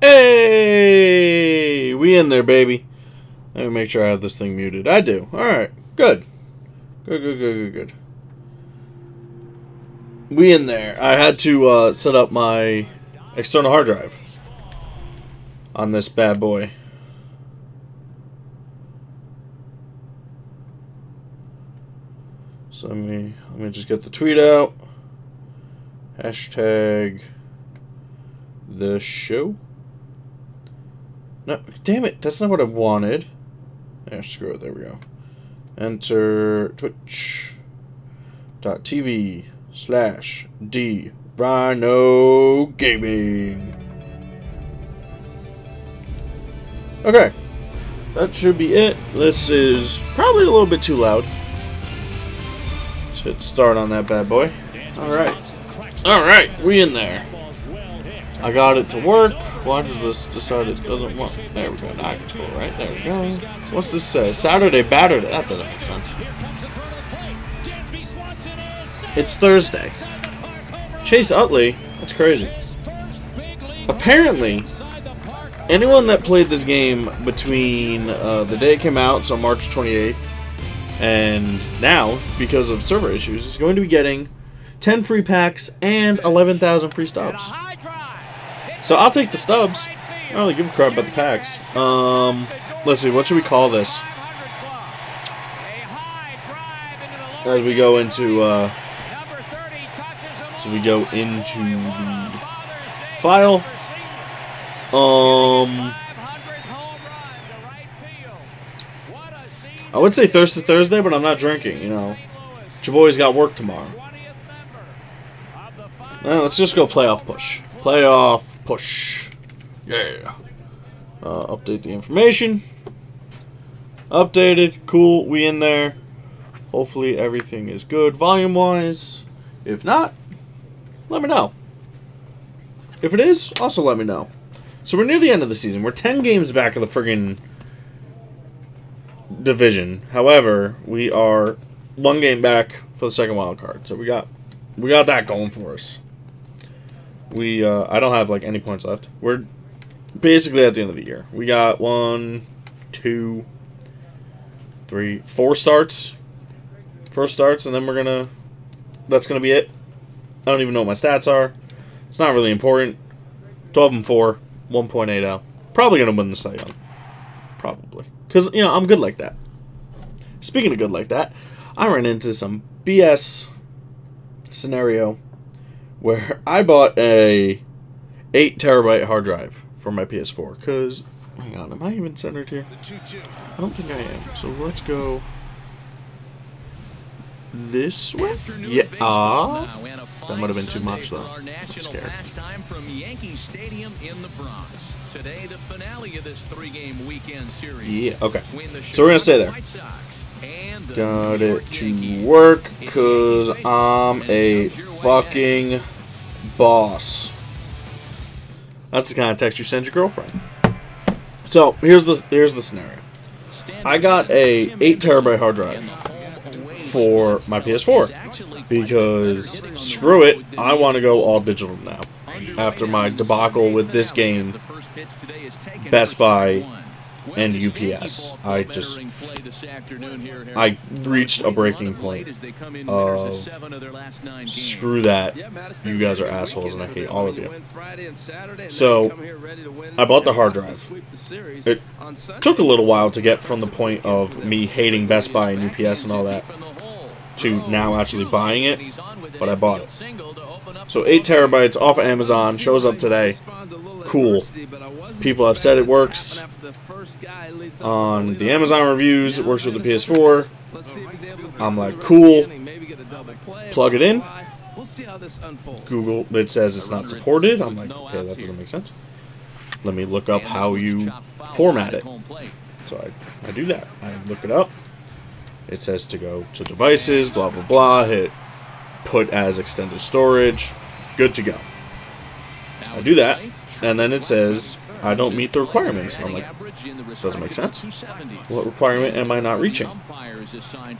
Hey! We in there, baby. Let me make sure I have this thing muted. I do. Alright. Good. Good. We in there. I had to set up my external hard drive on this bad boy. So let me just get the tweet out. Hashtag the show. No, damn it, that's not what I wanted. Yeah, screw it, there we go. Enter twitch.tv/D Rhino Gaming. Okay, that should be it. This is probably a little bit too loud. Let's hit start on that bad boy. Alright, we in there. I got it to work. Why does this decide it doesn't want? There we go. Now I can scroll right. There we go. What's this say? Saturday battered. That doesn't make sense. It's Thursday. Chase Utley. That's crazy. Apparently, anyone that played this game between the day it came out, so March 28th, and now, because of server issues, is going to be getting 10 free packs and 11,000 free stubs. So I'll take the stubs. I don't really give a crap about the packs. Let's see, what should we call this? As we go into the file. I would say Thursday, but I'm not drinking, you know. Your boy's got work tomorrow. Well, let's just go playoff push. Playoff push. Yeah. Update the information. Updated. Cool. We in there. Hopefully everything is good volume-wise. If not, let me know. If it is, also let me know. So we're near the end of the season. We're 10 games back of the friggin' division. However, we are 1 game back for the second wild card. So we got that going for us. I don't have like any points left. We're basically at the end of the year. We got 1, 2, 3, 4 starts. 4 starts, and then that's gonna be it. I don't even know what my stats are. It's not really important. 12-4, 1.80. Probably gonna win the Cy Young. Probably. Because, you know, I'm good like that. Speaking of good like that, I ran into some BS scenario where I bought a 8 terabyte hard drive for my PS4. Because, hang on, am I even centered here? I don't think I am. So let's go this way? Yeah. That might have been too much, though. I'm scared. Today, the finale of this 3-game weekend series. Yeah, okay. So we're going to stay there. Got it to work because I'm a fucking boss. That's the kind of text you send your girlfriend. So, here's the scenario. I got a 8 terabyte hard drive for my PS4 because screw it, I want to go all digital now. After my debacle with this game, Best Buy, and UPS, I reached a breaking point of screw that, you guys are assholes and I hate all of you. So I bought the hard drive. It took a little while to get from the point of me hating Best Buy and UPS and all that to now actually buying it, but I bought it. So 8 terabytes off of Amazon, shows up today. Cool. People have said it works on the Amazon reviews, it works with the PS4. I'm like, cool. Plug it in. Google, it says it's not supported. I'm like, okay, that doesn't make sense. Let me look up how you format it. So I do that. I look it up. It says to go to devices, blah, blah, blah, hit put as extended storage, good to go. I do that, and then it says I don't meet the requirements. And I'm like, doesn't make sense. What requirement am I not reaching?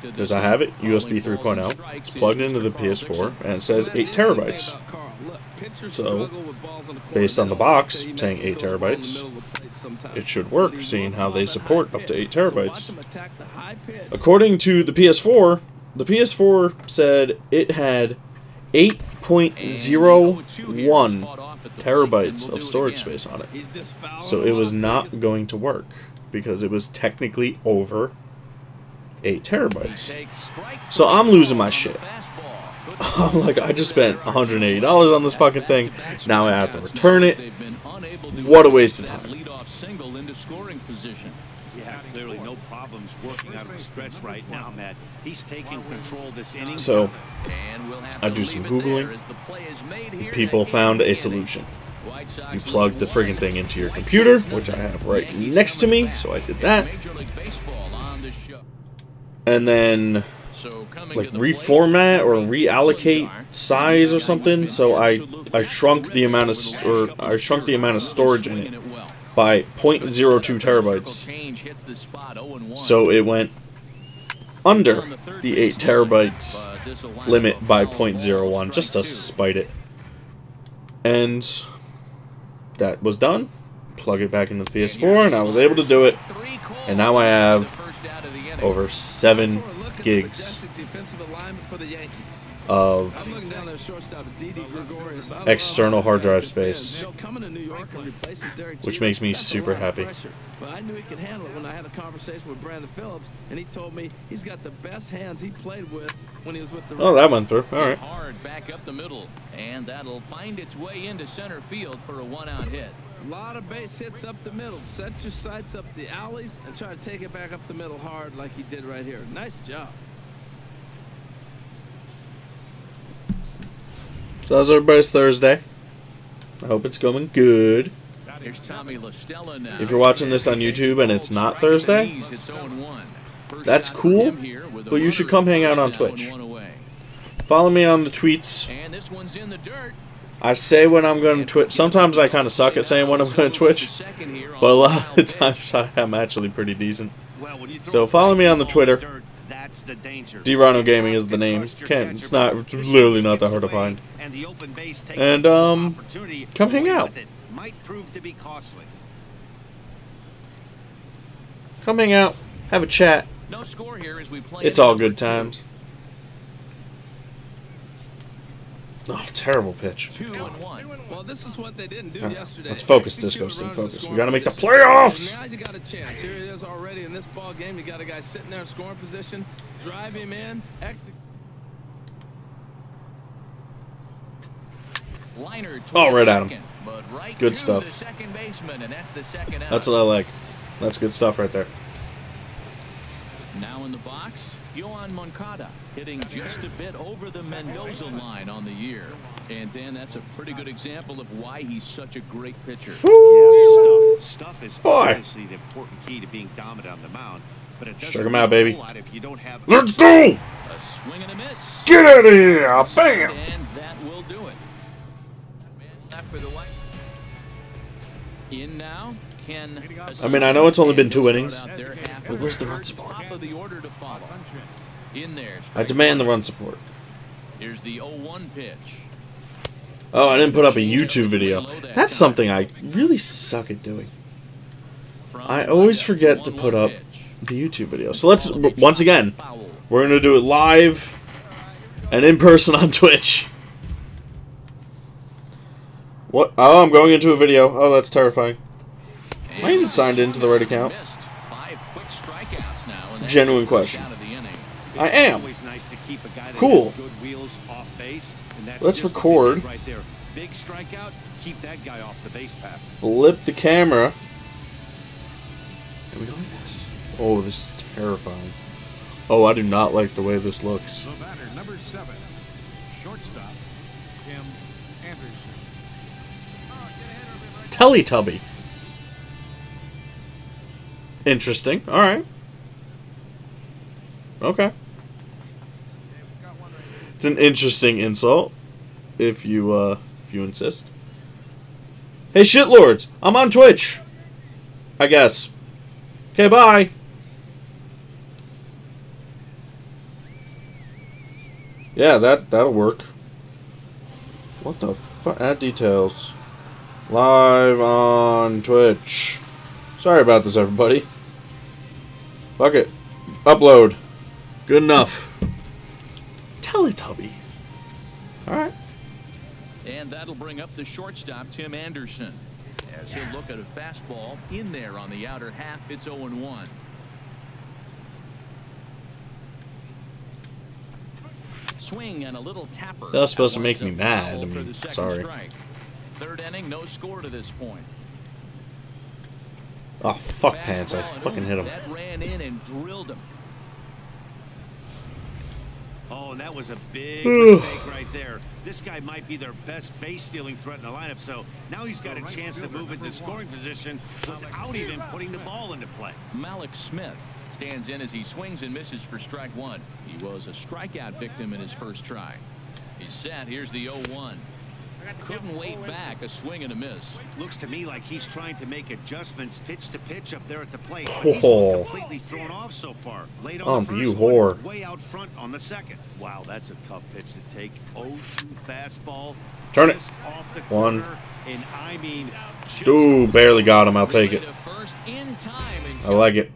Because I have it, USB 3.0, it's plugged into the PS4, and it says 8 terabytes. So, based on the box saying 8 terabytes, it should work, seeing how they support up to 8 terabytes. According to the PS4 said it had 8.01 terabytes of storage space on it. So it was not going to work because it was technically over 8 terabytes. So I'm losing my shit. I'm like, I just spent $180 on this fucking thing. Now I have to return it. What a waste of time. Clearly no problems working out of the stretch right now, Matt. He's taking control this inning. So, I do some Googling. People found a solution. You plug the friggin' thing into your computer, which I have right next to me, so I did that. And then, like, reformat or reallocate size or something. So I shrunk the amount of storage in it by 0.02 terabytes. So it went under the 8 terabytes limit by 0.01 just to spite it. And that was done. Plug it back into the PS4 and I was able to do it. And now I have over 7 gigs of external hard drive space, which makes me super happy. But I knew he could handle it when I had a conversation with Brandon Phillips, and he told me he's got the best hands he played with when he was with the Oh, that went through. All right. Hard back up the middle, and that'll find its way into center field for a one-out hit. A lot of base hits up the middle. Set your sights up the alleys and try to take it back up the middle hard like he did right here. Nice job. So how's everybody's Thursday? I hope it's going good. If you're watching this on YouTube and it's not Thursday, that's cool, but you should come hang out on Twitch. Follow me on the tweets. I say when I'm going to Twitch. Sometimes I kind of suck at saying when I'm going to Twitch, but a lot of the times I'm actually pretty decent. So follow me on the Twitter. D-Rhino Gaming is the name. It's literally not that hard to find. And come hang out. Come hang out, have a chat. It's all good times. Oh, terrible pitch. Well, this is what they didn't do yesterday. Let's focus, Disco. Stay focused. We gotta make the playoffs. Now you got a chance. Here it is already in this ball game. You got a guy sitting there in scoring position. Drive him in. Execute. Oh, right at him. Good stuff. That's what I like. That's good stuff right there. Now in the box, Yohan Moncada hitting just a bit over the Mendoza line on the year. And Dan, that's a pretty good example of why he's such a great pitcher. Yeah, stuff is obviously the important key to being dominant on the mound. But it doesn't check him out, baby. If you don't have Let's go! A swing and a miss. Get out of here! Bam! And that will do it. Man left for the white. In now. I mean, I know it's only been 2 innings, but where's the run support? I demand the run support. Here's the 0-1 pitch. Oh, I didn't put up a YouTube video. That's something I really suck at doing. I always forget to put up the YouTube video. So let's, once again, we're going to do it live and in person on Twitch. What? Oh, I'm going into a video. Oh, that's terrifying. Am I even signed into the right account? Genuine question. I am. Cool. Let's record. Flip the camera. And we go like this. Oh, this is terrifying. Oh, I do not like the way this looks. Number 7, shortstop, Tim Anderson. Teletubby. Interesting. All right. Okay. It's an interesting insult, if you insist. Hey, shitlords! I'm on Twitch. I guess. Okay, bye. Yeah, that'll work. What the Add details. Live on Twitch. Sorry about this, everybody. Fuck it. Upload. Good enough. Teletubby. Alright. And that'll bring up the shortstop, Tim Anderson. As he'll look at a fastball in there on the outer half, it's 0-1. Swing and a little tapper. That was supposed to make me mad. I mean, sorry. Third inning, no score to this point. Oh, fuck pants. I fucking hit him. That ran in and drilled him. Oh, and that was a big mistake right there. This guy might be their best base stealing threat in the lineup, so now he's got a chance to move into scoring position without even putting the ball into play. Malik Smith stands in as he swings and misses for strike one. He was a strikeout victim in his first try. He's set. Here's the 0-1. Couldn't wait back. A swing and a miss. Looks to me like he's trying to make adjustments pitch to pitch up there at the plate. But he's Oh. completely thrown off so far. Late on the You first whore. one, way out front on the second. Wow, that's a tough pitch to take. 0-2 fastball. Turn it. Just off the One. corner, and I mean, just Ooh, barely got him. I'll take it. First in time and I like it.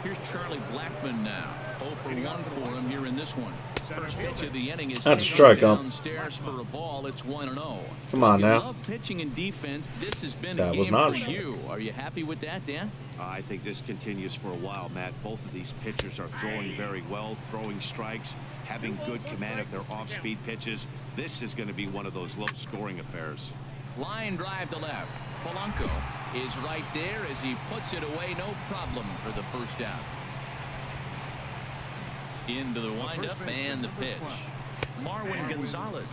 Here's Charlie Blackmon now. 0 for 1 for him here in this one. First pitch of the inning is That's a strike, huh? downstairs for a ball. It's 1-0. Come on If you now. love pitching and defense, this has been That a was game not a for strike. you. Are you happy with that, Dan? I think this continues for a while, Matt. Both of these pitchers are throwing very well, throwing strikes, having good command of their off-speed pitches. This is going to be one of those low-scoring affairs. Line drive to left. Polanco is right there as he puts it away. No problem for the first out. Into the windup and the pitch. Marwin Gonzalez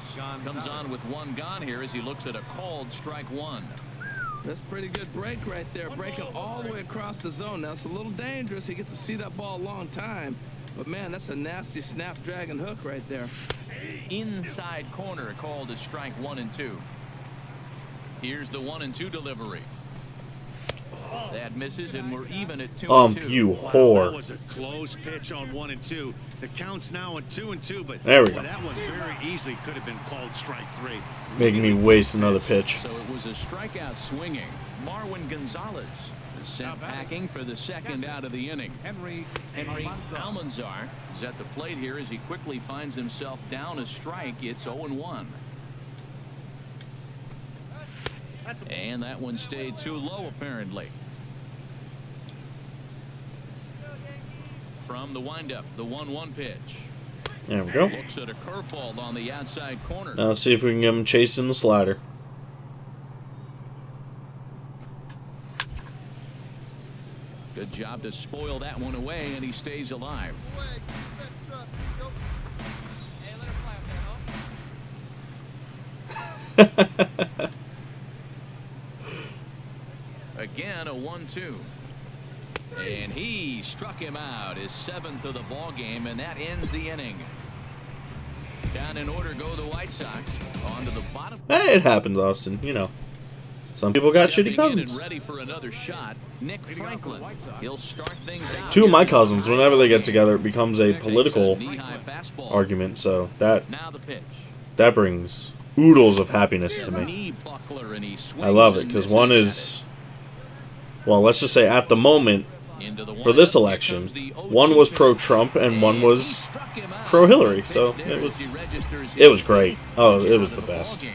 comes on with one gone here as he looks at a called strike one. That's pretty good break right there, breaking all the way across the zone. Now, it's a little dangerous. He gets to see that ball a long time. But, man, that's a nasty snap-dragon hook right there. Inside corner called as strike 1 and 2. Here's the 1 and 2 delivery. That misses, and we're even at 2 and 2. You Wow, whore. that was a close pitch on 1 and 2. The count's now at 2 and 2, but There we go. that one very easily could have been called strike 3. Making me waste another pitch. So it was a strikeout swinging. Marwin Gonzalez is sent packing for the second out of the inning. Henry Almanzar is at the plate here as he quickly finds himself down a strike. It's 0-1. And that one stayed too low, apparently. From the windup, the 1-1 pitch. There we go. Looks at a curveball on the outside corner. Now let's see if we can get him chasing the slider. Good job to spoil that one away, and he stays alive. Again, a 1-2. And he struck him out, his 7th of the ball game, and that ends the inning. Down in order go the White Sox. On to the bottom. Hey, it happens, Austin. You know, some people got shitty cousins. And ready for another shot. Nick Franklin. He'll start things out. Two of my cousins, whenever they get together, it becomes a political argument. So Now the pitch. that brings oodles of happiness to me. Knee buckler, and he swings I love it and because misses one at is, well, let's just say at the moment Into the for this windup, election, here comes the one was 0-2 pro-Trump and one he was struck him out. pro-Hillary. The So pitch there it as he registers was his great. eighth Oh, pitch it out was of the ball best. game.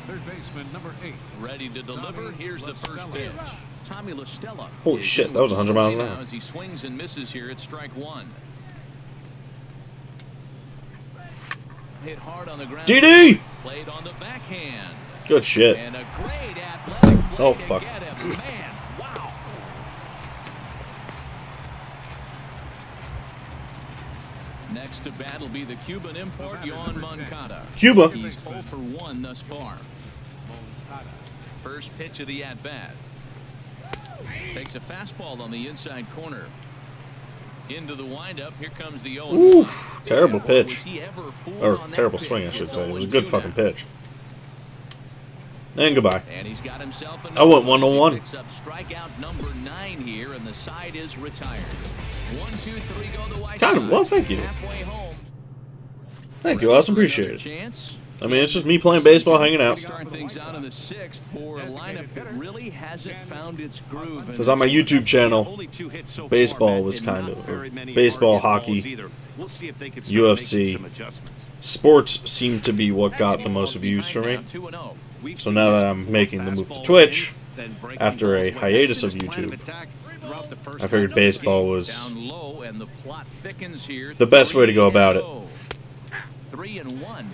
Third baseman, number 8. Ready to deliver. Here's the first pitch. Tommy LaStella. Holy is shit, in that was 100 miles an now hour. As he swings and misses here at strike 1. Hit hard on the ground. DD! Played on the backhand. Good shit. And a great athletic play Oh, to fuck. get him. Man, wow. Next to bat will be the Cuban import, Yohan Moncada. Cuba. He's 0 for 1 thus far. First pitch of the at-bat. Takes a fastball on the inside corner. Into the windup. Here comes the 0-1. Oof, terrible pitch. Was he ever fooled Or on that terrible pitch? swing, I should It's say. It was a 0-2 good fucking now. pitch. And goodbye. And he's got himself I went 1 on He 1. picks up strikeout number 9 here, and the side is retired. 1, 2, 3 go the White Got him. Sox. Well, thank you. Halfway home. Thank you, Austin. Appreciate it. I mean, it's just me playing baseball, hanging out. Start things out in the 6th for a lineup that really hasn't found its groove. Because on my YouTube channel, baseball was kind of baseball, hockey, UFC. Sports seemed to be what got the most views for me. So now that I'm making the move to Twitch, after a hiatus of YouTube, I figured baseball was the best way to go about it. 3-1.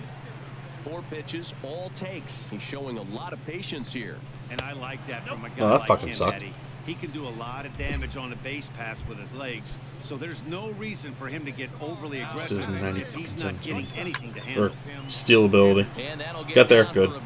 4 pitches, all takes. He's showing a lot of patience here. And I like that from a guy that like fucking him, sucked. Eddie. He can do a lot of damage on a base pass with his legs, so there's no reason for him to get overly aggressive if he's not getting anything to handle. Or steal ability. Get there, good.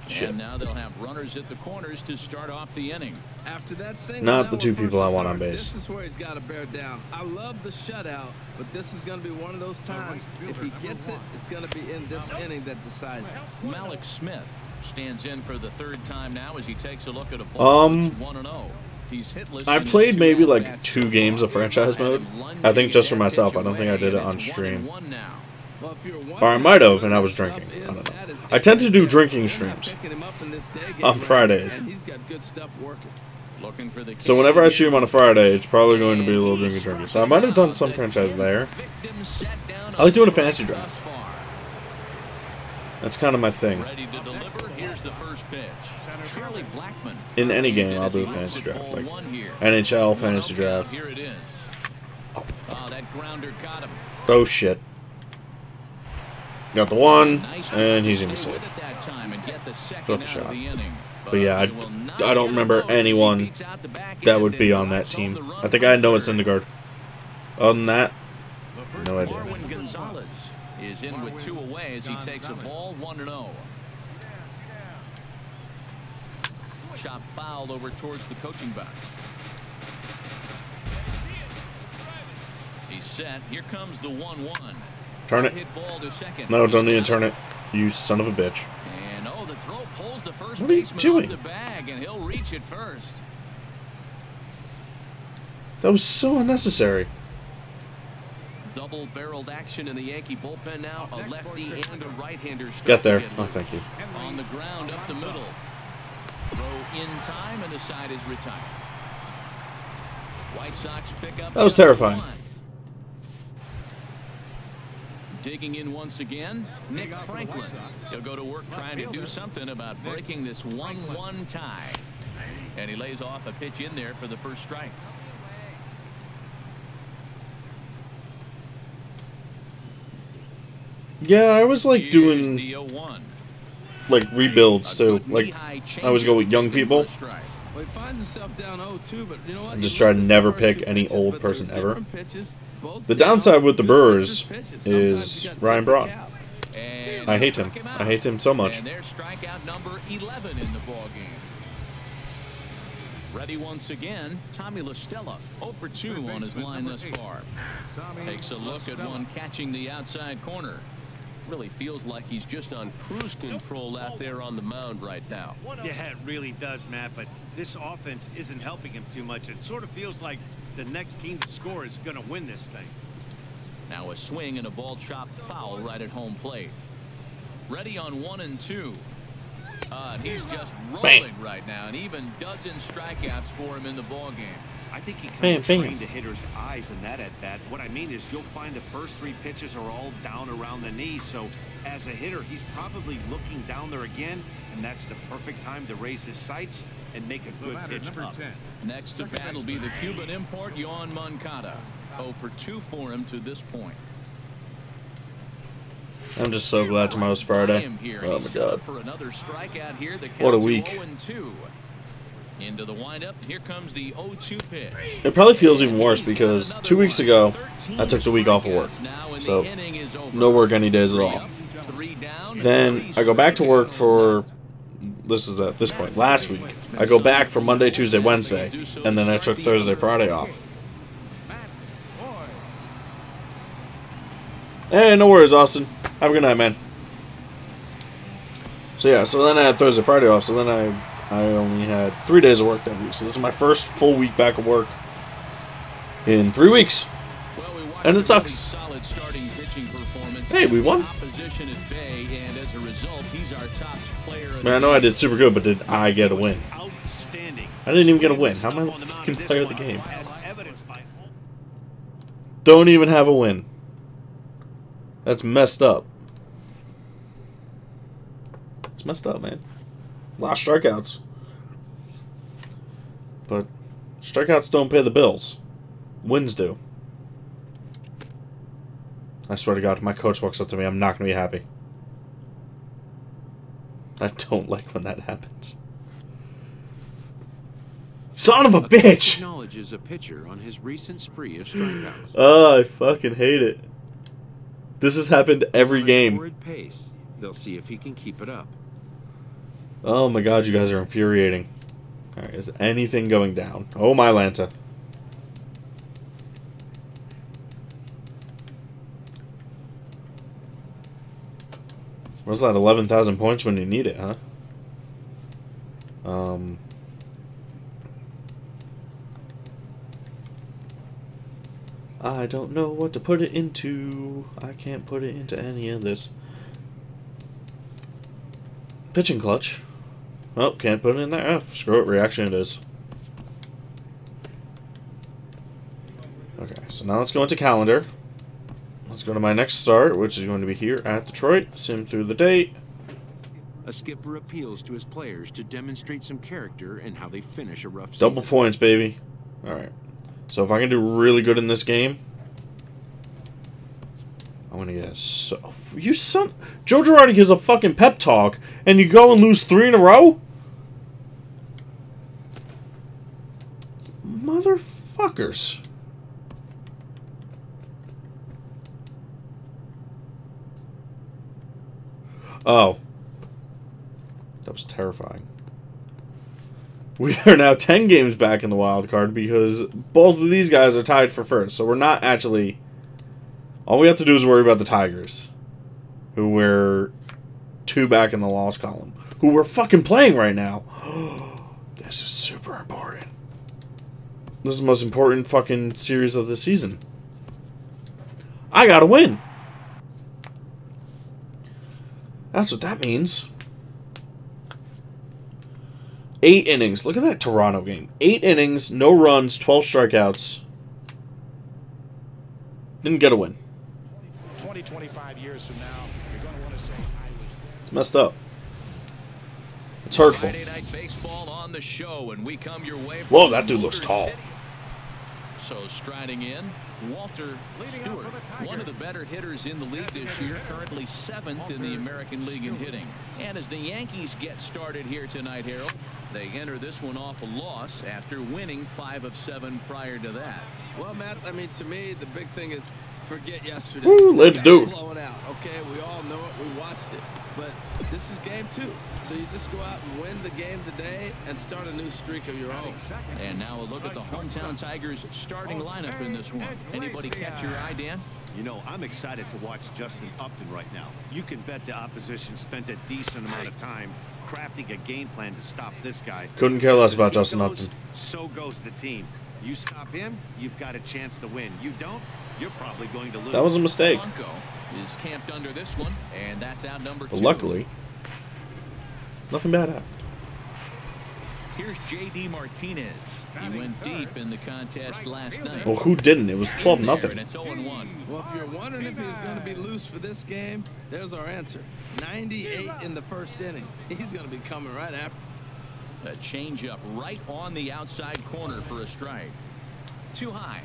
Shit. And now they'll have runners at the corners to start off the inning. After that single, not the 2 people I want on base. This is where he's got to bear down. I love the shutout, but this is going to be one of those times. If he gets it, it's going to be in this inning that decides it. Malik Smith stands in for the 3rd time now as he takes a look at a ball. 1-0. He's hitless. I played maybe like 2 games of franchise mode. I think just for myself. I don't think I did it on stream. Or I might have, and I was drinking. I don't know. I tend to do drinking streams on Fridays. So whenever I stream on a Friday, it's probably going to be a little drinking. So I might have done some franchise there. I like doing a fantasy draft. That's kind of my thing. In any game, I'll do a fantasy draft. Like NHL fantasy draft. Oh shit. Got the 1, and he's going to be safe. Go for shot. But yeah, I don't remember anyone that would be on that team. I think I know it's Syndergaard. Other than that, no idea. Marwin Gonzalez is in with 2 away as he takes a ball 1-0. Chop fouled over towards the coaching box. He's set. Here comes the 1-1. Turn it. No, don't need to turn it. You son of a bitch. And oh, the throw pulls the first what are you doing? off the bag, and he'll reach it first. That was so unnecessary. Double-barreled action in the Yankee bullpen now. A lefty and a right-hander. Get there. Oh, thank you. On the ground up the middle. Throw in time, and the side is retired. White Sox pick up. That was terrifying. Digging in once again, Nick Franklin. He'll go to work trying to do something about breaking this 1-1 tie. And he lays off a pitch in there for the first strike. Yeah, I was like doing like rebuilds too. Like I always go with young people. Well, he finds himself down 0-2, but you know what? And just try to never pick any old person ever. The downside with the Brewers is Ryan Braun. I hate him. I hate him so much. And there's strikeout number 11 in the ball game. Ready once again, Tommy La Stella, 0 for 2 on his line thus far. Takes a look at one catching the outside corner. Really feels like he's just on cruise control out there on the mound right now. Yeah, it really does, Matt, but this offense isn't helping him too much. It sort of feels like the next team to score is going to win this thing. Now a swing and a ball chopped foul right at home plate. Ready on 1 and 2. And he's just rolling right now, and even dozen strikeouts for him in the ball game. I think he kind of trained the hitter's eyes in that at bat. What I mean is you'll find the first 3 pitches are all down around the knee. So as a hitter, he's probably looking down there again, and that's the perfect time to raise his sights and make a good pitch up. Next to bat will be the Cuban import, Yoan Moncada. 0 for 2 for him to this point. I'm just so glad tomorrow's Friday. Oh my God. What a week. Into the windup. Here comes the 0-2 pitch. It probably feels even worse because 2 weeks ago I took the week off of work. So no work any days at all. Then I go back to work for, this is at this point, last week. I go back for Monday, Tuesday, Wednesday, and then I took Thursday, Friday off. Hey, no worries, Austin. Have a good night, man. So yeah, so then I had Thursday, Friday off, so then I only had 3 days of work that week. So this is my first full week back at work in 3 weeks. And it sucks. Solid starting pitching performance. Hey, we won. Opposition at bay, and as a result, he's our top player. Man, I know I did super good, but did I get a win? Outstanding. I didn't even get a win. How am I the fucking player of the game? Don't even have a win. That's messed up. It's messed up, man. A lot of strikeouts. But strikeouts don't pay the bills. Wins do. I swear to God, if my coach walks up to me, I'm not going to be happy. I don't like when that happens. Son of a bitch! Acknowledges a pitcher on his recent spree of strikeouts. Oh, I fucking hate it. This has happened every game. Pace. They'll see if he can keep it up. Oh my God, you guys are infuriating. Alright, is anything going down? Oh my Lanta. Where's that 11,000 points when you need it, huh? I don't know what to put it into. I can't put it into any of this. Pitching clutch. Oh, can't put it in there. Screw it, reaction it is. Okay, so now let's go into calendar. Let's go to my next start, which is going to be here at Detroit. Sim through the date. A skipper appeals to his players to demonstrate some character and how they finish a rough Double season. points, baby. Alright. So if I can do really good in this game, I'm going to get so... You son... Joe Girardi gives a fucking pep talk, and you go and lose 3 in a row? Motherfuckers. Oh. That was terrifying. We are now 10 games back in the wild card because both of these guys are tied for first. So we're not actually... All we have to do is worry about the Tigers, who we're 2 back in the loss column, who we're fucking playing right now. This is super important. This is the most important fucking series of the season. I gotta win. That's what that means. 8 innings. Look at that Toronto game. 8 innings, no runs, 12 strikeouts. Didn't get a win. 25 years from now, you're going to want to say, I was there. It's messed up. It's hurtful. Friday Night Baseball on the show, and we come your way. Whoa, that dude looks tall. So striding in, Walter Stewart, one of the better hitters in the league this year, currently 7th in the American League in hitting. And as the Yankees get started here tonight, Harold, they enter this one off a loss after winning 5 of 7 prior to that. Well, Matt, I mean, to me, the big thing is forget yesterday. Woo, let it do. Blowing out. Okay, we all know it. We watched it. But this is game 2. So you just go out and win the game today and start a new streak of your own. And now a look at the hometown Tigers starting lineup in this one. Anybody catch your eye, Dan? You know, I'm excited to watch Justin Upton right now. You can bet the opposition spent a decent amount of time crafting a game plan to stop this guy. Couldn't care less about As he Justin goes, Upton. So goes the team. You stop him, you've got a chance to win. You don't, you're probably going to lose. That was a mistake. Blanco is camped under this one, and that's out number 2. But luckily, nothing bad happened. Here's J.D. Martinez. He went deep in the contest last night. Well, who didn't? It was 12-0. And it's 0-1. Well, if you're wondering if he's going to be loose for this game, there's our answer. 98 in the first inning. He's going to be coming right after. A changeup right on the outside corner for a strike. Too high.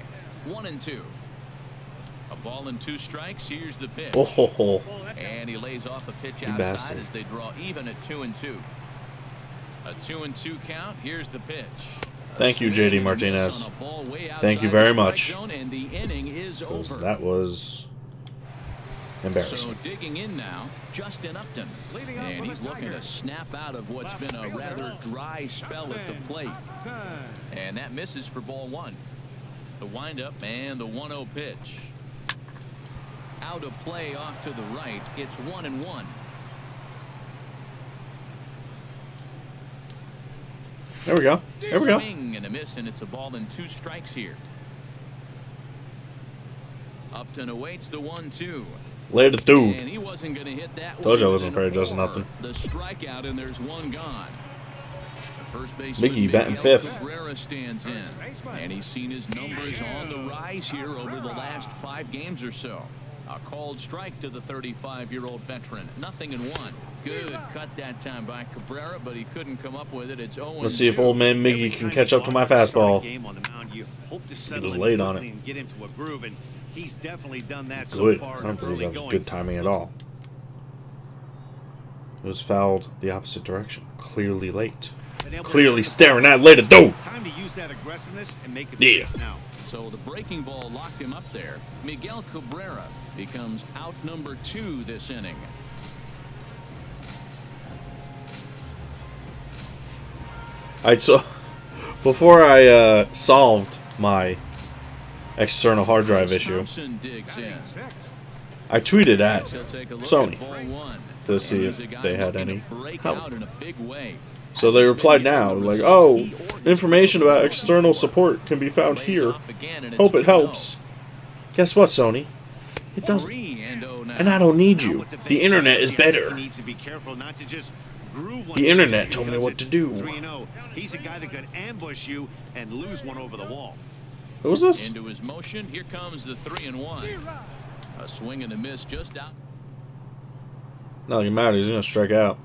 1-2. A ball and 2 strikes. Here's the pitch. Oh, ho, ho. And he lays off a pitch You outside bastard. as they draw even at 2-2. A 2-2 count. Here's the pitch. Thank you, J.D. Martinez. Thank you very much. And the inning is over. That was embarrassing. So digging in now, Justin Upton. And he's looking to snap out of what's been a rather dry spell at the plate. And that misses for ball 1. The windup and the 1-0 pitch. Out of play off to the right. It's 1-1. There we go. There we go. Swing and a miss, and it's a ball and 2 strikes here. Upton awaits the 1-2. Later, dude. And he wasn't going to hit that. Told you I wasn't afraid of Justin Upton. The strikeout, and there's one gone. The first baseman, Mickey batting fifth. Cabrera stands in, and he's seen his numbers on the rise here over the last 5 games or so. A called strike to the 35-year-old veteran. 0-1. Good cut that time by Cabrera, but he couldn't come up with it. It's 0-2. Let's see if old man Miggy can catch up to my fastball. He was late on it. Get into a groove, and he's definitely done that Good. so far. I don't believe that was good timing at all. It was fouled the opposite direction. Clearly late. Clearly staring at later, dude. Time to use that aggressiveness and make it Yeah. now. So the breaking ball locked him up there. Miguel Cabrera becomes out number 2 this inning. Alright, so before I solved my external hard drive issue, Thompson digs in. I tweeted at He'll take a look Sony at ball 1. to see Here's a if guy they had looking any to break help. out in a big way. So they replied now, like, oh, information about external support can be found here. Hope it helps. Guess what, Sony? It doesn't. 3-0 now. And I don't need you. The internet is better. He needs to be careful not to just groove one. The internet told me what to do. 3-0. He's a guy that could ambush you and lose one over the wall. What was this? Into his motion, here comes the 3-1. A swing and a miss just out. Nothing matters. He's going to strike out.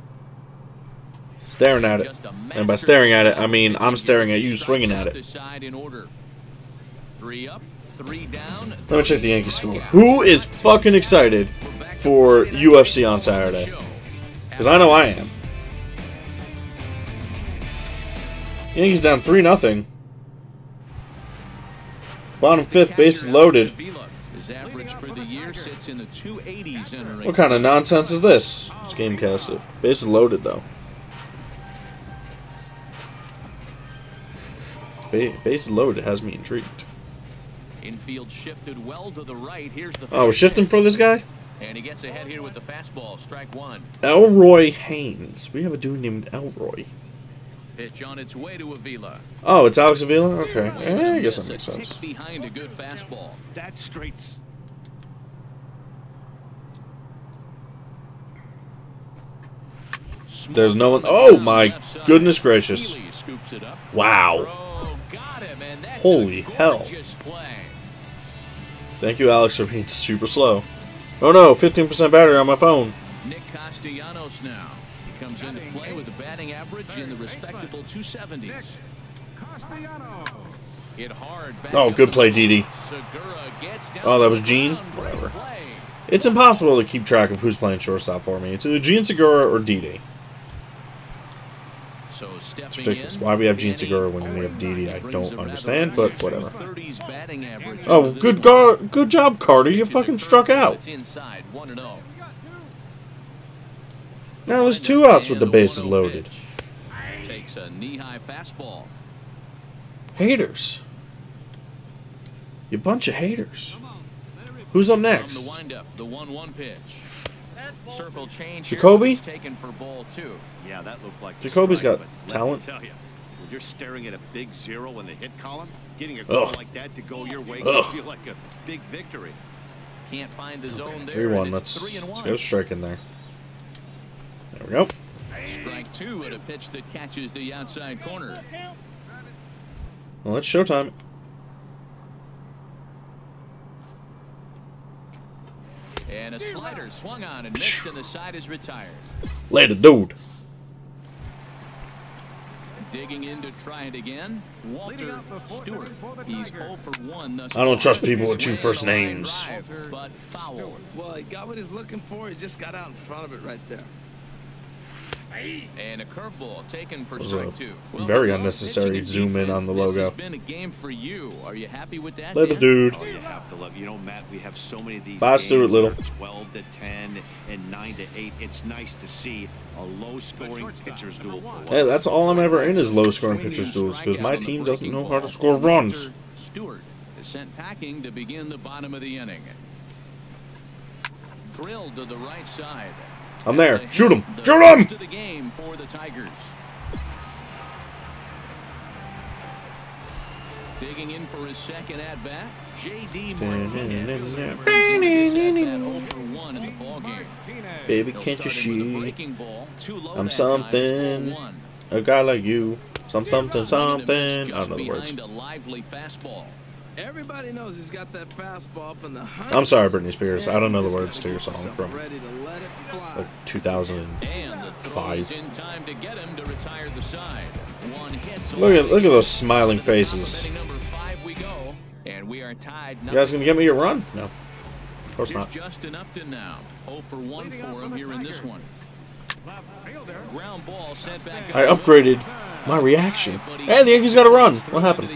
Staring at it. Just a And by staring at it, I mean I'm staring at you swinging at it. Side in order. 3 up, 3 down. Let me check the Yankee score. Who is fucking excited for UFC on Saturday? Because I know I am. Yankees down 3-0. Bottom 5th, bases loaded. His average for the year sits in the 280s entering. What kind of nonsense is this? It's gamecasted. Bases loaded though. Bases loaded has me intrigued. Infield shifted well to the right. Here's the Oh, we're shifting for this guy? And he gets ahead here with the fastball. Strike 1. Elroy Haynes. We have a dude named Elroy. Pitch on its way to Avila. Oh, it's Alex Avila? Okay. I guess that makes sense. Behind a good fastball. That's straight. There's no one. Oh my goodness gracious. Wow. Holy hell. Thank you, Alex, for being super slow. Oh no, 15% battery on my phone. Nick Castellanos now. He comes into play with a batting average in the respectable 270s. Hit hard. Oh, good play, Didi. Oh, that was Gene? Whatever. It's impossible to keep track of who's playing shortstop for me. It's either Gene Segura or Didi. It's ridiculous. Why we have Gene Segura when we have Didi, I don't understand, but whatever. Oh, good job, Carter. You fucking struck out. Now there's 2 outs with the bases loaded. Takes a knee-high fastball. Haters. You bunch of haters. Who's up next? The windup, the 1-1 pitch. Circle change. Jacoby? Taken for ball 2. Yeah, that looked like Jacoby's strike, got but talent. Let me tell you, when you're staring at a big 0 in the hit column, getting a call like that to go your way can feel like a big victory. Can't find the zone there. 3-1. Let's get a strike in there. There we go. Strike 2 at a pitch that catches the outside corner. Well, it's showtime. And a slider swung on and missed, and the side is retired. Later, dude. Digging in to try it again, Walter Stewart. He's 0 for 1 thus I don't trust far. people with 2 first names. But foul. Well, he got what he's looking for. He just got out in front of it right there. And a curveball taken for That was strike a 2. very unnecessary zoom in on the This logo. has been a game for you. Are you happy with that? Later, Dan? dude. Oh, you have to love. You know, Matt, we have so many of these Bye, games Stuart Little. that are 12 to 10 and 9 to 8. It's nice to see a low-scoring pitcher's duel for once. Hey, that's all I'm ever in is low-scoring pitchers duels because my team doesn't know how to score runs. Stewart is sent packing to begin the bottom of the inning. Drilled to the right side. I'm there. Shoot him. The Shoot him! first of the game for the Tigers. Digging in for his second at bat, J.D. Martinez brings in this at bat 0 for 1 in the ballgame. Baby, can't you see? I'm something. A guy like you. Something. I don't know the words. A lively fastball. Everybody knows he's got that fastball up in the I'm sorry, Britney Spears. I don't know the words to your song from like 2005. In time to get him to retire the side. Look at those smiling faces. And we are tied. You guys gonna get me a run? No, of course not. Justin Upton now. 0 for 1 for him here in this one. Ground ball sent back. I upgraded my reaction. Hey, the Yankees got a run. What happened?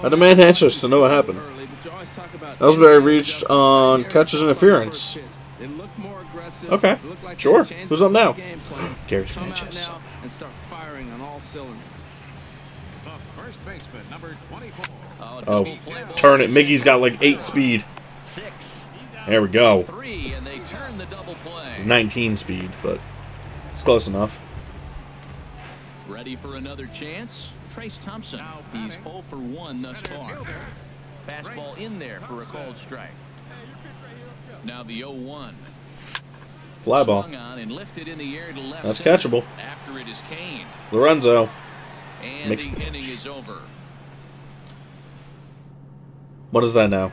I demand answers to know what happened. Ellsbury reached on catcher's interference. Okay, sure. Who's up now? Gary Sanchez. Oh, turn it. Miggy's got like 8 speed. There we go. It's 19 speed, but it's close enough. Ready for another chance? Trace Thompson. He's 0 for 1 thus far. Fastball in there for a called strike. Now the 0-1. Fly ball. That's catchable. After it is Kane. Lorenzo. And Mixed the inning is over. What is that now?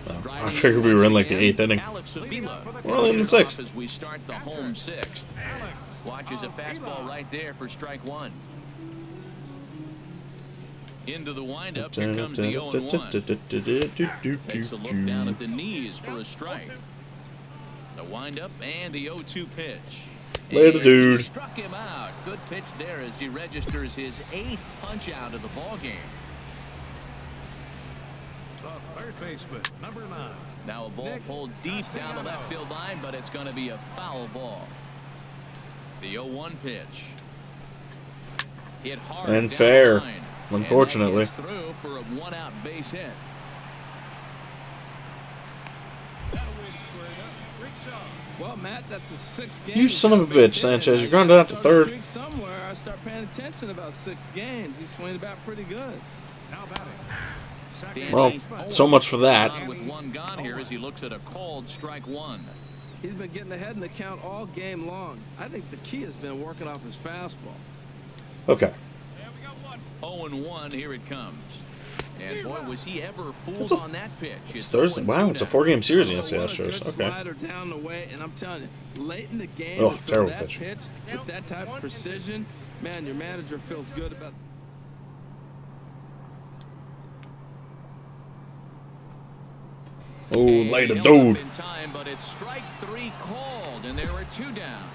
Oh, I figured we were in like the 8th inning. We're only in the 6th. As we start the home 6th. Watches a fastball right there for strike 1. Into the windup, here comes the 0-1. Takes a look down at the knees for a strike. The windup and the 0-2 pitch. Later, dude. Struck him out. Good pitch there as he registers his 8th punch out of the ball game. The third baseman, number 9. Now a ball pulled deep down the left field line, but it's going to be a foul ball. The 0-1 pitch. Hit hard And down fair. the line. Unfortunately. And through for a 1-out base hit. Well, Matt, that's a 6th game. You son of a bitch, Sanchez. You're grounded out to third. Somewhere I start paying attention about 6 games. He's swinging about pretty good. Well, so much for that. With 1 gone here as he looks at a called strike 1. He's been getting ahead in the count all game long. I think the key has been working off his fastball. Okay. 0-1, here it comes. And boy, was he ever fooled on that pitch. It's Thursday. Wow, it's a 4-game series against the Astros. Okay. Slider down the way, and I'm telling you, late in the game, Oh, terrible that pitch. with that type of precision, man, your manager feels good about. Oh, later, dude. In time, but it's strike 3 called, and there are 2 down.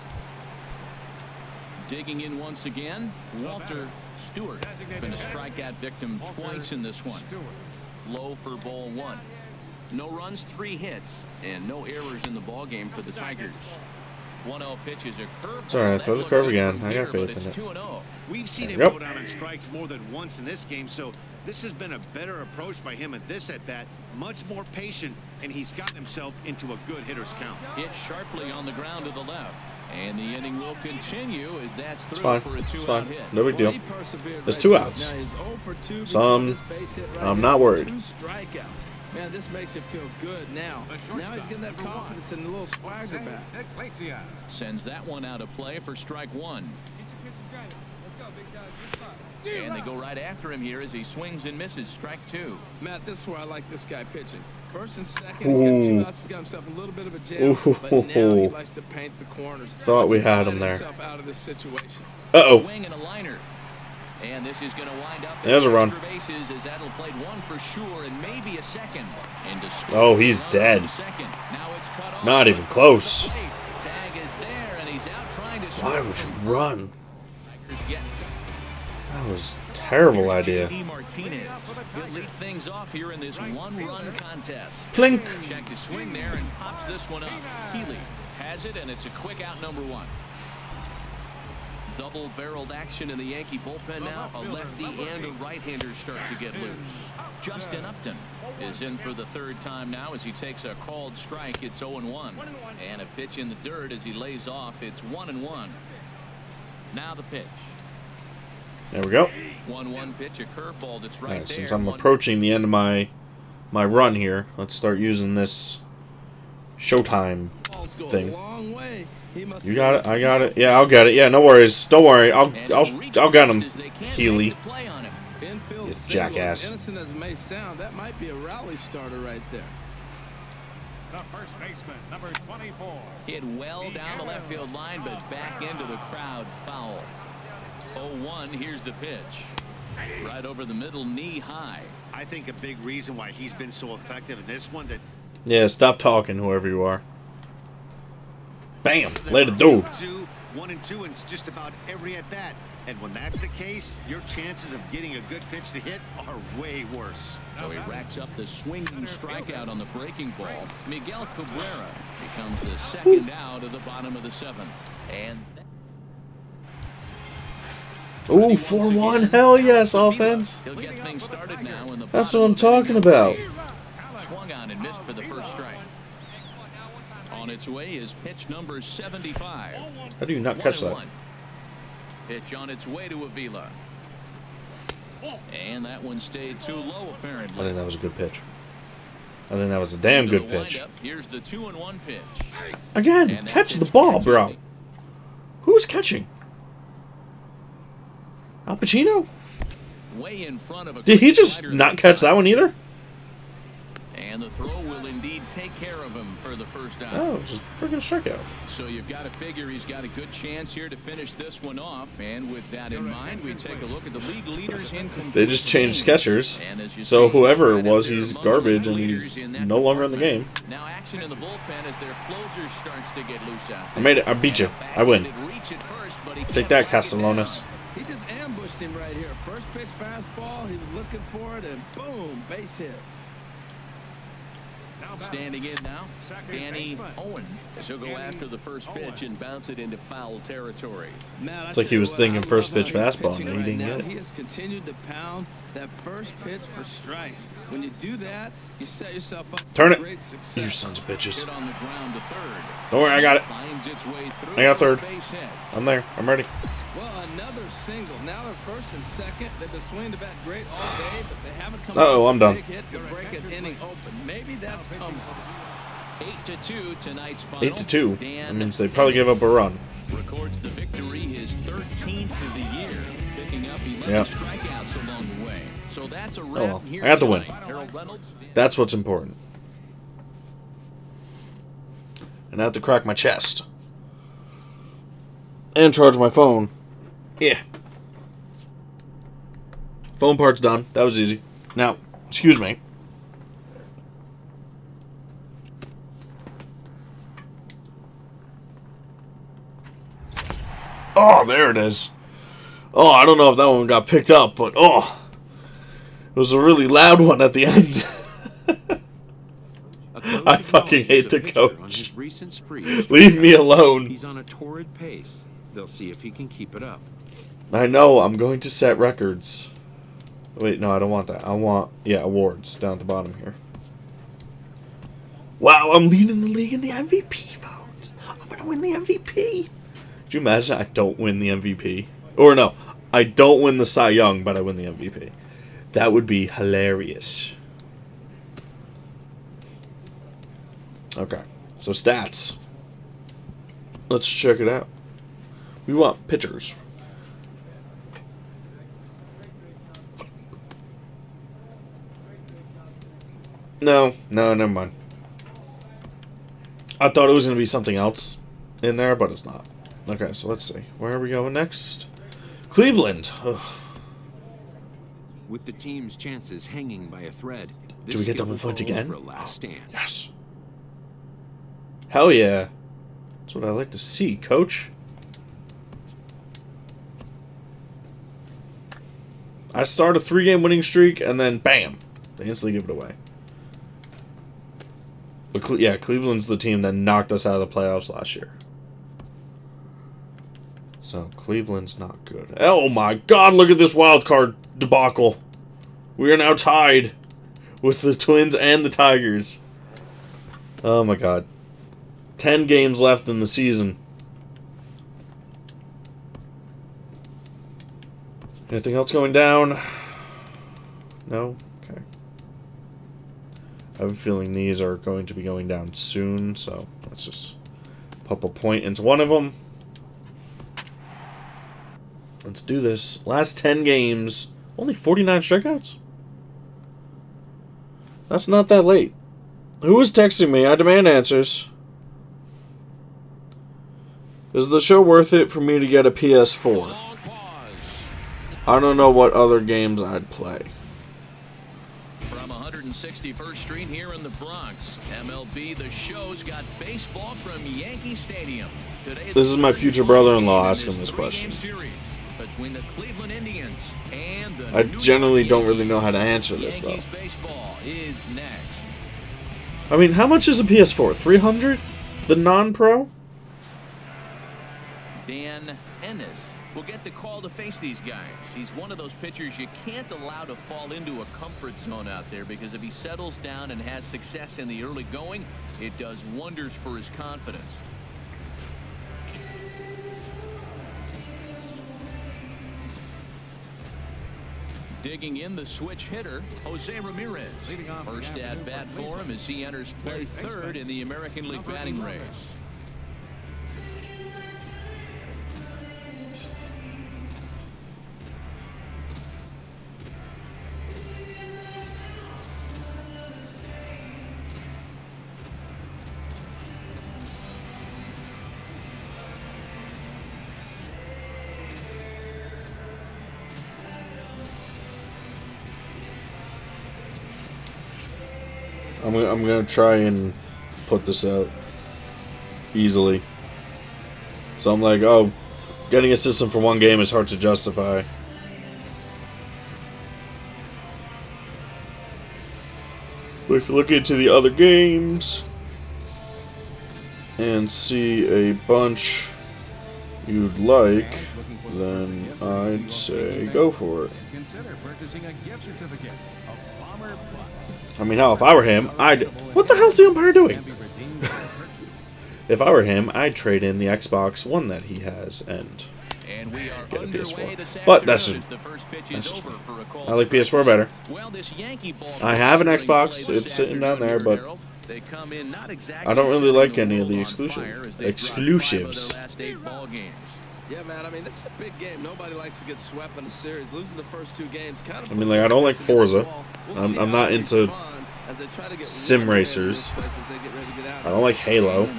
Digging in once again, Walter Stewart. Been a strikeout victim twice in this one. Low for ball 1. No runs, 3 hits, and no errors in the ball game for the Tigers. 1-0 pitch is a curve. It's alright, throw the curve again. I got faith in it. 2-0. We've seen him Yep. go down on strikes more than once in this game, so this has been a better approach by him at this at-bat. Much more patient, and he's gotten himself into a good hitter's count. Hit sharply on the ground to the left. And the inning will continue as that's through It's fine. for a It's 2-out fine. hit. No big deal. There's 2 outs. So I'm not worried. 2 strikeouts. Man, this makes you feel good now. Now he's getting that confidence and a little swagger back. Sends that one out of play for strike 1. And they go right after him here as he swings and misses. Strike 2. Matt, this is where I like this guy pitching. First and second, he's got 2 outs. He's got himself a little bit of a jam, but now he likes to paint the corners. Thought we had him there. Out of this situation. Uh-oh. Swing and a liner. And this is going to wind up. There's a run. Bases as that'll play 1 for sure and maybe a second. Oh, he's dead. Now it's cut off. Not even close. Tag is there and he's out trying to Why would you run? get That was a terrible idea. J.D. Martinez will lead things off here in this 1-run contest. Plink. Check to swing there and pops this one up. Healy has it, and it's a quick out number 1. Double-barreled action in the Yankee bullpen now. A lefty and a right-hander start to get loose. Justin Upton is in for the 3rd time now as he takes a called strike. It's 0-1. And a pitch in the dirt as he lays off. It's 1-1. Now the pitch. There we go. 1-1 pitch, a curveball that's right Alright, there. since I'm approaching the end of my run here, let's start using this Showtime thing. You got it. I got it. Yeah, I'll get it. Yeah, no worries. Don't worry. I'll get him. Healy. You jackass. Innocent as it may sound, that might be a rally starter right there. The first baseman, number 24. Hit well down the left field line, but back into the crowd, foul. 0-1. Here's the pitch. Right over the middle, knee high. I think a big reason why he's been so effective in this one that. Yeah, stop talking, whoever you are. Bam! Let it do. 1 and 2 in just about every at bat. And when that's the case, your chances of getting a good pitch to hit are way worse. So he racks up the swinging strikeout on the breaking ball. Miguel Cabrera becomes the second out of the bottom of the 7th. And ooh, 4-1. Hell yes, offense. He'll get things started now in the That's what I'm talking about. Swung on and missed for the first strike. On its way is pitch number 75. How do you not catch that? Pitch on its way to Avila. And that one stayed too low, apparently. I think that was a good pitch. I think that was a damn good pitch. Here's the 2-1 pitch. Again, catch the ball, bro. Who's catching? Al Pacino? Way in front of a Did he just not catch that one either? And the throw will indeed take care of him for the first out. Oh, it was a freaking strikeout. So you've got to figure he's got a good chance here to finish this one off. And with that in mind, we take a look at the league leaders in. They just changed catchers. So whoever it was, he's garbage and he's no longer in the game. Now action in the bullpen as their closer starts to get loose out. I made it. I beat you. I win. Take that, Castellanos. He just ambushed him right here. First pitch fastball. He was looking for it, and boom, base hit. Standing in now, Danny Owen. She'll go after the first pitch and bounce it into foul territory. Man, it's like he was thinking first pitch fastball and he didn't get it. He has continued to pound that first pitch for strikes. When you do that, you set yourself up Turn for it. great success. You sons of bitches. On the ground to third. Don't worry, I got it. Finds its way through. I got third. I'm there. I'm ready. Well, another single. Now they're first and second. They've been swinging the bat great all day, but they haven't come Uh-oh, I'm done. big hit to break an inning open. Maybe that's coming. 8-2 tonight's final. 8-2. That means they probably gave up a run. Records the victory, his 13th of the year, picking up 11 strikeouts along the way. So that's a wrap. Oh, I got the win. Reynolds. That's what's important. And I have to crack my chest. And charge my phone. Yeah. Phone part's done. That was easy. Now, excuse me. Oh, there it is. Oh, I don't know if that one got picked up, but oh. It was a really loud one at the end. I fucking hate the coach. Leave me alone. He's on a torrid pace. They'll see if he can keep it up. I know, I'm going to set records. Wait, no, I don't want that. I want, yeah, awards down at the bottom here. Wow, I'm leading the league in the MVP votes. I'm going to win the MVP. Could you imagine I don't win the MVP? Or no, I don't win the Cy Young, but I win the MVP. That would be hilarious. Okay, so stats. Let's check it out. We want pitchers. No, never mind. I thought it was going to be something else in there, but it's not. Okay, so let's see. Where are we going next? Cleveland. Ugh. With the team's chances hanging by a thread, do we get double points again? For a last stand. Yes. Hell yeah. That's what I like to see, coach. I start a 3-game winning streak, and then bam, they instantly give it away. But yeah, Cleveland's the team that knocked us out of the playoffs last year. So Cleveland's not good. Oh my God! Look at this wild card debacle. We are now tied with the Twins and the Tigers. Oh my God! 10 games left in the season. Anything else going down? No? Okay. I have a feeling these are going to be going down soon, so let's just pop a point into one of them. Let's do this. Last 10 games, only 49 strikeouts? That's not that late. Who is texting me? I demand answers. Is the show worth it for me to get a PS4? I don't know what other games I'd play. From 161st Street here in the Bronx, MLB The Show's got baseball from Yankee Stadium. Today, this is my future brother-in-law asking this question. Between the Cleveland Indians and the I generally don't really know how to answer this, though. Yankees baseball is next. I mean, how much is a PS4? $300? The non-pro? Dan Ennis will get the call to face these guys. He's one of those pitchers you can't allow to fall into a comfort zone out there, because if he settles down and has success in the early going, it does wonders for his confidence. Digging in the switch hitter, Jose Ramirez. First at bat for him as he enters play third in the American League batting race. I'm gonna try and put this out easily. So I'm like, oh, getting a system for one game is hard to justify. But if you look into the other games and see a bunch you'd like, then I'd say go for it. Consider purchasing a gift certificate of Bomber Plus. I mean, hell, if I were him, I'd... What the hell's the umpire doing? If I were him, I'd trade in the Xbox One that he has and get a PS4. But that's just me. I like PS4 better. I have an Xbox. It's sitting down there, but I don't really like any of the exclusives. Yeah, man, I mean, this is a big game. Nobody likes to get swept in a series. Losing the first two games kind of... I mean, like, I don't like Forza. I'm not into sim racers. I don't like Halo.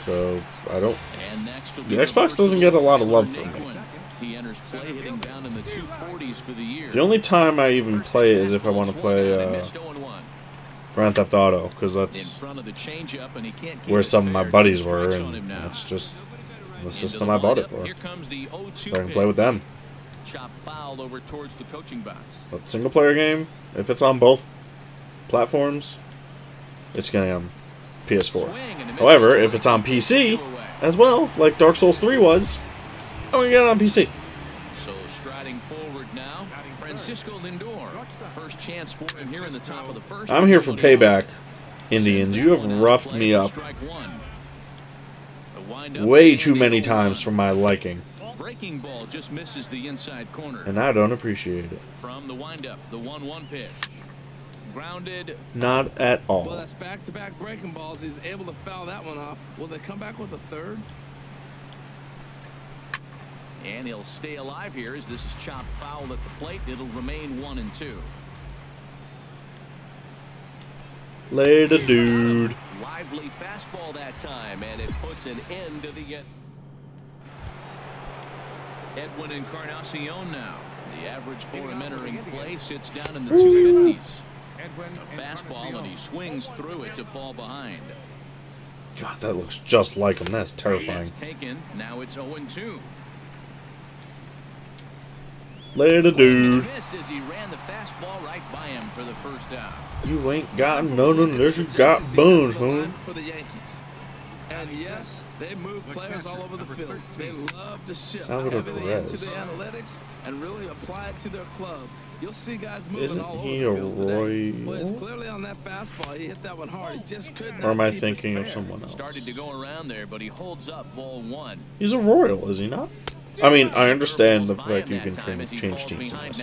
So, I don't... The Xbox doesn't get a lot of love from me. The only time I even play it is if I want to play Grand Theft Auto, because that's where some of my buddies were, and that's just the system I bought it for. So I can play with them. But single player game, if it's on both platforms, it's going to be on PS4. However, if it's on PC as well, like Dark Souls 3 was, I'm going to get it on PC. So striding forward now, Francisco Lindor. First chance for him here in the top of the first. I'm here for payback, Indians. You have roughed me up way too many times for my liking. Breaking ball just misses the inside corner. And I don't appreciate it. From the windup, the 1-1 pitch. Grounded. Not at all. Well, that's back-to-back breaking balls. He's able to foul that one off. Will they come back with a third? And he'll stay alive here as this is chopped foul at the plate. It'll remain 1-2. Later, dude. Lively fastball that time, and it puts an end to the Edwin Encarnacion now. The average for him entering play sits down in the 250s. A fastball, and he swings through it to fall behind. God, that looks just like him. That's terrifying. Taken. Now it's 0-2. Later, dude. As he ran the fastball right by him for the first out. You ain't got none unless you got bones, homie. For the Yankees. And yes, they move players all over the field. They love to shift heavily into the analytics and really apply it to their club. You'll see guys moving all over the field today. Well, it's clearly on that fastball. He hit that one hard. He just couldn't. Or am I thinking of someone else? Started to go around there, but he holds up ball 1. He's a Royal, is he not? I mean, I understand the fact you can change teams in this.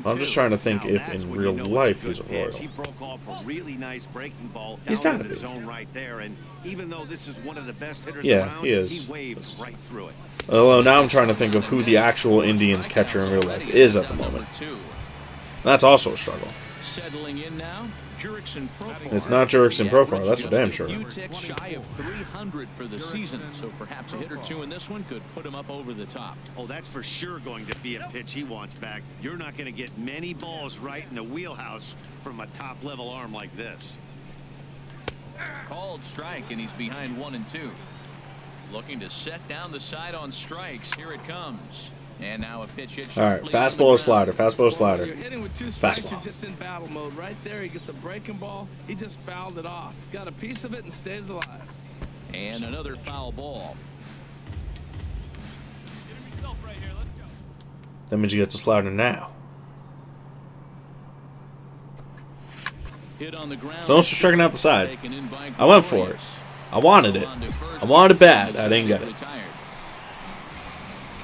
I'm just trying to think if in real life he's a Royal. He broke off a really nice breaking ball He's down gotta in the be. zone right there, and even though this is one of the best hitters Yeah, around, he is. he waved right through it. Although now I'm trying to think of who the actual Indians catcher in real life is at the moment. That's also a struggle. Settling in now, Jurickson Profar. It's not Jurickson Profar, that's for damn Just sure. a few ticks shy of 300 for the season, so perhaps a hit or two in this one could put him up over the top. Oh, that's for sure going to be a pitch he wants back. You're not going to get many balls right in the wheelhouse from a top-level arm like this. Called strike, and he's behind 1-2. Looking to set down the side on strikes. Here it comes. And now a pitch hit. All right, fastball or slider, fastball or slider. You're hitting with 2 strikes, Fastball. you're just in battle mode. Right there, he gets a breaking ball. He just fouled it off. Got a piece of it and stays alive. And another foul ball. That means you get the slider now. Hit on the ground. So almost striking out the side. Taken in by I went for it. I wanted it. I wanted it bad. I didn't get it.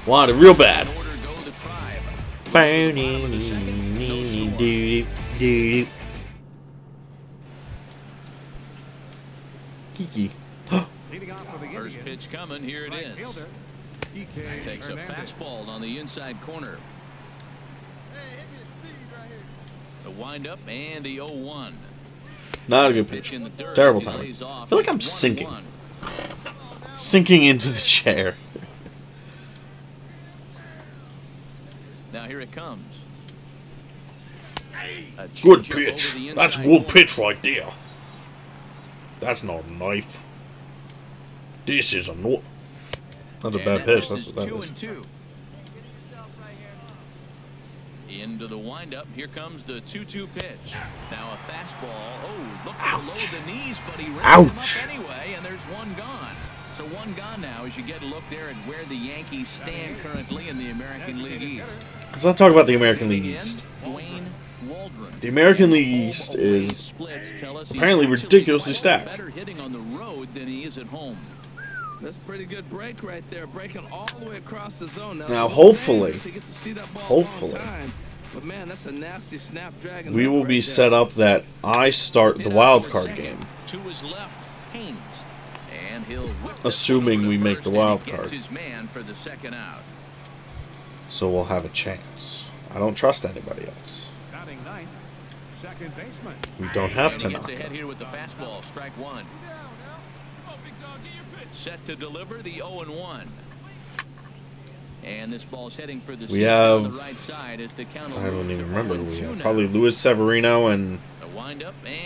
Wanted it real bad. Kiki. First pitch coming. Here it is. Takes a fastball on the inside corner. The windup and the 0-1. Not a good pitch. Terrible timing. I feel like I'm sinking. Sinking into the chair. Now here it comes. Good pitch. That's a good pitch right there. That's not a knife. This is a no. That's a bad pitch. That's what that is. 2-2. Into the windup. Here comes the 2-2 pitch. Now a fastball. Oh, look below the knees, but he rams him up anyway, and there's one gone. So one gone now as you get a look there at where the Yankees stand currently in the American League East. Let's not talk about the American League East. Dwayne Waldron. The American League East is apparently ridiculously stacked. Better hitting on the road than he is at home. That's a pretty good break right there, breaking all the way across the zone. Now hopefully, but man, that's a nasty snapdragon. We will be set up that I start the wild card game. To his left, Haynes. And he'll assuming we make the wild card. His man for the second out. So we'll have a chance. I don't trust anybody else. We don't have to knock ahead here with the fastball, strike one. Set to deliver the 0-1. And this ball's heading for the have, on the right side as the count. I don't even remember who we have. Probably Luis Severino and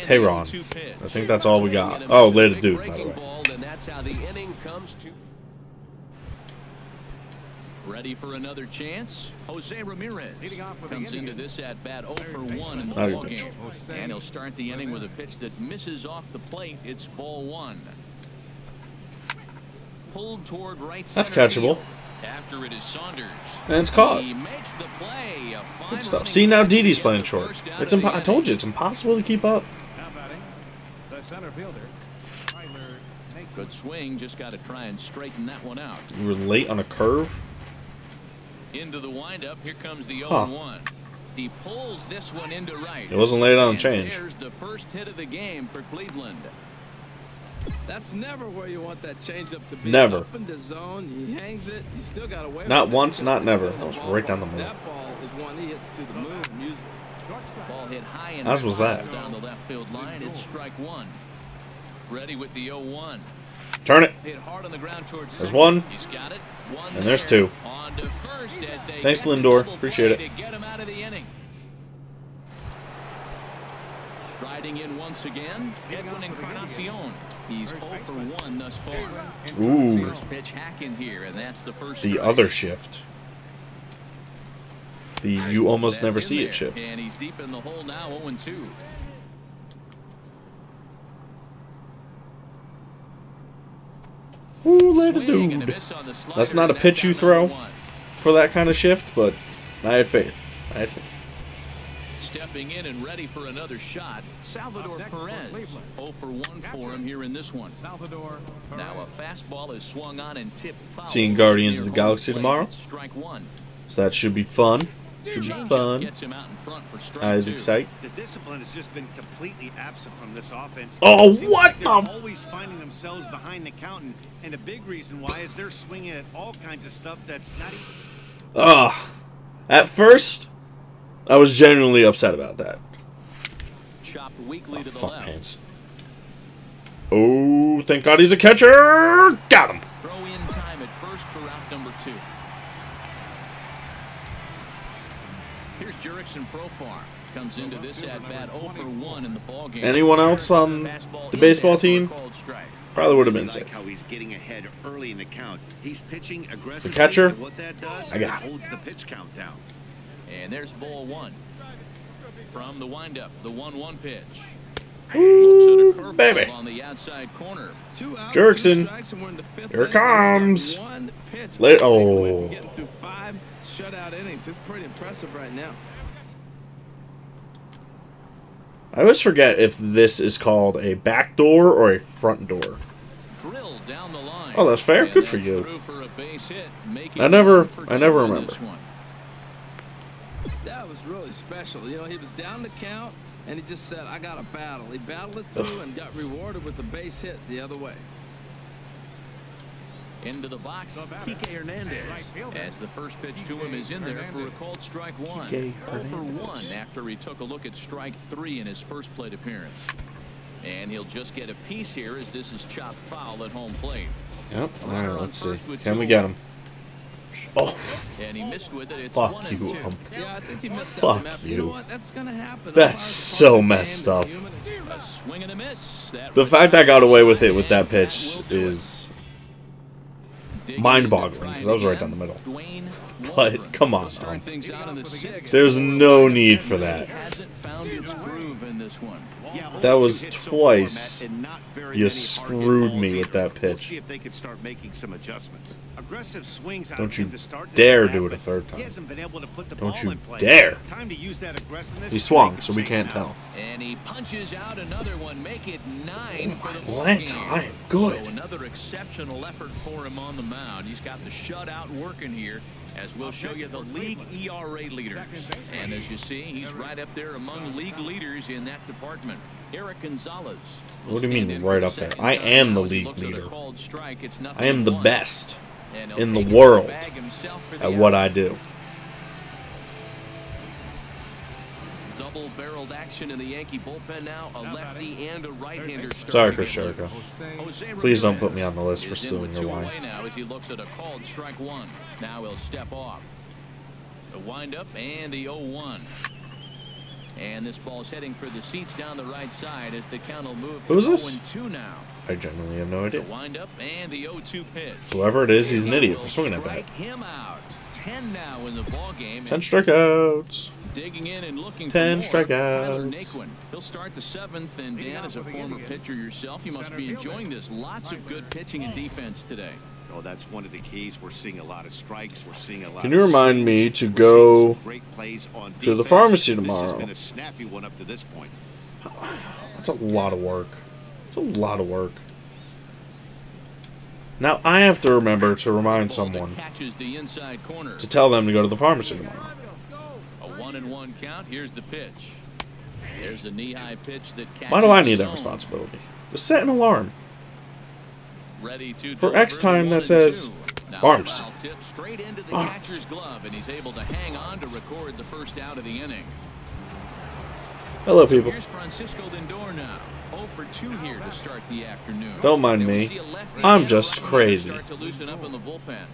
Tehran. I think that's all we got. Oh, later dude, by the way. And that's how the inning comes to. Ready for another chance? Jose Ramirez comes into this at bat 0 for 1 in the ballgame. And he'll start the inning with a pitch that misses off the plate. It's ball 1. Pulled toward right center. That's catchable. After it is Saunders. And it's caught. He makes the play. Good stuff. See, now Didi's playing short. It's I told you, it's impossible to keep up. Good swing. Just got to try and straighten that one out. You were late on a curve. Into the windup. Here comes the 0-1. He pulls this one into right. It wasn't late on the change. There's the first hit of the game for Cleveland. That's never where you want that changeup to be. Never. Up in the zone, he hangs it. You still got to wait. Not once, not never. That was right down the middle. That ball is one he hits to the moon. Ball hit high and as was that. Down the left field line. It's strike one. Ready with the 0-1. Turn it. Hit hard on the ground towards there's one. He's got it. One and there's two. On to first as they thanks, Lindor. Appreciate it. To get him out of the inning. Striding in once again, Edwin Encarnacion. He's 0 for 1 thus far. Ooh. First pitch hack in here, and that's the first. The strike. other shift. The you almost never see it shift. And he's deep in the hole now, 0-2. Ooh, later dude. That's not a pitch you throw for that kind of shift, but I had faith. I had faith. stepping in and ready for another shot. Salvador Perez. 0 for 1 for him here in this one. Now a fastball is swung on and tipped foul. Seeing Guardians of the Galaxy tomorrow. Strike one. So that should be fun. Should be fun. Gets him out in front for strike I was two. excited. The discipline has just been completely absent from this offense. Oh, It seems what like they're the- always finding themselves behind the count, and a big reason why is they're swinging at all kinds of stuff that's not even... At first, I was genuinely upset about that. Chopped weakly to the Fuck left. pants. Oh, thank God he's a catcher. Got him. Throw in time at first for out number 2. Here's Jurickson Profar. Comes into this at bat 0 for 1 in the ball game. Anyone else on the baseball team? Probably would have been like safe. how he's getting ahead early in the count. He's pitching aggressively. The catcher? And what that does, I got it it. holds the pitch count down. And there's ball 1. From the windup, the 1-1 pitch. Ooh, Looks at a curveball baby. on the outside corner. 2 outs, Jurickson. 2 strikes, and we're in the 5th Here it inning. comes. He's got 1 pitch. Let- We're oh. getting through 5 shutout innings. It's pretty impressive right now. I always forget if this is called a back door or a front door. Drilled down the line. Oh, that's fair. And Good for that's you. through for a base hit, making I never it 1 for 2 in remember. this one. That was really special. You know, he was down the count, and he just said, I got to battle. He battled it through and got rewarded with the base hit the other way. Into the box, Kike Hernandez. As the first pitch to him is in there for a called strike 1. Kike 0 for 1 Hernandez. after he took a look at strike 3 in his first plate appearance. And he'll just get a piece here as this is chopped foul at home plate. Yep. All Runner right, on let's see. first with Can we 2 get him? Oh, And he missed with it. It's fuck 1 you, and 2. Yeah, I think he missed that Fuck one, Matt, but you you. know what? That's going to happen. That's so messed up. A swing and a miss. That The fact I got away with it with that and pitch will do it. is Digging mind-boggling, in to 'cause try I was it right down again. the middle. Dwayne But, Waldron come on, will start Tom. things out in the 6th. There's no need for that. Hasn't found its groove in this one. Yeah, That only was 2 hits so twice. far, Matt, and not very You many screwed hard-hit me balls with that either. We'll pitch. see if they can start making some adjustments. Aggressive swings out Don't of you him to start this dare at-bat, do it a but third time. He hasn't been able to put the Don't ball you in play. dare. Time to use that aggressiveness. He swung, to so we change can't it tell. out. And he punches out another one, make it 9 for the ball Atlanta, game. I am good. So another exceptional effort for him on the mound. He's got the shutout working here, as we'll show you the league ERA leaders. And as you see, he's right up there among league leaders in that department. Eric Gonzalez. will What do you mean stand in for right the up there? second I time am now the as he league looks at a leader. called strike. It's I am the 0-1. best And he'll in the take it to world bag himself for the at what out. I do. Double-barreled action in the Yankee bullpen now. A lefty and a right-hander. Sorry, Chris Jericho. Please don't put me on the list for Is in stealing with your 2 line. away now as he looks at a called strike 1. Now he'll step off. The windup and the 0-1. And this ball's heading for the seats down the right side as the count will move to Who's this? 0-2 now. I genuinely have no The idea. windup and the 0-2 pitch. Whoever it is, he's an And idiot will for swinging at that. strike him out. 10 now in the ball game. 10 strikeouts. Digging in and looking 10 for more. strikeouts. Tyler Naquin. He'll start the 7th, and Dan, as a former pitcher yourself, you must be enjoying this. Lots of good pitching and defense today. Oh, that's one of the keys. We're seeing a lot of strikes. We're seeing a lot. Can you of remind swings. me to We're go seeing some great plays on to the defense. pharmacy This has tomorrow? been a snappy one up to this point. That's a lot of work. It's a lot of work. Now I have to remember to remind Ball that someone catches the inside corner. to tell them to go to the pharmacy tomorrow. A 1-1 count. Here's the pitch. There's a knee-high pitch that catches Why do I the need that zone. responsibility? Just set an alarm. Ready to For deliver X time the that 1-2. says Now pharmacy. a foul tip straight into the Pharmacy. catcher's glove, and he's able to hang on to record the first out of the inning. Hello, people. Here's Francisco Lindor now. 0 for 2 here to start the afternoon. Don't mind And we'll me. see a lefty I'm and a just right-hander crazy. Start to loosen up in the bullpen.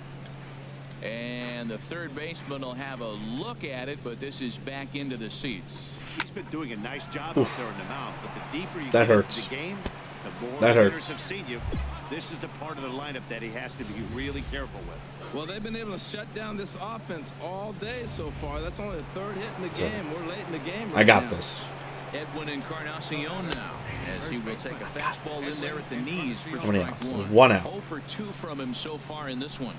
And the third baseman will have a look at it, but this is back into the seats. He's been doing a nice job up there in the mound, but the deeper you That get hurts. into the game, the more That hitters hurts. have seen you. This is the part of the lineup that he has to be really careful with. Well, they've been able to shut down this offense all day so far. That's only the 3rd hit in the game. We're late in the game right I got now. this. Edwin Encarnacion now, as he will take a fastball in there at the knees for How many strike outs? 1. There's 1 out. 0 for 2 from him so far in this one.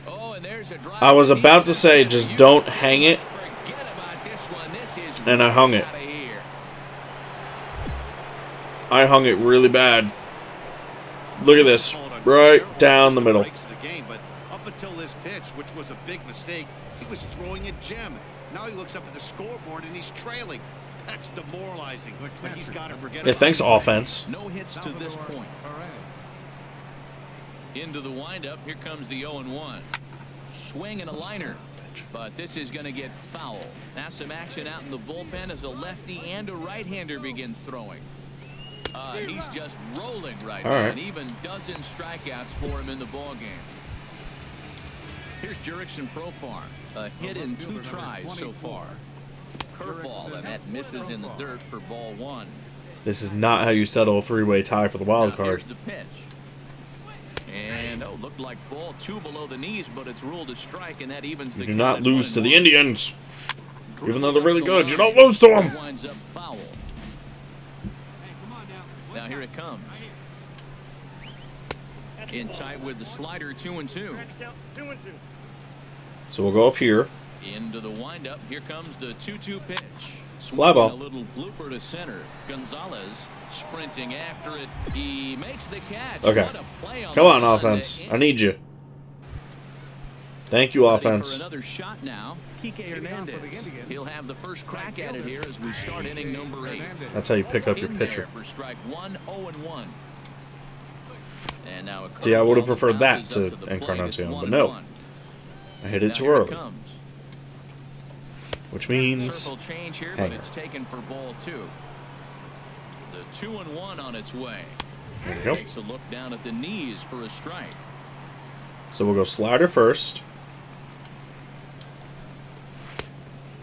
Oh, and there's a drive. I was about to say, just don't hang it. Forget about this one. This And I hung it. I hung it really bad. Look at this. Right down the middle. But up until this pitch, which was a big mistake, he was throwing a gem. Now he looks up at the scoreboard and he's trailing. That's demoralizing. But he's got to forget. Yeah, thanks, offense. No hits to this point. Into the windup. Here comes the 0-1. Swing and a liner. But this is going to get foul. Now some action out in the bullpen as a lefty and a right-hander begin throwing. He's just rolling right now, and even dozen strikeouts for him in the ballgame. Here's Jurickson Profar. A hit in 2 tries so far. Curveball, and that misses in the dirt for ball 1. This is not how you settle a 3-way tie for the wild card. Here's the pitch. And, looked like ball 2 below the knees, but it's ruled a strike, and that evens the You do not lose to the Indians. Even though they're really good, you don't lose to them. Winds up foul. Now here it comes. In tight with the slider, 2-2. So we'll go up here. Into the windup. Here comes the 2-2 pitch. Fly ball. A little blooper to center. Gonzalez sprinting after it. He makes the catch. Okay. What a play on Come on, offense. I need you. Thank you, offense. For another shot now. Kike Hernandez. He'll have the first crack at it here as we start inning number 8. That's how you pick up your pitcher. For strike 1, 0-1. And now a See, I would have preferred that to Encarnacion, but no. I hit it too early. Which means change here, but it's taken for ball 2. The 2-1 on its way. There we go. Takes a look down at the knees for a strike. So we'll go slider first.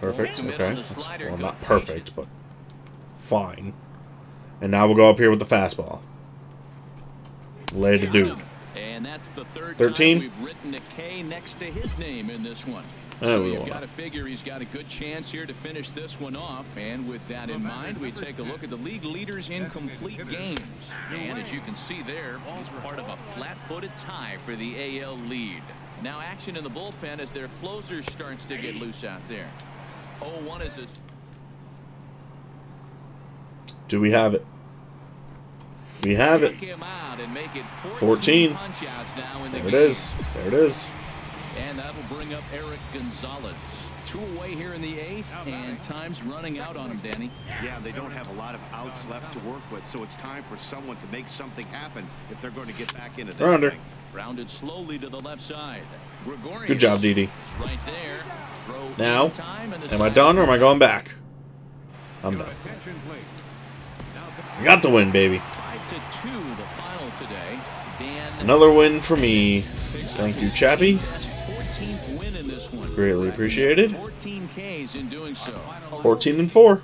Perfect. Okay. That's, well, not perfect, but fine. And now we'll go up here with the fastball. Lay the dude. And that's the third 13. time we've written a K next to his name in this one. So So you've got to figure he's got a good chance here to finish this one off. And with that in mind, we take a look at the league leaders in complete games. And as you can see there, he's part of a flat-footed tie for the AL lead. Now action in the bullpen as their closer starts to get loose out there. 0-1 is his. Do we have it? We have it. 14. There it is. There it is. And that'll bring up Eric Gonzalez. 2 away here in the 8th, and time's running out on him, Danny. Yeah, they don't have a lot of outs left to work with, so it's time for someone to make something happen if they're going to get back into this thing. Rounded slowly to the left side. Gregorius. Good job, Didi. Right there. Throw now, am I done or am I going back? I'm done. I got the win, baby. 5-2 the final today. Dan Another win for me. Thank you, Chappie. 14th win in this one. Greatly appreciated. 14 Ks in doing so. 14-4.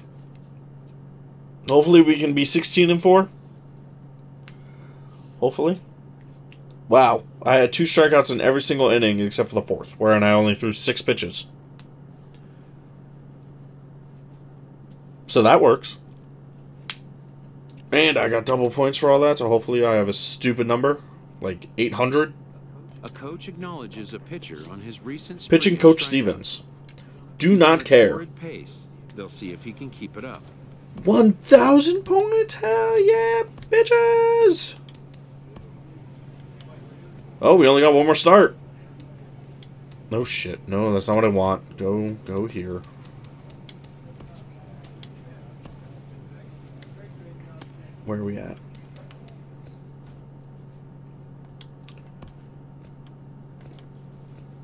Hopefully we can be 16-4. Hopefully. Wow, I had 2 strikeouts in every single inning except for the 4th, wherein I only threw 6 pitches. So that works. And I got double points for all that, so hopefully I have a stupid number, like 800. A coach acknowledges a pitcher on his recent Pitching coach Stevens. Do not care. Pace. They'll see if he can keep it up. 1,000 points? Hell yeah, bitches! Oh, we only got 1 more start. No shit. No, that's not what I want. Go here. Where are we at?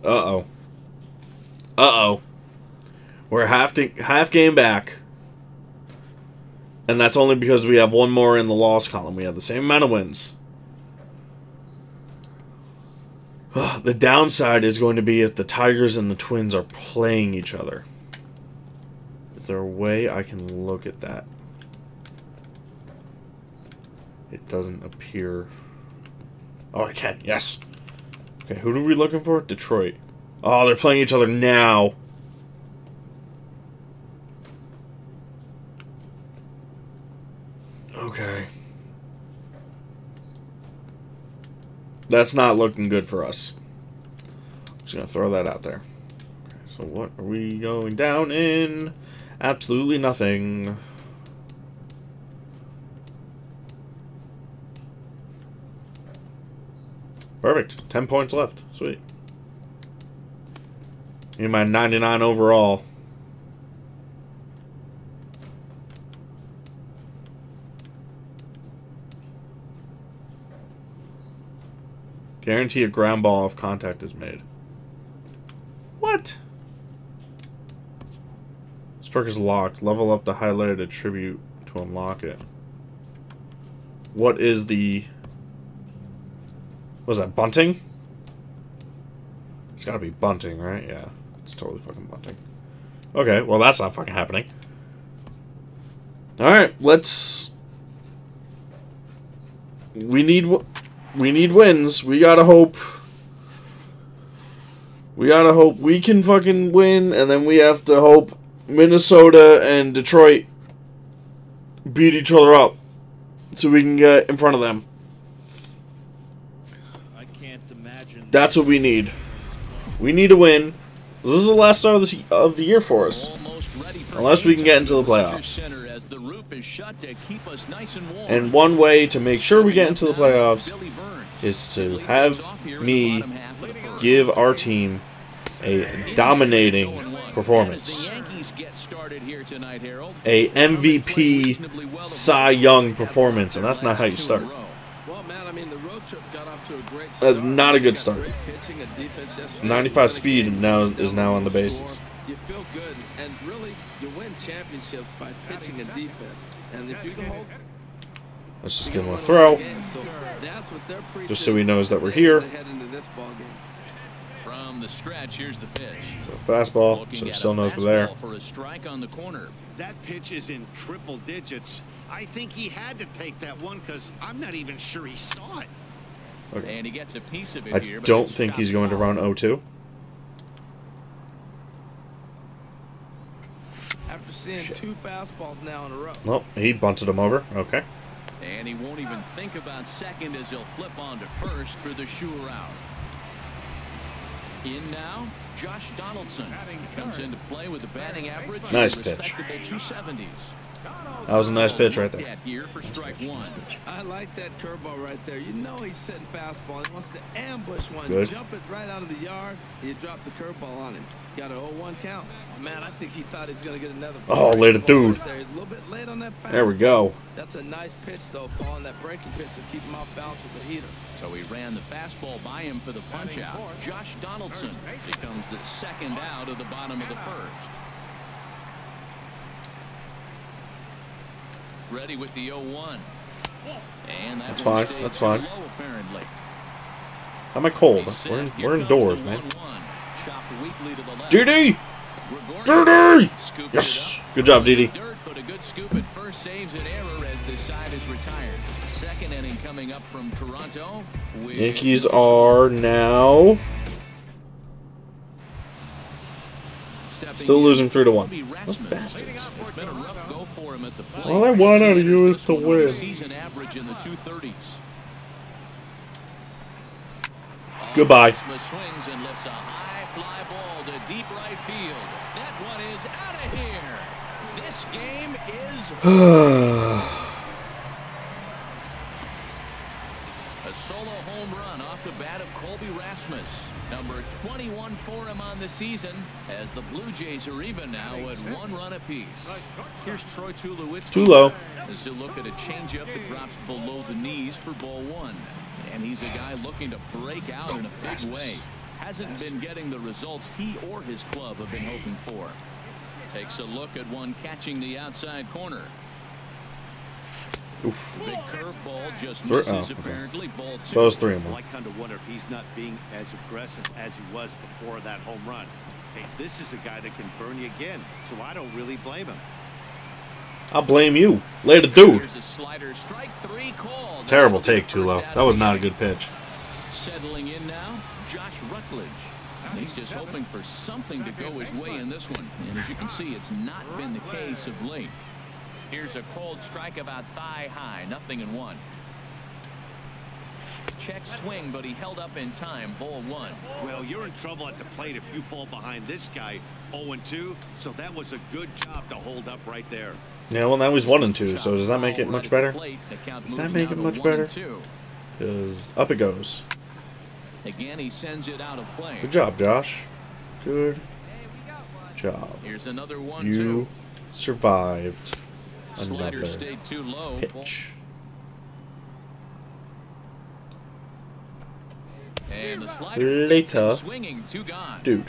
Uh-oh. Uh-oh. We're half game back. And that's only because we have 1 more in the loss column. We have the same amount of wins. The downside is going to be if the Tigers and the Twins are playing each other. Is there a way I can look at that? It doesn't appear. Oh, I can. Yes. Okay, who are we looking for? Detroit. Oh, they're playing each other now. Okay. That's not looking good for us. I'm just going to throw that out there. Okay, so what are we going down in? Absolutely nothing. Perfect. 10 points left. Sweet. Need my 99 overall. Guarantee a ground ball if contact is made. What? This perk is locked. Level up the highlighted attribute to unlock it. What is the... Was that bunting? It's gotta be bunting, right? Yeah. It's totally fucking bunting. Okay, well that's not fucking happening. Alright, let's... We need wins. We gotta hope... We gotta hope we can fucking win, and then we have to hope Minnesota and Detroit beat each other up so we can get in front of them. I can't imagine. That's what we need. We need to win. This is the last start of the year for us. Unless we can get into the playoffs. And one way to make sure we get into the playoffs is to have me give our team a dominating performance. A MVP Cy Young performance, and that's not how you start. That's not a good start. 95 speed is now on the bases. You feel good, and really, you win championships by pitching and defense. And if you can hold... Let's just give him a throw. Just so he knows that we're here. From the stretch, here's the pitch. So fastball, so he still knows we're there. For a strike on the corner. That pitch is in triple digits. I think he had to take that one because I'm not even sure he saw it. Okay. And he gets a piece of it I here, don't think he's going to run 0-2. After seeing two fastballs now in a row. Nope, he bunted him over. Okay. And he won't even think about second as he'll flip on to first for the sure out. In now, Josh Donaldson comes into play with a batting average. Nice pitch. 270s. That was a nice pitch right there. Here for strike one. I like that curveball right there. You know he's setting fastball. He wants to ambush one, Good. jump it right out of the yard. You drop the curveball on him. Got an 0-1 count. Man, I think he thought he was going to get another. Oh, late a dude. Right, a little bit late on that fastball. There we go. That's a nice pitch though, following that breaking pitch to keep him off balance with the heater. So he ran the fastball by him for the punch out. Josh Donaldson becomes the second out of the bottom of the first. Ready with the 0-1. And that's fine. That's fine. Low, apparently. How am I cold? We're indoors, man. DD! DD! Yes! Good job, DD. But a good scoop at first, saves an error as this side is retired. Second inning coming up from Toronto. Yankees are now still losing 3-1. Those bastards. All I want out of you is to win. Season average in the 230s. Goodbye. Swings and lifts a high fly ball to deep right field. That one is out of here. This game is a solo home run off the bat of Colby Rasmus. Number 21 for him on the season, as the Blue Jays are even now at 1 run apiece. Here's Troy Tulowitzki. Too low. As he'll look at a changeup that drops below the knees for ball one. And he's a guy looking to break out in a big way. Hasn't been getting the results he or his club have been hoping for. Takes a look at one catching the outside corner. Oof. Big curveball just misses apparently. Ball two. So it was 3-1. Well, I kind of wonder if he's not being as aggressive as he was before that home run. Hey, this is a guy that can burn you again, so I don't really blame him. I'll blame you. Later, dude. Here's a slider, strike three called. Terrible take, Tulo. That was not a good pitch. Settling in now, Josh Rutledge. And he's just hoping for something to go his way in this one. And as you can see, it's not been the case of late. Here's a cold strike about thigh high, 0-1. check swing, but he held up in time. Ball 1. Well, you're in trouble at the plate if you fall behind this guy 0-2. So that was a good job to hold up right there. Yeah, well, now he's 1-2, so does that make it much better? Does that make it much better? Because up it goes. Again, he sends it out of play. Good job, Josh. Good job. Here's another 1-2. You survived Slider another stayed too low. pitch. And the slider Later, swinging, 2 gone. dude.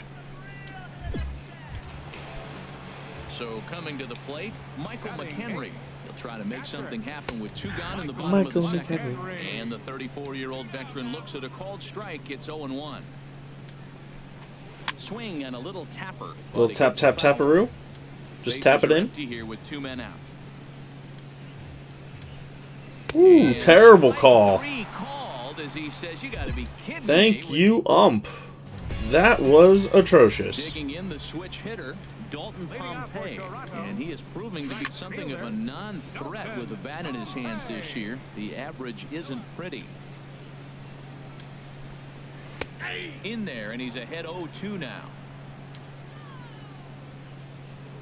So coming to the plate, Michael McHenry. He'll try to make something happen with 2 gone in the bottom of the second. And the 34-year-old veteran looks at a called strike. It's 0-1. Swing and a little tapper. Little tap, tap, taparoo. Just tap it in. Here with 2 men out. Ooh, terrible call. As he says, you gotta be kidding Thank me. you, ump. That was atrocious. Digging in the switch hitter, Dalton Pompey, and he is proving to be something of a non-threat with a bat in his hands this year. The average isn't pretty. In there, and he's ahead 0-2 now.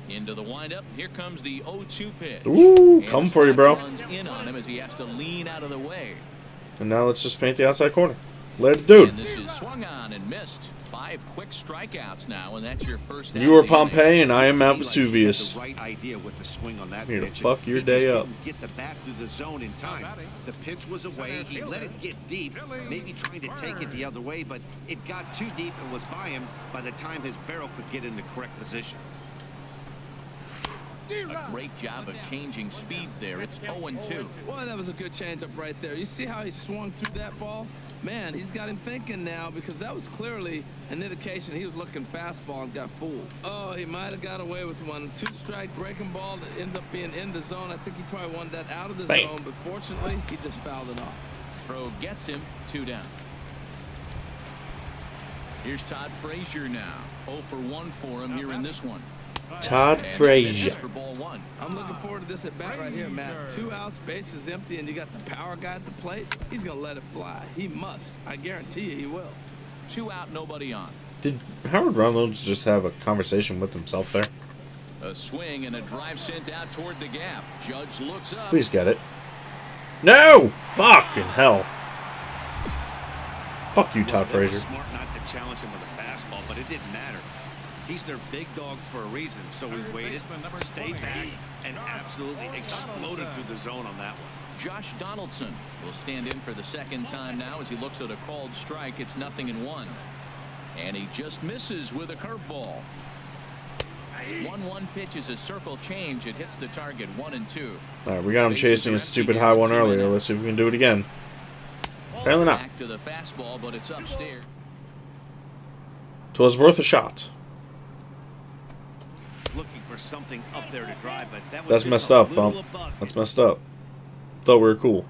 Into the windup. Here comes the 0-2 pitch. Ooh, come for you, bro. Runs in on him as he has to lean out of the way. And now let's just paint the outside corner. Let it do. And this is swung on and missed. 5 quick strikeouts now, and that's your first. You are Pompey, and I am Mount Vesuvius. The right idea with the swing on that Here to pitch. fuck your He day just up. didn't get the bat through the zone in time. The pitch was away. He let it get deep, maybe trying to take it the other way, but it got too deep and was by him by the time his barrel could get in the correct position. A great job of changing speeds there. It's 0-2. Boy, that was a good changeup right there. You see how he swung through that ball? Man, he's got him thinking now, because that was clearly an indication he was looking fastball and got fooled. Oh, he might have got away with one. 2-strike breaking ball that ended up being in the zone. I think he probably wanted that out of the zone, but fortunately, he just fouled it off. Throw gets him. 2 down. Here's Todd Frazier now. 0 for 1 for him here in this one. Todd Frazier. For ball 1. I'm looking forward to this at bat right here, Matt. 2 outs, base is empty, and you got the power guy at the plate. He's going to let it fly. He must. I guarantee you he will. 2 out, nobody on. Did Howard Reynolds just have a conversation with himself there? A swing and a drive sent out toward the gap. Judge looks up. Please get it. No! Fucking hell. Fuck you, Todd Frazier. Smart not to challenge him with a fastball, but it didn't matter. He's their big dog for a reason, so he waited, stayed back, and absolutely exploded through the zone on that one. Josh Donaldson will stand in for the second time now as he looks at a called strike. It's 0-1. And he just misses with a curveball. 1-1 pitch is a circle change. It hits the target 1-2. All right, we got him chasing a stupid high one earlier. Let's see if we can do it again. Apparently not. Back to the fastball, but it's upstairs. 'Twas worth a shot. Looking for something up there to drive, but that was That's just messed a up, little bump. above. That's messed up. Thought we were cool.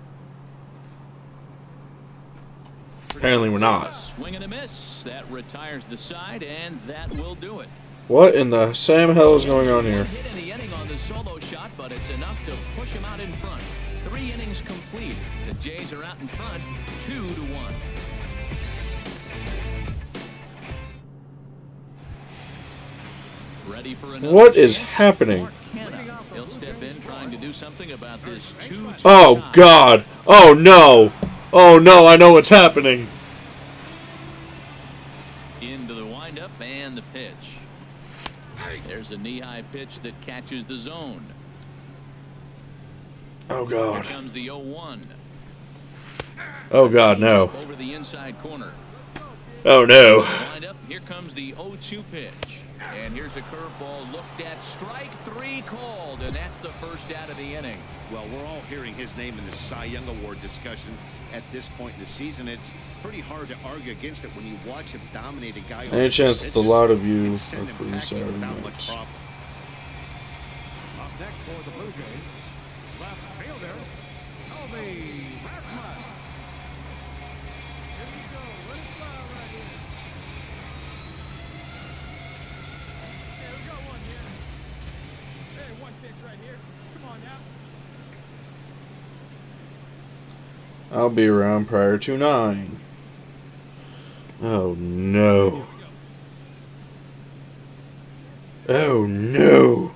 Apparently we're not. Swing and a miss. That retires the side, and that will do it. What in the Sam hell is going on here? Hit in the inning on the solo shot, but it's enough to push him out in front. 3 innings complete. The Jays are out in front, 2-1. Ready for another What is chance? happening? Mark Hanna. He'll step in trying to do something about this 2-2 Oh tie. God! Oh no! Oh no! I know what's happening. Into the windup and the pitch. There's a knee-high pitch that catches the zone. Oh Here God! comes the 0-1. Oh God! No! Over the inside corner. Oh no! Wind up. Here comes the 0-2 pitch. And here's a curveball looked at. Strike 3 called, and that's the first out of the inning. Well, we're all hearing his name in the Cy Young Award discussion at this point in the season. It's pretty hard to argue against it when you watch him dominate a guy. Any chance the lot of you are send him free packing Saturday without much nights? problem. Up next for the Blue Jays, left fielder, Toby Rasmus. Here we go. Let it fly right here. Okay, we got one here. Hey, one pitch right here. Come on now. I'll be around prior to 9. Oh no. Oh no.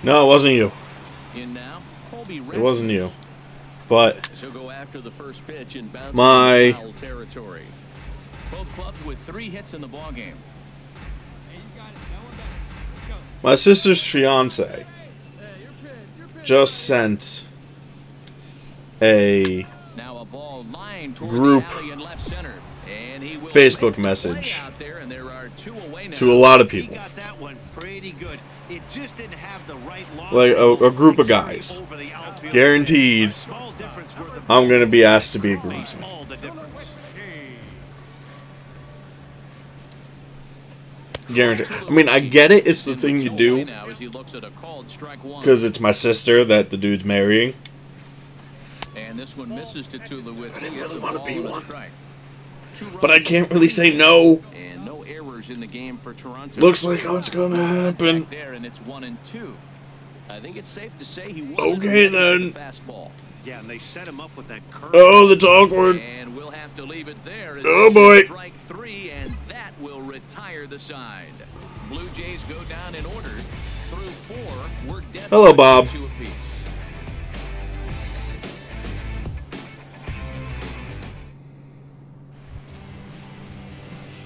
No, it wasn't you. It wasn't you. But so go after the first pitch and bounce my foul territory. Both clubs with 3 hits in the ball game. My sister's fiance just sent a group Facebook message to a lot of people. Like a group of guys. Guaranteed I'm going to be asked to be a groomsman. Guaranteed. I mean, I get it. It's the thing you do. Because it's my sister that the dude's marrying. And this one misses to Tulowitzki. I really want to be one. But I can't really say no. And no errors in the game for Toronto. Looks like it's gonna happen. There, and it's 1-2. I think it's safe to say he okay then. Fastball. Yeah, and they set him up with that curve. Oh, that's awkward. And we'll have to leave it there. Oh boy. Strike 3, and that will retire the side. Blue Jays go down in order. Through 4, we're dead. Hello, Bob.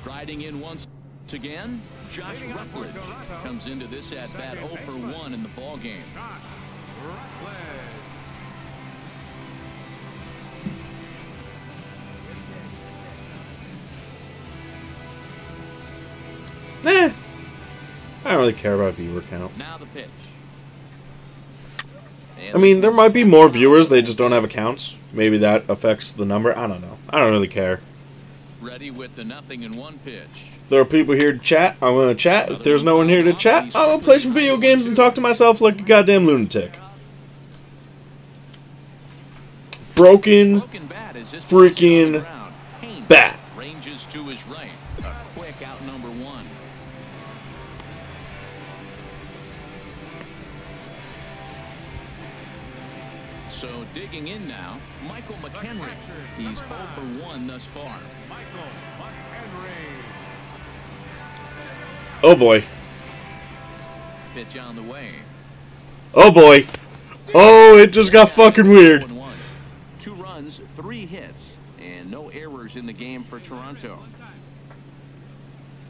Striding in once again, Josh Rutledge comes into this at bat 0 for 1 in the ball game. I don't really care about viewer count. Now the pitch. I mean, there might be more viewers, they just don't have accounts. Maybe that affects the number. I don't know. I don't really care. Ready with the 0-1 pitch. If there are people here to chat, I'm going to chat. If there's no one here to chat, I'm going to play some video games and talk to myself like a goddamn lunatic. Broken freaking bat. Ranges to his right. A quick out number 1. So digging in now, Michael McHenry. He's 0 for 1 thus far. Oh boy. Pitch on the way. Oh boy. Oh, it just got fucking weird. 2 runs, 3 hits, and no errors in the game for Toronto.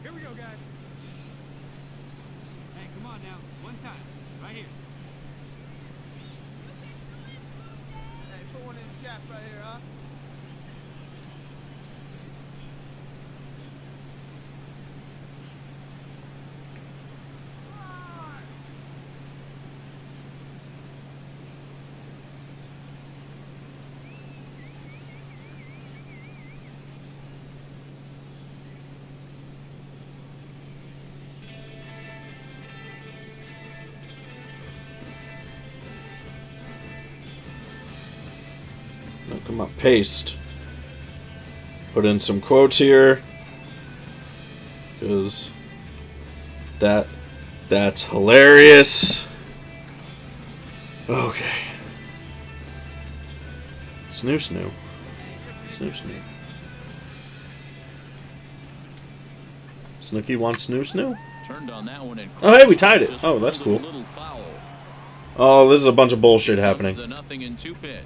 Here we go, guys. Hey, come on now. One time. Right here. Hey, put one in the gap right here, huh? Come on, paste. Put in some quotes here. Because that's hilarious. Okay. Snoo snoo. Snoo snoo. Snooky wants snoo snoo? Turned on that one and oh hey, we tied it. Oh, that's cool. Oh, this is a bunch of bullshit happening. The 0-2 pitch.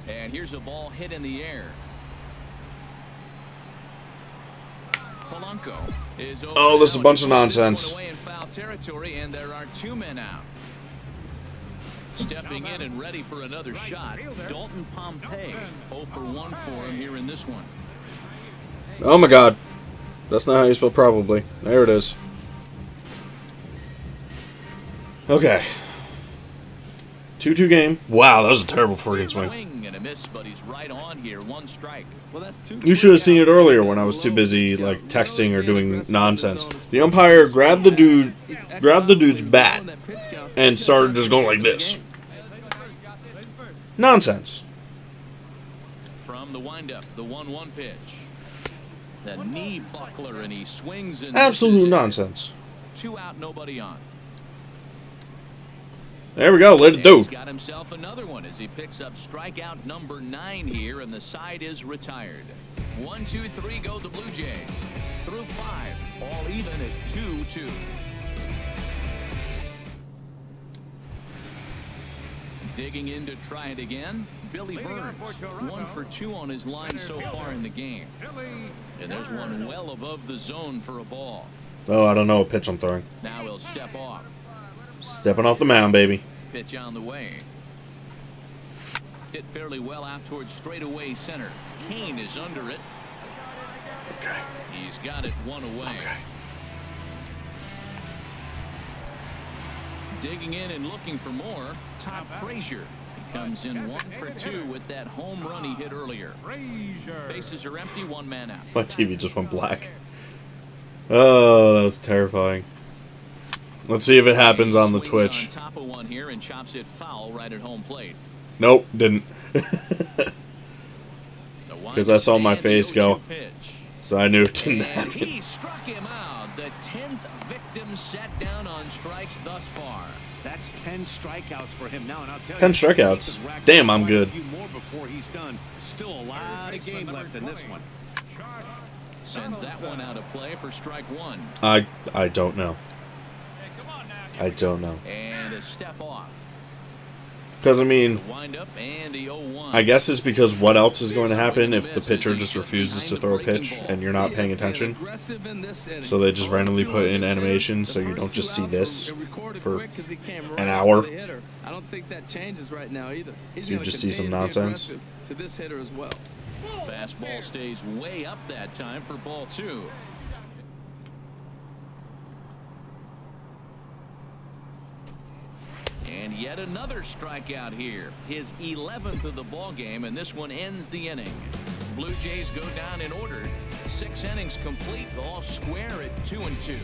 And here's a ball hit in the air. Polanco is over. Oh, this is a bunch of nonsense. Away in foul territory, and there are 2 men out. Stepping in and ready for another shot, Dalton Pompey. 0 for 1 for him here in this one. Oh my god. That's not how you spell probably. There it is. Okay. 2-2 game. Wow, that was a terrible freaking swing. And a miss, but he's right on here. 1 strike. Well, that's 2. You should have seen it earlier when I was too busy like texting or doing nonsense. The umpire grabbed the dude's bat and started just going like this. Nonsense. From the windup, the 1-1 pitch. The knee buckler, and he swings and Absolute nonsense. 2 out, nobody on. There we go, let it do. He's got himself another one as he picks up strikeout number 9 here, and the side is retired. 1, 2, 3 go the Blue Jays. Through 5, all even at 2-2. Digging in to try it again, Billy Burns. 1 for 2 on his line so far in the game. And there's one well above the zone for a ball. Oh, I don't know what pitch I'm throwing. Now he'll step off. Stepping off the mound, baby. Pitch on the way. Hit fairly well out towards straightaway center. Kane is under it. Okay. He's got it 1 away. Okay. Digging in and looking for more, Todd Frazier. He comes in 1 for 2 with that home run he hit earlier. Bases are empty, 1 man out. My TV just went black. Oh, that was terrifying. Let's see if it happens on the Twitch. On top of one here and chops it foul right at home plate. Nope, didn't. Because I saw my face go. So I knew it didn't happen. He struck him out. The 10th victim set down on strikes thus far. That's 10 strikeouts for him now, and I'll tell 10 you, strikeouts. Damn, I'm good. A few more before he's done. Still a lot of game left in this one. Sends that one out of play for strike 1. I don't know. I don't know. And a step off. Because, I mean, Wind up and the 0-1. I guess it's because what else is going to happen if the pitcher just refuses to throw a pitch and you're not paying attention? So they just randomly put in animation so you don't just see this for an hour. I don't think that changes right now either. So you just see some nonsense. To this hitter as well. Fastball stays way up that time for ball 2. And yet another strikeout here. His 11th of the ball game, and this one ends the inning. Blue Jays go down in order. 6 innings complete, all square at 2-2.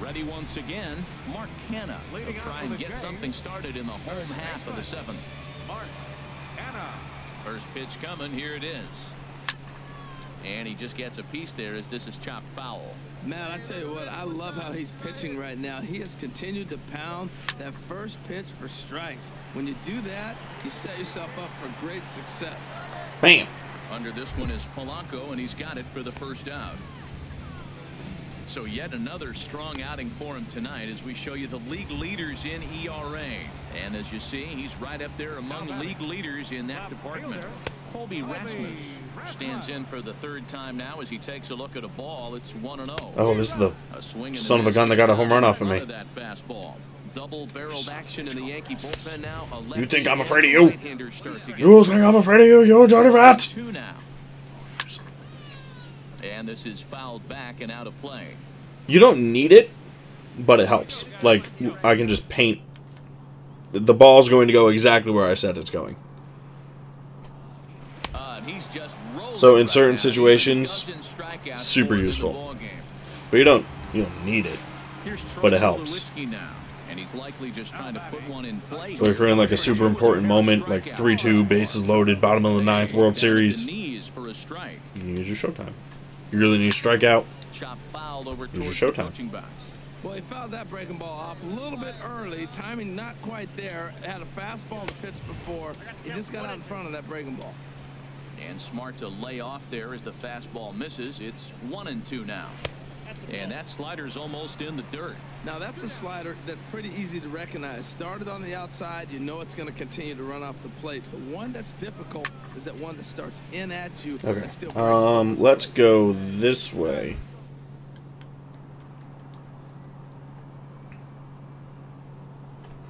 Ready once again, Mark Hanna will try and get something started in the home half of the 7th. Mark Hanna. First pitch coming, here it is. And he just gets a piece there as this is chopped foul. Man, I tell you what, I love how he's pitching right now. He has continued to pound that first pitch for strikes. When you do that, you set yourself up for great success. Bam. Under this one is Polanco, and he's got it for the first out. So yet another strong outing for him tonight as we show you the league leaders in ERA. And as you see, he's right up there among league leaders in that department. Colby Rasmus stands in for the 3rd time now as he takes a look at a ball. It's 1-0. Oh, this is the son of a gun that got a home run off of me. That fastball. Double-barreled action in the Yankee bullpen now. You think I'm afraid of you? You think I'm afraid of you? You dirty rat. 2 now. And this is fouled back and out of play. You don't need it, but it helps. Like, I can just paint. The ball's going to go exactly where I said it's going. He's just so in certain situations, super useful. But you don't need it, but it helps. And he's likely just trying to put one in play. So if you're in like a super important moment, like 3-2, bases loaded, bottom of the 9th, World Series, you can use your showtime. You really need to strike out. Use your showtime. Well, he fouled that breaking ball off a little bit early. Timing not quite there. Had a fastball to pitch before. He just got out in front of that breaking ball. And smart to lay off there as the fastball misses. It's 1-2 now. And that slider's almost in the dirt. Now that's a slider that's pretty easy to recognize. Started on the outside, you know it's going to continue to run off the plate. The one that's difficult is that one that starts in at you. Okay. Still let's go this way.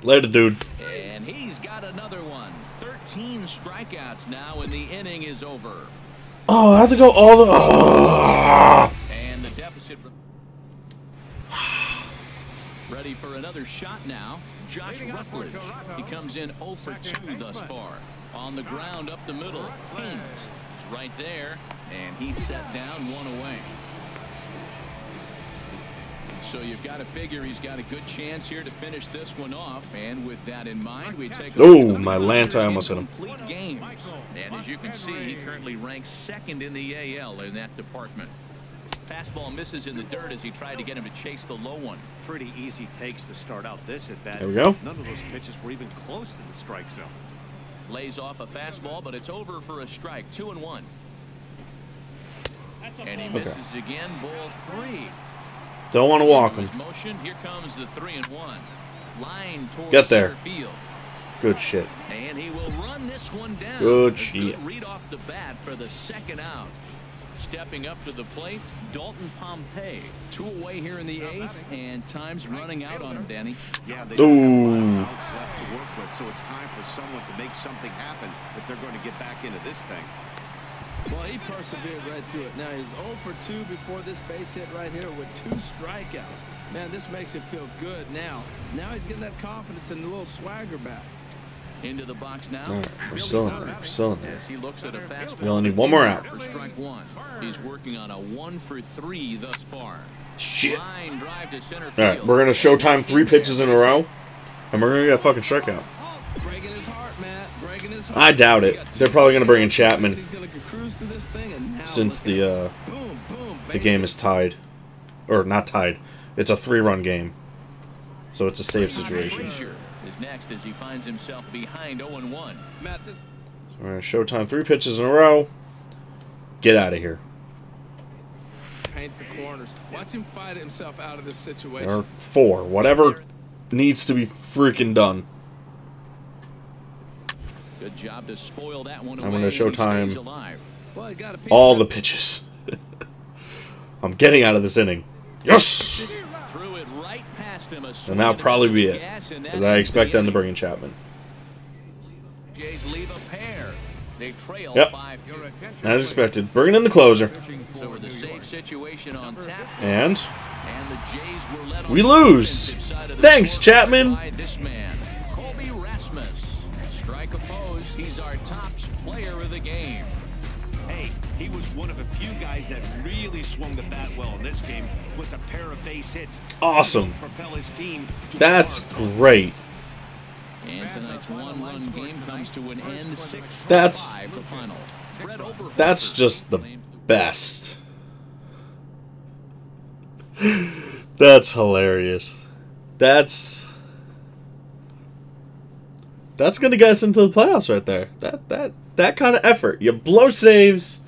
Later, dude. And he's got another one. 13 strikeouts now, and the inning is over. Oh, I have to go all the... Oh. And the deficit... Ready for another shot now. Josh Rutledge. He comes in 0 for 2 thus far. On the ground up the middle. Hims is right there. And he's set down 1 away. So you've got to figure he's got a good chance here to finish this one off. And with that in mind, we take a look at my Lanta almost hit him. Games. And as you can see, he currently ranks 2nd in the AL in that department. Fastball misses in the dirt as he tried to get him to chase the low one. Pretty easy takes to start out this at bat. There we go. None of those pitches were even close to the strike zone. Lays off a fastball, but it's over for a strike. 2-1. And he misses again. Ball 3. Don't want to walk him. Motion. Here comes the 3-1. Line towards Get there. Field. Good shit. And he will run this one down. Good shit. Good read off the bat for the 2nd out. Stepping up to the plate, Dalton Pompey. 2 away here in the 8th, and time's running out on him, Danny. Yeah, they don't have a lot of outs left to work with, so it's time for someone to make something happen if they're going to get back into this thing. Well, he persevered right through it. Now, he's 0 for 2 before this base hit right here with 2 strikeouts. Man, this makes him feel good now. Now he's getting that confidence and a little swagger back. Into the box now. Right, we're still in there. We're still in there. As he looks at a fastball. We only need one more out. For strike 1. He's working on a 1 for 3 thus far. Shit. Line drive to center All right, we're going to showtime 3 pitches in a row, and we're going to get a fucking strikeout. Breaking his heart, Matt. Breaking his heart. I doubt it. They're probably going to bring in Chapman He's going to cruise through this thing, and now since the boom, boom, game is tied. Or not tied. It's a 3-run game. So it's a safe situation. Frazier is next as he finds himself behind 0-1. Matt, this All right, showtime 3 pitches in a row. Get out of here. paint the corners. Watch him fight himself out of this situation. Or 4. Whatever needs to be freaking done. Good job to spoil that one away. I'm going to showtime Well, he got a piece all of the pitches. I'm getting out of this inning. Yes! Threw it right past him. And that'll probably be it. Because I expect them to bring in Chapman. Jays leave a pair. They trail Yep. 5-2. As expected. Bringing in the closer. So with the safe situation on tap. And the Jays were led on we the lose. offensive side of the Thanks, scoreboard Chapman. by this man, Colby Rasmus. Strike opposed. He's our top player of the game. Hey, he was one of a few guys that really swung the bat well in this game with a pair of base hits. Awesome. Propel his team to That's far. great. And tonight's 1-run game comes to an end. 6-5 That's- the final. Brett Oberholzer That's just the best. That's hilarious. That's gonna get us into the playoffs right there. That kind of effort. You blow saves.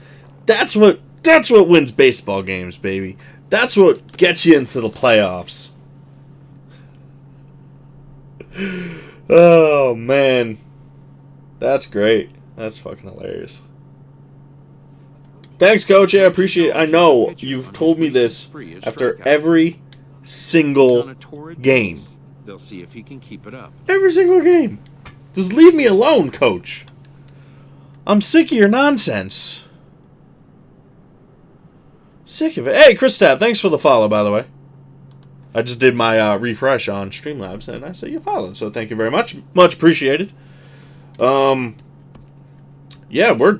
That's what wins baseball games, baby. That's what gets you into the playoffs. Oh man. That's great. That's fucking hilarious. Thanks, Coach. Yeah, I appreciate it. I know you've told me this after every single game. They'll see if he can keep it up. Every single game. Just leave me alone, Coach. I'm sick of your nonsense. Sick of it. Hey, Chris Tapp, thanks for the follow, by the way. I just did my refresh on Streamlabs, and I saw you followed, so thank you very much. Much appreciated. Yeah, we're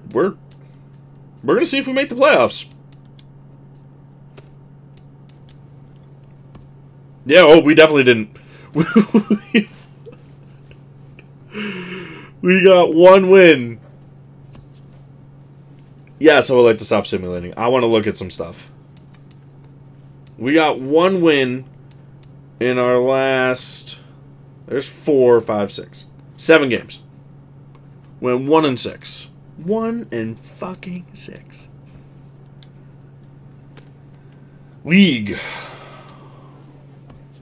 gonna see if we make the playoffs. Yeah, oh, we definitely didn't. We got 1 win. Yes, I would like to stop simulating. I want to look at some stuff. We got 1 win in our last... There's 4, 5, 6. 7 games. Went 1-6. 1-6. League.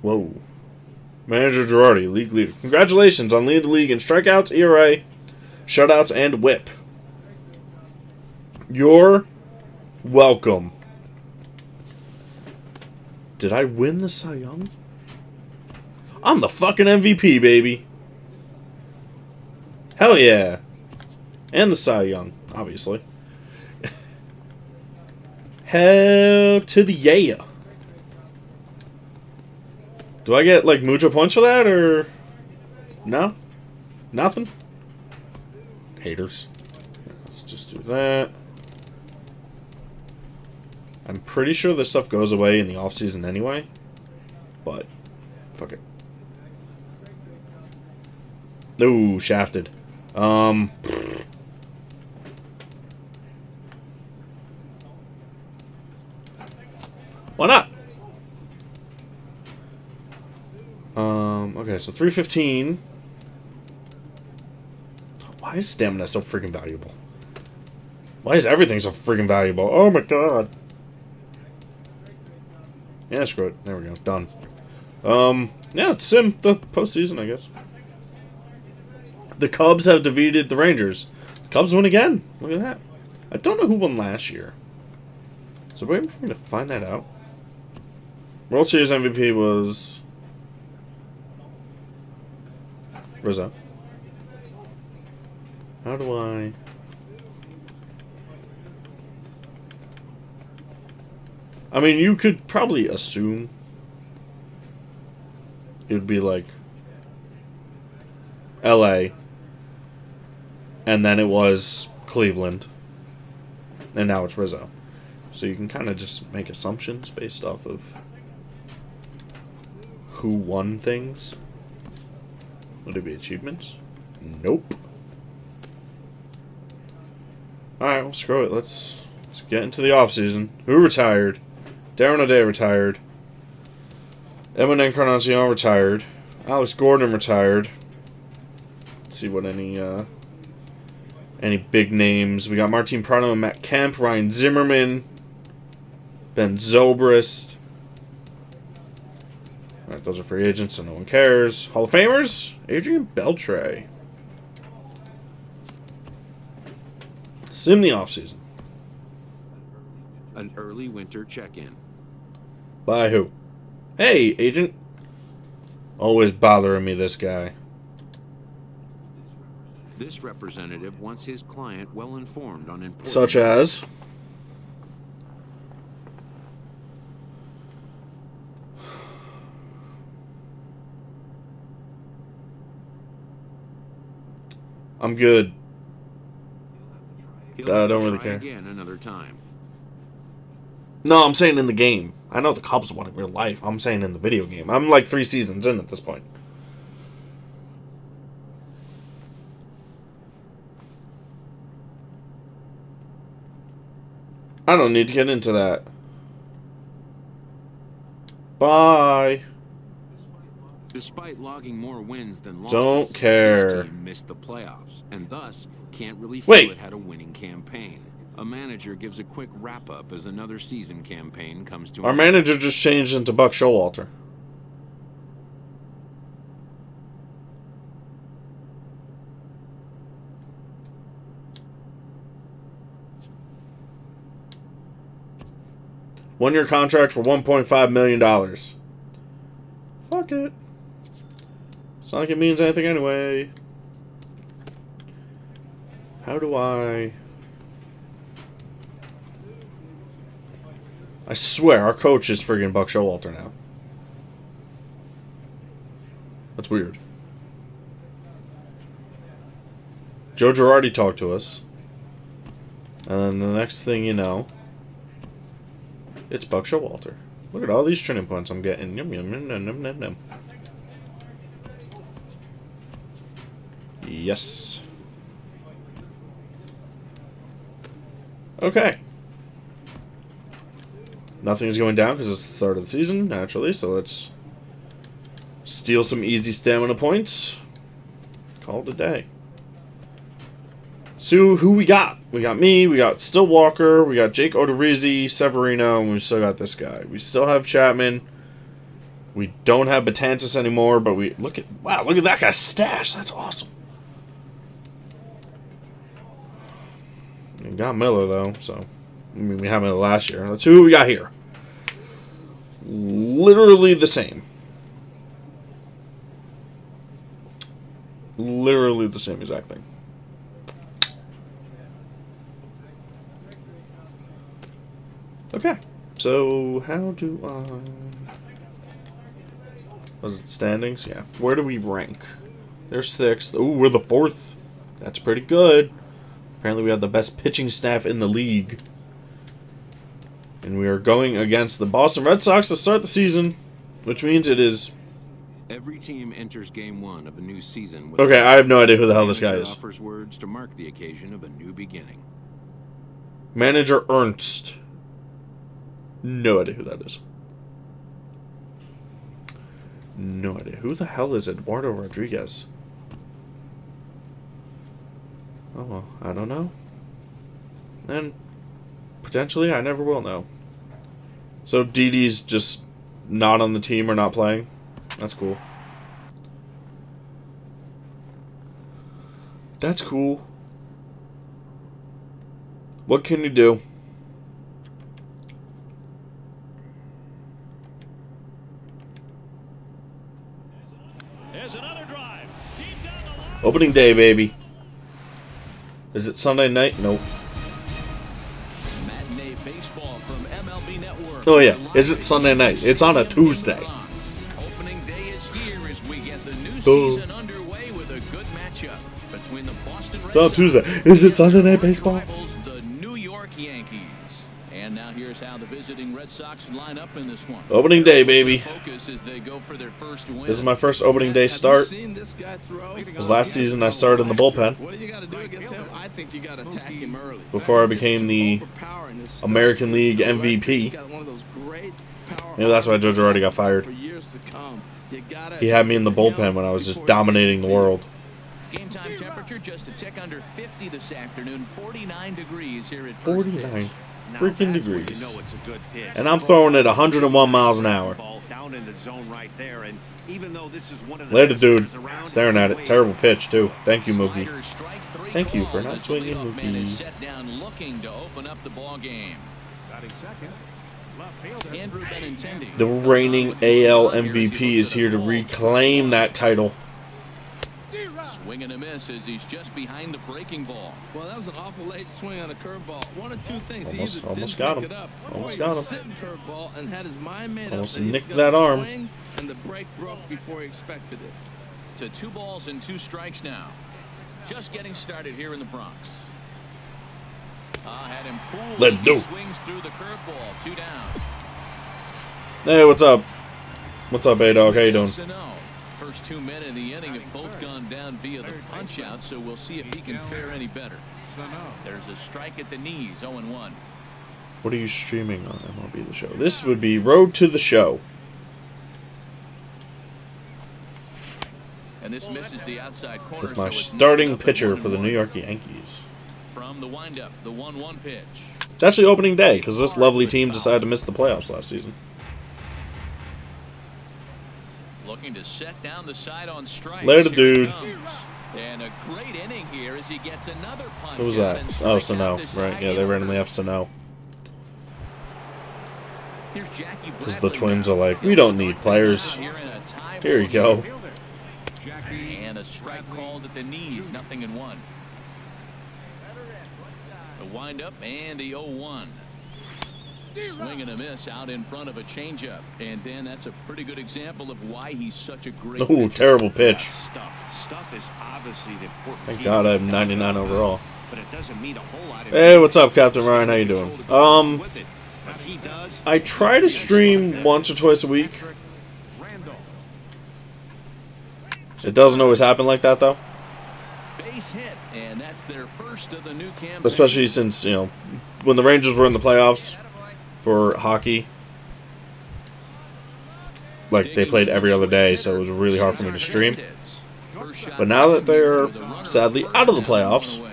Whoa. Manager Girardi, league leader. Congratulations on leading the league in strikeouts, ERA, shutouts, and whip. You're welcome. Did I win the Cy Young? I'm the fucking MVP, baby. Hell yeah. And the Cy Young, obviously. Hell to the yeah. Do I get, like, mucho points for that, or... No? Nothing? Haters. Let's just do that. I'm pretty sure this stuff goes away in the off-season anyway. But, fuck it. Ooh, shafted. Why not? Okay, so 315. Why is stamina so freaking valuable? Why is everything so freaking valuable? Oh my god. Yeah, screw it. There we go. Done. Yeah, it's sim the postseason, I guess. The Cubs have defeated the Rangers. The Cubs win again. Look at that. I don't know who won last year. So wait for me to find that out. World Series MVP was Rizzo. How do I... I mean, you could probably assume it would be like LA, and then it was Cleveland, and now it's Rizzo. So you can kind of just make assumptions based off of who won things. Would it be achievements? Nope. Alright, well, screw it. Let's get into the offseason. Who retired? Darren O'Day retired. Edwin Encarnacion retired. Alex Gordon retired. Let's see what any big names. We got Martin Prado and Matt Kemp, Ryan Zimmerman, Ben Zobrist. Alright, those are free agents, so no one cares. Hall of Famers? Adrian Beltre. Sim the offseason. An early winter check-in. By who? Hey, agent. Always bothering me, this guy. This representative wants his client well informed on important... Such as? I'm good. I don't really care. Again another time. No, I'm saying in the game. I know the Cubs won in real life. I'm saying in the video game. I'm like 3 seasons in at this point. I don't need to get into that. Bye. Despite logging more wins than losses, don't care. This team missed the playoffs and thus can't really feel it had a winning campaign. A manager gives a quick wrap-up as another season campaign comes to an end. Our manager just changed into Buck Showalter. One-year contract for $1.5 million. Fuck it. It's not like it means anything anyway. How do I swear, our coach is friggin' Buck Showalter now. That's weird. Joe Girardi talked to us. And then the next thing you know, it's Buck Showalter. Look at all these training points I'm getting. Yum, yum, yum, yum, yum, yum, yum. Yes. Okay. Nothing is going down because it's the start of the season, naturally, so let's steal some easy stamina points. Call it a day. So, who we got? We got me, we got Still Walker, we got Jake Odorizzi, Severino, and we still got this guy. We still have Chapman. We don't have Betances anymore, but we... Look at that guy's stash. That's awesome. We got Miller, though, so... I mean, we had Miller last year. Let's see who we got here. Literally the same. Literally the same exact thing. Okay. So, how do I... Was it standings? Yeah. Where do we rank? They're 6th. Ooh, we're the 4th. That's pretty good. Apparently we have the best pitching staff in the league. And we are going against the Boston Red Sox to start the season, which means it is... Every team enters game 1 of a new season. With okay, I have no idea who the hell this guy is. Offers words to mark the occasion of a new beginning. Manager Ernst. No idea who that is. No idea. Who the hell is Eduardo Rodriguez? Oh, well, I don't know. And potentially I never will know. So Didi's just not on the team or not playing? That's cool. That's cool. What can you do? There's another drive. Deep down the line. Opening day, baby. Is it Sunday night? Nope. Matinee baseball from MLB Network. Oh yeah, is it Sunday night? It's on a Tuesday. Opening day is here as we get the new season underway with a good matchup between the Boston Red It's on Sox Tuesday. Is it Sunday night baseball? rivals, the New York Yankees. And now here's how the visiting Red Sox line up in this one. Opening day, baby. Focus as they go for their first win. This is my first opening day start. This guy throw? Because last season I started in the bullpen What do you got to do against him? I think you got to attack him early. before I became the American League MVP. Maybe that's why Joe Girardi got fired. He had me in the bullpen when I was just dominating the world. Game time temperature just a tick under 50 this afternoon. 49 degrees here at 49 freaking degrees. You know it's a good pitch. And I'm throwing it 101 miles an hour. Down in the zone right there, and even though this is one of the Later, best dude. hitters around, Staring at it. Terrible pitch, too. Thank you, Mookie. Slider, strike three Thank you for called not as the swinging, leadoff man is Mookie. set down looking to open up the ball game. Batting second. Left fielder. Andrew Benintendi. The reigning AL MVP is here to reclaim that title. Swing and a miss as he's just behind the breaking ball. Well, that was an awful late swing on a curveball. One of two things. He Almost- either almost didn't got pick him. it up, Almost or he got was him. sitting curveball and had his mind made Almost up that he was nicked gonna that arm. swing, and the break broke before he expected it. To 2 balls and 2 strikes now. Just getting started here in the Bronx. Had him fooled Let's as do. he swings through the curveball. 2 down. Hey, what's up? What's up, A-Dog? How you doing? Sano. First 2 men in the inning have both gone down via the punch-out, so we'll see if he can fare any better. There's a strike at the knees, 0-1. What are you streaming on MLB The Show? This would be Road to the Show. And this misses the outside corner. With my so it's starting knocked up pitcher at for the 1-1. New York Yankees. From the windup, the 1-1 pitch. It's actually opening day, because this lovely team decided to miss the playoffs last season. Looking to set down the side on strikes. Later, Here dude. it comes. And a great inning here as he gets another punch. Who was out that? and Oh, strikes out Sano. the Right, side yeah, they in randomly order. have Sano. Here's Jackie Because the Bradley Twins now. are like, we He'll don't start need things players. out here in a tie Here you ball go. game. And a strike called at the knees, 0-1. A windup and the 0-1. Swing and a miss out in front of a changeup. And Dan, that's a pretty good example of why he's such a great Ooh, pitcher. terrible pitch. Stuff is obviously the important Thank key. God I have 99 overall. But it doesn't mean a whole lot. Hey, what's up, Captain Ryan? How you doing? With it. But he does. I try to stream once or twice a week. It doesn't always happen like that, though. Base hit, and that's their first of the new campaign. Especially since, you know, when the Rangers were in the playoffs for hockey, like, they played every other day, so it was really hard for me to stream. But now that they're sadly out of the playoffs,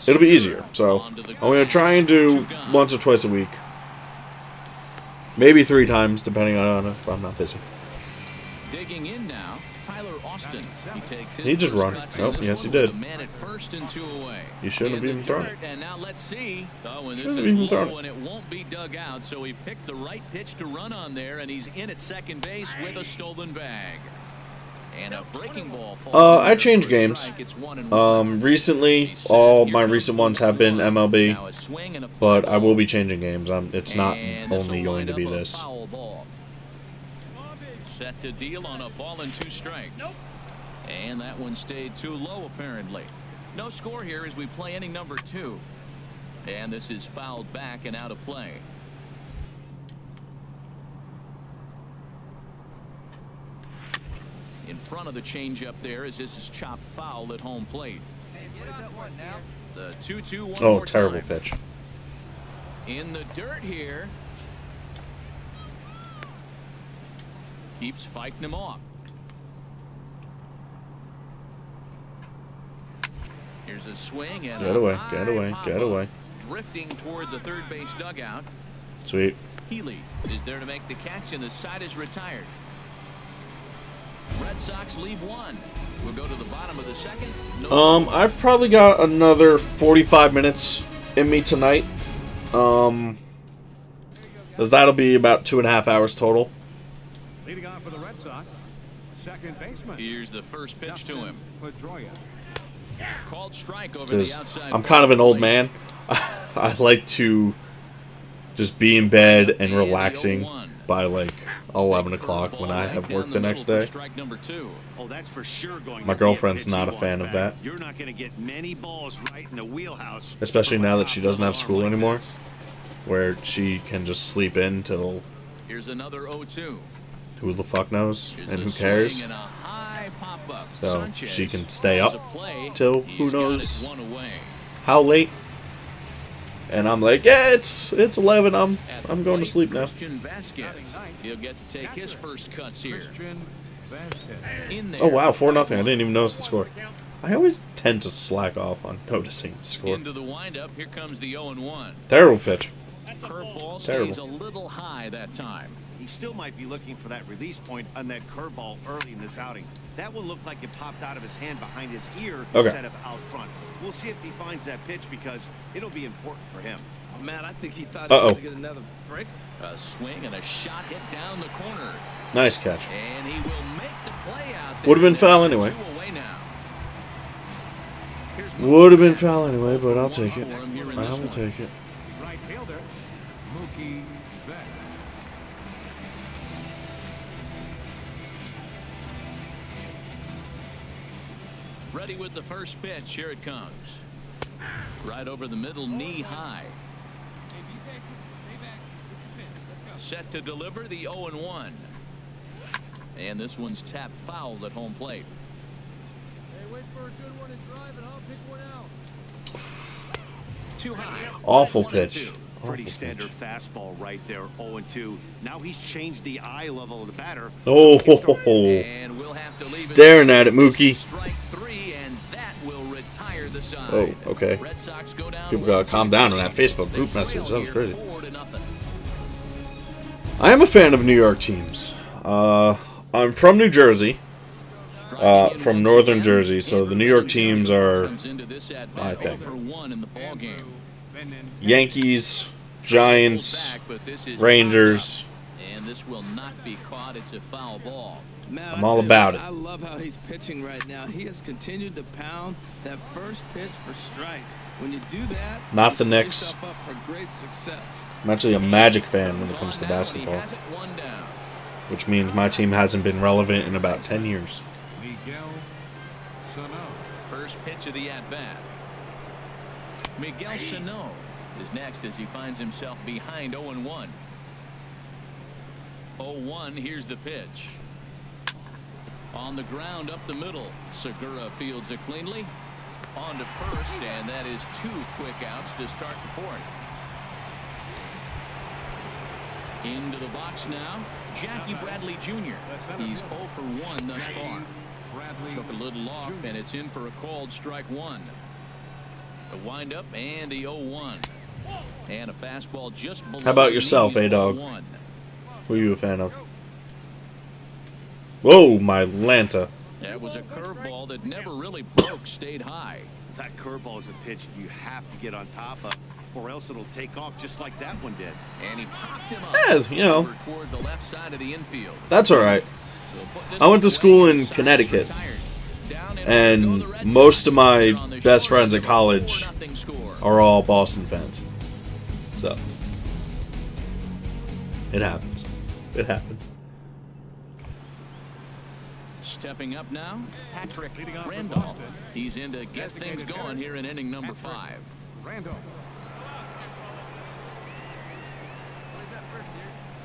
it'll be easier. So I'm going to try and do once or twice a week. Maybe 3 times, depending on if I'm not busy. Digging in now, Tyler Austin. He takes his He just first run. cuts in Nope, this yes, he one did. with a man at first and 2 away. You shouldn't have In even the thrown dirt, it. And now let's see. Oh, and this Shouldn't have is even thrown low, it. and it won't be dug out. So he picked the right pitch to run on there, and he's in at second base with a stolen bag. And a breaking ball falls I change games. Recently, all my recent ones have been MLB, but I will be changing games. It's not only going to be this. Set to deal on a ball and 2 strikes. And that one stayed too low, apparently. No score here as we play inning number 2. And this is fouled back and out of play. In front of the changeup there as this is chopped foul at home plate. The 2-2-1. Oh, terrible pitch. In the dirt here. Keeps fighting him off. Here's a swing and get away, get away, get away. Drifting toward the third base dugout. Sweet. Healy is there to make the catch, and the side is retired. Red Sox leave 1. We'll go to the bottom of the second. I've probably got another 45 minutes in me tonight. As that'll be about 2.5 hours total. Leading off for the Red Sox, second baseman. Here's the first pitch to him. Called strike over the outside. I'm kind of an old man. I like to just be in bed and relaxing by like 11 o'clock when I have work the next day. Oh, that's for sure going My girlfriend's not a fan of that. You're not going to get many balls right in the wheelhouse. Especially now that she doesn't have school anymore, where she can just sleep in till Here's another 0-2. Who the fuck knows and who cares. So she can stay up till who knows how late. And I'm like, yeah, it's 11. I'm going to sleep now. He'll get to take his first cuts here. Oh wow, 4-0. I didn't even notice the score. I always tend to slack off on noticing the score. Into the windup, here comes the 0-1. Terrible pitch. Curveball stays a little high that time. He still might be looking for that release point on that curveball early in this outing. That will look like it popped out of his hand behind his ear instead of out front. We'll see if he finds that pitch because it'll be important for him. Man, I think he thought he was going to get another break. A swing and a shot hit down the corner. Nice catch. And he will make the play out there. Would have been foul anyway. Would have been foul anyway, but I'll take it. I will take it. Right fielder, Mookie Betts. Ready with the first pitch. Here it comes. Right over the middle, knee high. Set to deliver the 0-1. And this one's tapped foul at home plate. Hey, wait for a good one and drive, and I'll pick one out. Too high. Awful pitch. Pretty standard fastball right there, 0-2. Now he's changed the eye level of the batter. Oh, staring at it, Mookie. Strike 3, and that will retire the side. Oh, okay. Red Sox go down. People gotta calm down in that Facebook group message. That was crazy. I am a fan of New York teams. I'm from New Jersey. From northern Jersey, so the New York teams are my thing. Yankees, Giants, Rangers. And this will not be caught. It's a foul ball. Man, I'm all about it. I love how he's pitching right now. He has continued to pound that first pitch for strikes. When you do that, not the you set Knicks. yourself up for great success. I'm actually a Magic fan when it comes to basketball, which means my team hasn't been relevant in about 10 years. Miguel Sano. First pitch of the at-bat. Miguel Sano is next as he finds himself behind 0-1. 0-1, here's the pitch. On the ground up the middle. Segura fields it cleanly. On to first, and that is 2 quick outs to start the 4th. Into the box now, Jackie Bradley Jr. He's 0 for 1 thus far. Took a little off, and it's in for a called strike 1. The windup and the 0-1. And a fastball just below. How about yourself, A-Dog? Who are you a fan of? Whoa, my Lanta. That was a curveball that never really broke, stayed high. That curveball is a pitch you have to get on top of, or else it'll take off just like that one did. And he popped him up. Yeah, you know. Toward the left side of the infield. That's all right. I went to school in Connecticut, and most of my best friends at college are all Boston fans. So, it happens. It happened. Stepping up now, Patrick Randolph. He's in to get things going here in inning number 5.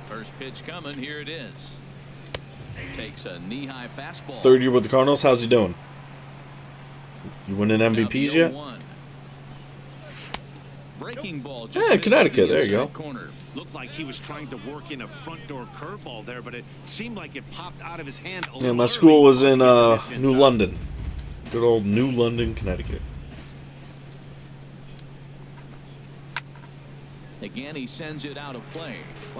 First pitch coming. Here it is. Takes a knee-high fastball. Third year with the Cardinals. How's he doing? You winning MVPs yet? Breaking ball. Yeah, Connecticut. There you go. Corner. Looked like he was trying to work in a front door curveball there, but it seemed like it popped out of his hand. Yeah, my school was in New London. Good old New London, Connecticut. Again, he sends it out of play.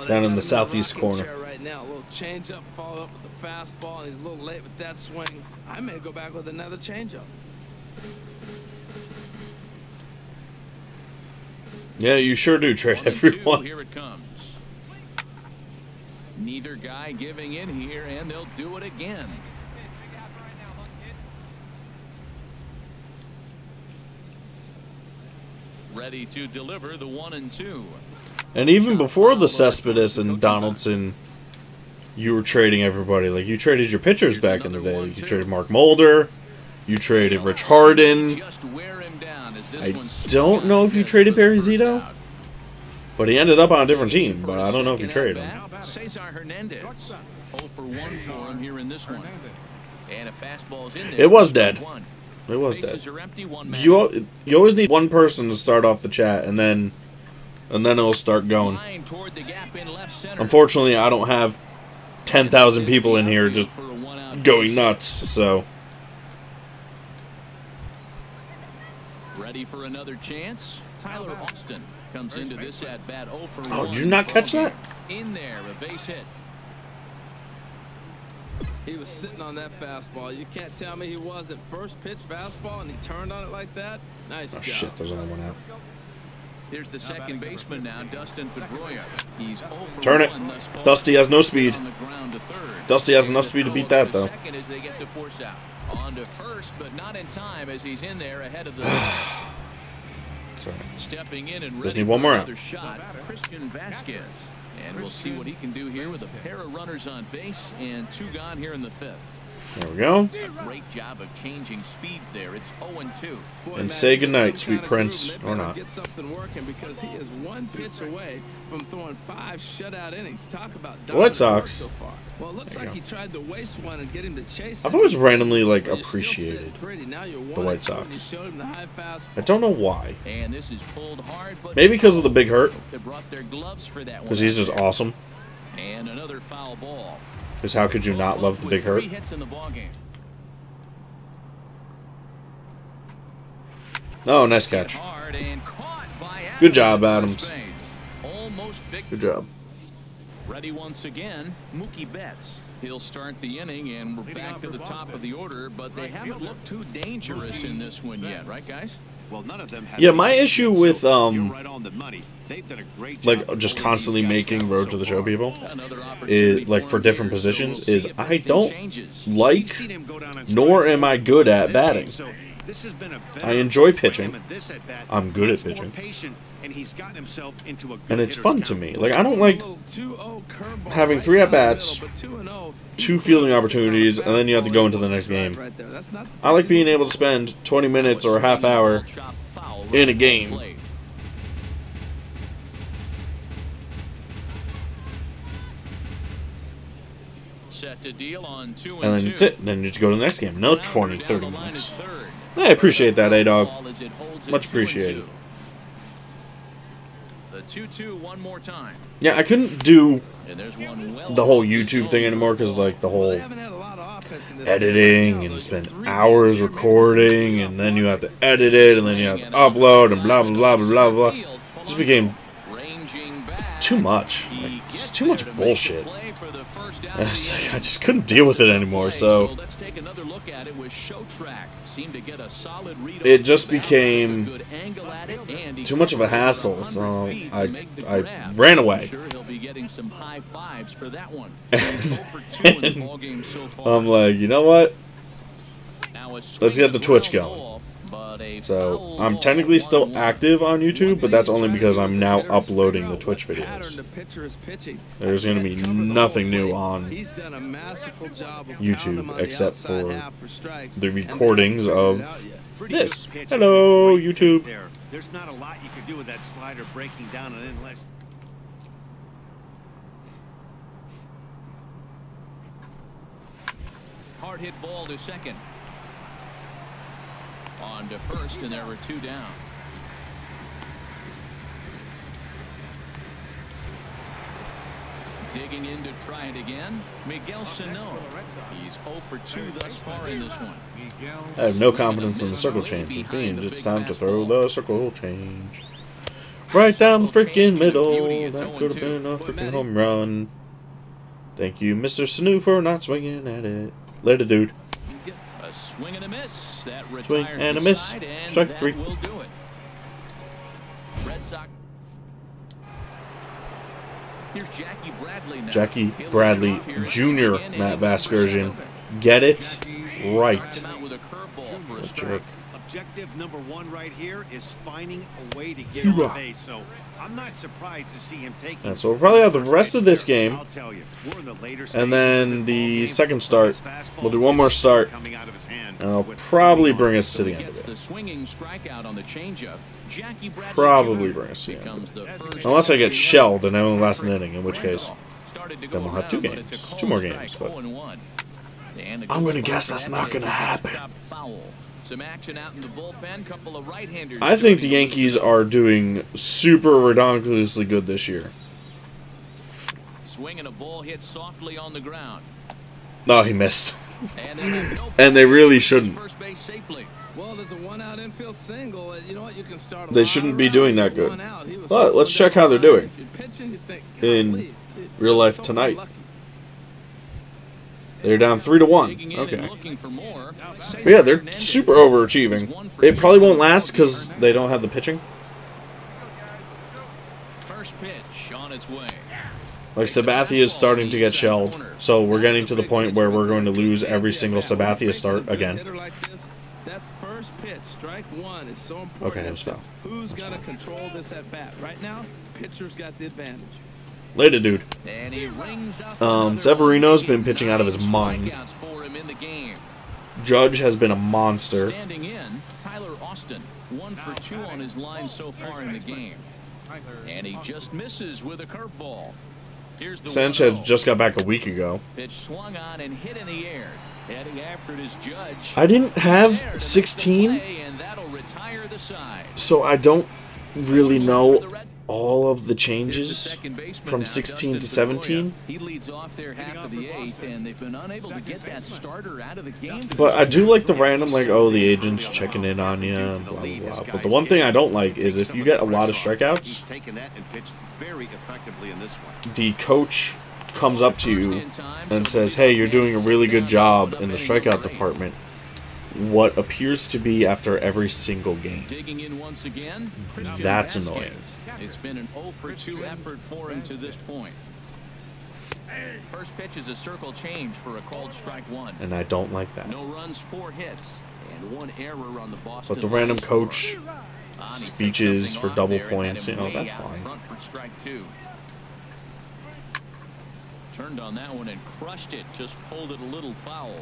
Down in the southeast corner. Right now, a little change up, follow up with the fastball, and he's a little late with that swing. I may go back with another change up. Yeah, you sure do trade everyone. Here it comes. Neither guy giving in here, and they'll do it again. Ready to deliver the 1-2. And even before the Cespedes and Donaldson, you were trading everybody. Like, you traded your pitchers back in the day. Like, you traded Mark Mulder. You traded Rich Harden. I don't know if you traded Barry Zito, but he ended up on a different team. But I don't know if you traded him. Cesar Hernandez. 0 for 1 for him here in this one. And a fastball's in there. It was dead. It was dead. You always need one person to start off the chat, and then it'll start going. Unfortunately, I don't have 10,000 people in here just going nuts. So. Ready for another chance? Tyler Austin comes into this at bat 0 for 1. Oh, did you not catch that? In there, a base hit. He was sitting on that fastball. You can't tell me he wasn't. First pitch fastball, and he turned on it like that. Nice job. Oh shit! There's only one out. Here's the second baseman now, Dustin Pedroia. He's 0 for Turn it. 1 thus far. Dusty has no speed. On the ground to third. Dusty has enough speed to beat that, though. Second as they get to force out. On to first, but not in time as he's in there ahead of the. Sorry. Stepping in and Just ready need one for more another out. shot, Christian Vasquez. And we'll see what he can do here with a pair of runners on base and 2 gone here in the 5th. There we go. A great job of changing speeds there. It's 0-2. And say goodnight, sweet prince, or not. Get something working because he is 1 pitch away from throwing 5 shutout innings. Talk about The White Sox. so far. Well, it looks like he tried to waste one and get him to chase. I've always randomly like appreciated the White Sox. I don't know why. And this is pulled hard, but Maybe because of the Big Hurt. they brought their gloves for that one. Because he's just awesome. And another foul ball. Because how could you not love the Big Hurt? 3 hits in the ballgame. Oh, nice catch. Good job, Adams. Good job. Ready once again, Mookie Betts. He'll start the inning, and we're back to the top of the order, but they haven't looked too dangerous in this one yet, right, guys? Well, none of them have. Yeah, my issue with right on the money. They've done a great job like just constantly making Road to the Show people is like for different positions is I don't like nor am I good at batting. I enjoy pitching. I'm good at pitching. And it's fun to me. Like I don't like having 3 at-bats, 2 fielding opportunities, and then you have to go into the next game. I like being able to spend 20 minutes or a half hour in a game. Set to deal on 2 and then that's it. Then you just go to the next game. No 20, 30 minutes. I appreciate that, A-Dog. Much appreciated. The 2-2 one more time. Yeah, I couldn't do the whole YouTube thing anymore because like the whole editing and spend hours recording and then you have to edit it and then you have to upload and blah blah blah blah blah blah. It just became too much. Like, it's too much bullshit. It's like, I just couldn't deal with it anymore. So let's take another look at it with Show Track. Seemed to get a solid read. It just became too much of a hassle. So I ran away. He'll be getting some high fives for that one. I'm like, you know what? Let's get the Twitch going. So, I'm technically still active on YouTube, but that's only because I'm now uploading the Twitch videos. There's going to be nothing new on YouTube except for the recordings of this. Hello, YouTube. There's not a lot you can do with that slider breaking down an inlet. Hard hit ball to second. On to first, and there were 2 down. Digging in to try it again, Miguel Sano. He's 0 for 2 thus far in this one. I have no confidence in the circle change. It's time to throw the circle change. Right down the freaking middle. That could have been a freaking home run. Thank you, Mr. Sanu, for not swinging at it. Later, dude. A swing and a miss. That swing and a miss. Strike 3. Will do it. Red Sox. Here's Jackie Bradley now. Jackie Bradley Jr. Matt Vasgersian. Get it right. A jerk. Objective number 1 right here is finding a way to get on base. So I'm not surprised to see him taking. So we'll probably have the rest of this game, and then the second start. We'll do one more start, and I'll probably bring us to the end of it. Probably bring us to the end of it. Unless I get shelled and I only last an inning, in which case, then we'll have 2 games. 2 more games, but I'm going to guess that's not going to happen. Some action out in the bullpen, couple of right-handers. I think the Yankees are doing super ridiculously good this year. Swinging a ball hit softly on the ground. No, he missed. And they really shouldn't. Well, there's a 1-out infield single. You know what? You can start. They shouldn't be doing that good. But let's check how they're doing in real life tonight. They're down 3-1. Okay. But yeah, they're super overachieving. It probably won't last because they don't have the pitching. First pitch on its way. Like, Sabathia is starting to get shelled, so we're getting to the point where we're going to lose every single Sabathia start again. That first pitch, strike 1, is so important. Okay, that's foul. Who's going to control this at bat? Right now, pitcher's got the advantage. Later, dude. Severino's been pitching out of his mind. Judge has been a monster. Standing in, Tyler Austin, 1 for 2 on his line so far in the game. And he just misses with a curveball. Sanchez just got back a week ago. Pitch swung on and hit in the air. Heading after it is Judge. I didn't have 16, so I don't really know all of the changes from 16 to 17. He leads off there half of the 8th, and they've been unable to get that starter out of the game. But I do like the random, like, oh, the agent's checking in on you, and blah, blah, blah. But the one thing I don't like is if you get a lot of strikeouts, the coach comes up to you and says, hey, you're doing a really good job in the strikeout department. What appears to be after every single game. That's annoying. It's been an 0 for 2 effort for him to this point. First pitch is a circle change for a called strike 1. And I don't like that. No runs, 4 hits, and 1 error on the Boston. But the random coach speeches for double points, you know, that's fine. Front for strike 2. Turned on that one and crushed it. Just pulled it a little foul.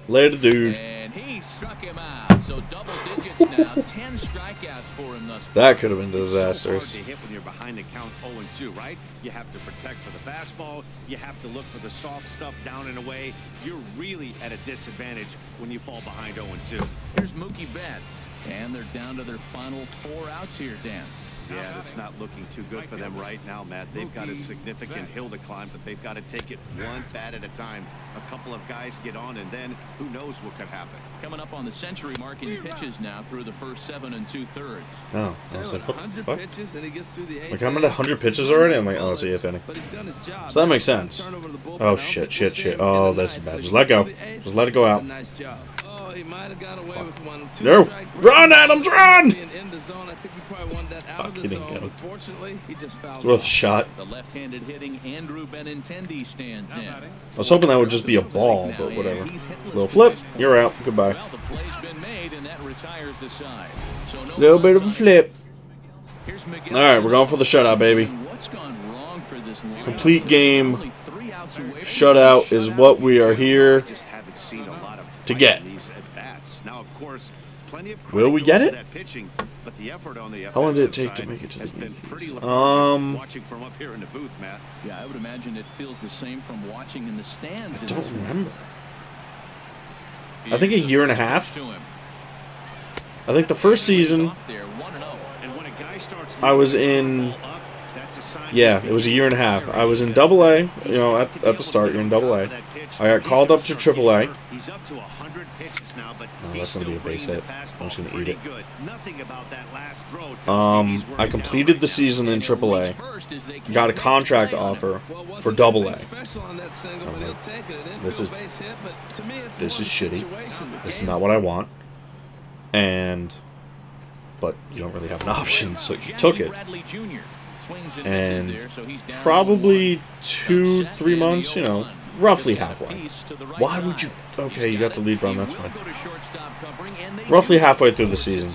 Later, dude. And he struck him out. So double digits now. 10 strikeouts for him thus far. That could have been disastrous. So hard to hit when you're behind the count 0-2, right? You have to protect for the fastball. You have to look for the soft stuff down and away. You're really at a disadvantage when you fall behind 0-2. Here's Mookie Betts, and they're down to their final 4 outs here, Dan. Yeah, it's not looking too good for them right now, Matt. They've got a significant hill to climb, but they've got to take it one bat at a time. A couple of guys get on, and then who knows what could happen. Coming up on the century mark in pitches now through the first 7 2/3. Oh, I was like, what the fuck? Pitches and he gets through the Like, I'm at 100 pitches already? I'm like, oh, it's the 8th inning. But he's done his job. So that makes sense. Oh, shit. Oh, that's bad. Just let go. Just let it go out. Nice job. Oh, he might have got away with one. No! Run, Adams, run! In the zone. I think he probably wanted that out of the zone. Unfortunately, he just fouled. It's worth a shot. The left-handed hitting Andrew Benintendi stands in. I was hoping that would just be a ball, but whatever. Little flip. You're out. Goodbye. Well, the play's been made, and that retires the side. So no Little bit of a flip. Here's All right, we're going for the shutout, baby. What's gone wrong for this line? Complete game. Shutout is what we are here to get. Now, of course, plenty of Will we get it? pitching, but the effort on the How long did it take to make it to the Yankees? Watching from up here in the booth, Matt. Yeah, I would imagine it feels the same from watching in the stands. I don't remember. I think a year and a half. I think the first season I was in. Yeah, it was a year and a half. I was in Double-A, you know, at the start. You're in Double-A. I got called up to Triple-A. Oh, that's gonna be a base hit. I'm just gonna eat it. I completed the season in Triple-A. Got a contract offer for Double-A. This is shitty. This is not what I want. But you don't really have an option, so you took it. And probably 2-3 months, you know, roughly halfway. Why would you? Okay, you got the lead run, that's fine. Roughly halfway through the season,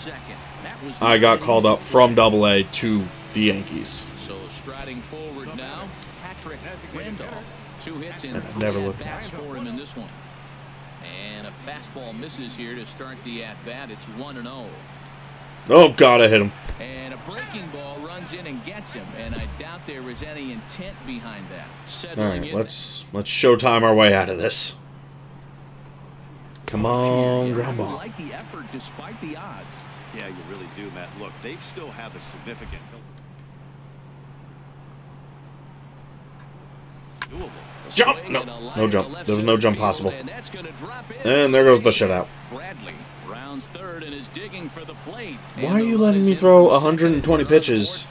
I got called up from Double-A to the Yankees. So striding forward now, Patrick Randolph. 2 hits in never looked at for him in this one. And a fastball misses here to start the at-bat. It's 1-0. Oh, God, I hit him. And a breaking ball runs in and gets him, and I doubt there was any intent behind that. All right, let's showtime our way out of this. Come on, ground ball. I like the effort despite the odds. Yeah, you really do, Matt. Look, they still have a significant doable. Jump! No, no jump. There was no jump possible. And there goes the shutout. Bradley rounds third and is digging for the plate. Why are you letting me throw 120 pitches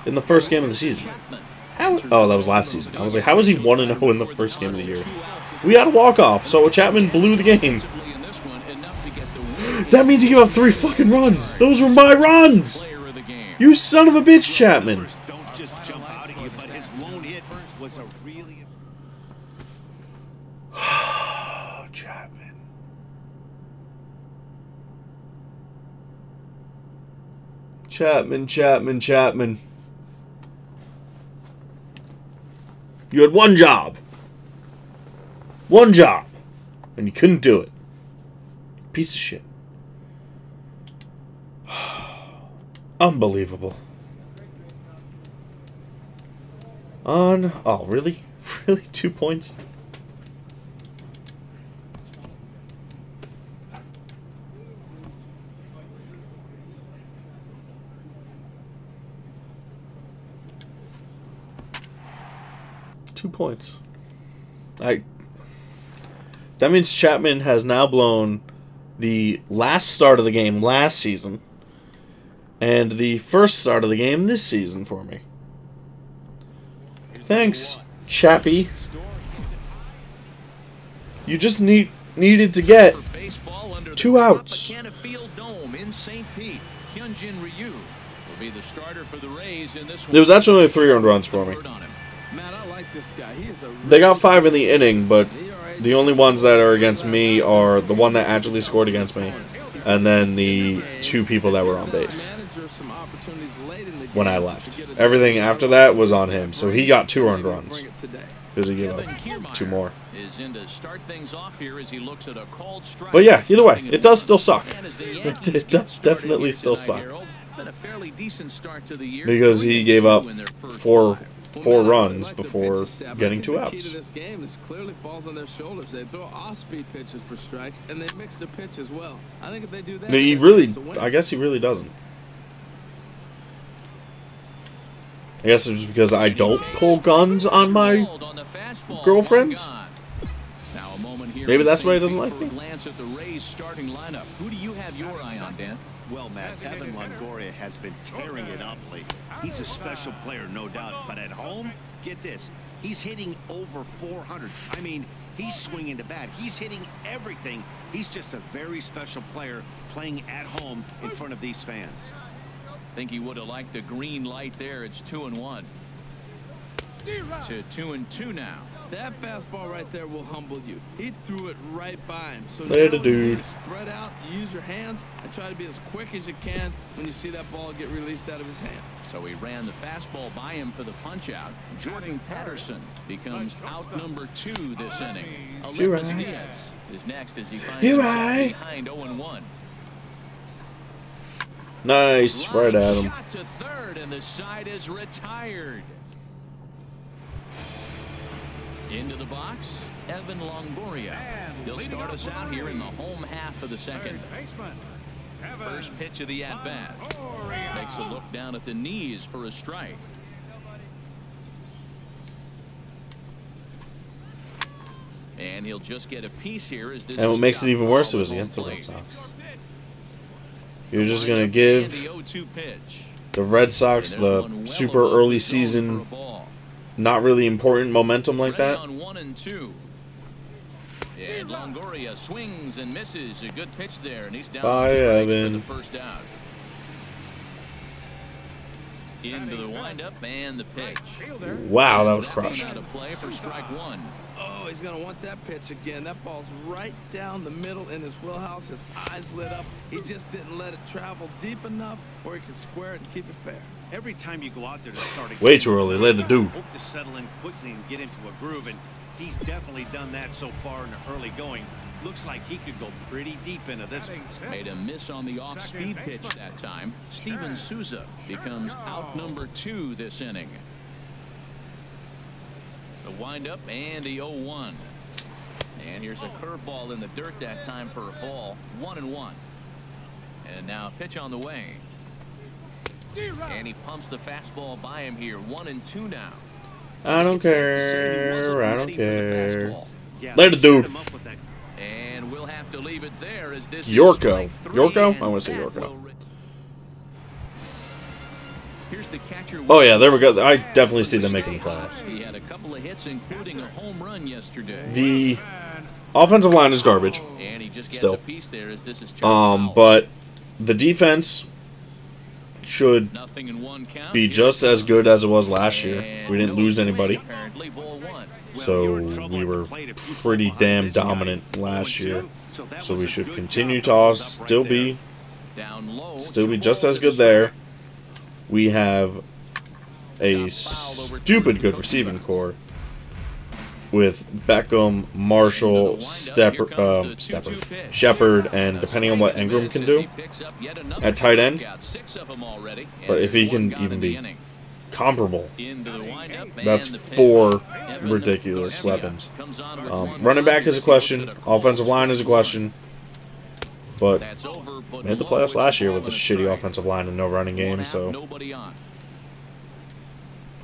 in the first game of the season? How? Oh, that was last season. I was like, how is he 1-0 in the first game of the year? We had a walk-off, so Chapman blew the game. That means he gave up 3 fucking runs. Those were my runs. You son of a bitch, Chapman. Don't just jump out at you, but his lone hit was a really. Chapman. Chapman. You had one job. And you couldn't do it. Piece of shit. Unbelievable. Oh, really? Really? 2 points? That means Chapman has now blown the last start of the game last season and the first start of the game this season for me. Thanks, Chappie. You just needed to get 2 outs. There was actually only 3 earned runs for me. They got 5 in the inning, but the only ones that are against me are the one that actually scored against me, and then the 2 people that were on base when I left. Everything after that was on him, so he got 2 earned runs because he gave up 2 more. But yeah, either way, it does still suck. It does definitely still suck because he gave up 4 runs before getting 2 outs. This game clearly falls on their shoulders. They throw off-speed pitches for strikes, and they mix the pitch as well. I think if they do that, I guess he really doesn't. I guess it's because I don't pull guns on my girlfriends. Maybe that's why he doesn't like me. Who do you have your eye on, Dan? Well, Matt, Evan Longoria has been tearing it up lately. He's a special player, no doubt. But at home, get this, he's hitting over 400. I mean, he's swinging the bat. He's hitting everything. He's just a very special player playing at home in front of these fans. Think he would have liked the green light there. It's 2-1. To 2-2 now. That fastball right there will humble you. He threw it right by him. So later, now dude. You spread out, use your hands, and try to be as quick as you can when you see that ball get released out of his hand. So he ran the fastball by him for the punch out. Jordan Patterson becomes out number 2 this inning. Olympus Diaz is next as he finds himself behind 0-1. Nice, right at him. Shot to third, and the side is retired. Into the box, Evan Longoria. He'll start us out here in the home half of the second. First pitch of the at-bat. Takes a look down at the knees for a strike. And he'll just get a piece here as this. And what makes it even worse, it was against the Red Sox. You're just going to give the Red Sox the super early season, not really important momentum like that. On 1-2. And Longoria swings and misses. A good pitch there, and he's down for the first out. Into the windup and the pitch. Wow, that was crushed. Out of play for strike 1. Oh, he's going to want that pitch again. That ball's right down the middle in his wheelhouse. His eyes lit up. He just didn't let it travel deep enough where he could square it and keep it fair. Every time you go out there to start a game, way too early. Let it do. Hope to settle in quickly and get into a groove, and he's definitely done that so far in the early going. Looks like he could go pretty deep into this one. Made a miss on the off-speed pitch that time. Steven Souza becomes out number 2 this inning. The windup and the 0-1. And here's a curveball in the dirt that time for a ball. 1-1. And now a pitch on the way. And he pumps the fastball by him here. 1-2 now. I don't care. I don't care. Let it do. And we'll have to leave it there as this Yorko. Yorko? I want to say Yorko. Here's the catcher. Oh yeah, there we go. I definitely see them making the playoffs. He had a couple of hits, including a home run yesterday. The offensive line is garbage. And he just gets still. A piece there as this is but the defense should be just as good as it was last year. We didn't lose anybody. So we were pretty damn dominant last year. So we should continue to still be just as good there. We have a stupid good receiving core with Beckham, Marshall, Shepard, and depending on what Ingram can do at tight end. But if he can even be comparable, that's 4 ridiculous weapons. Running back is a question. Offensive line is a question. But we hit the playoffs last year with a shitty offensive line and no running game, so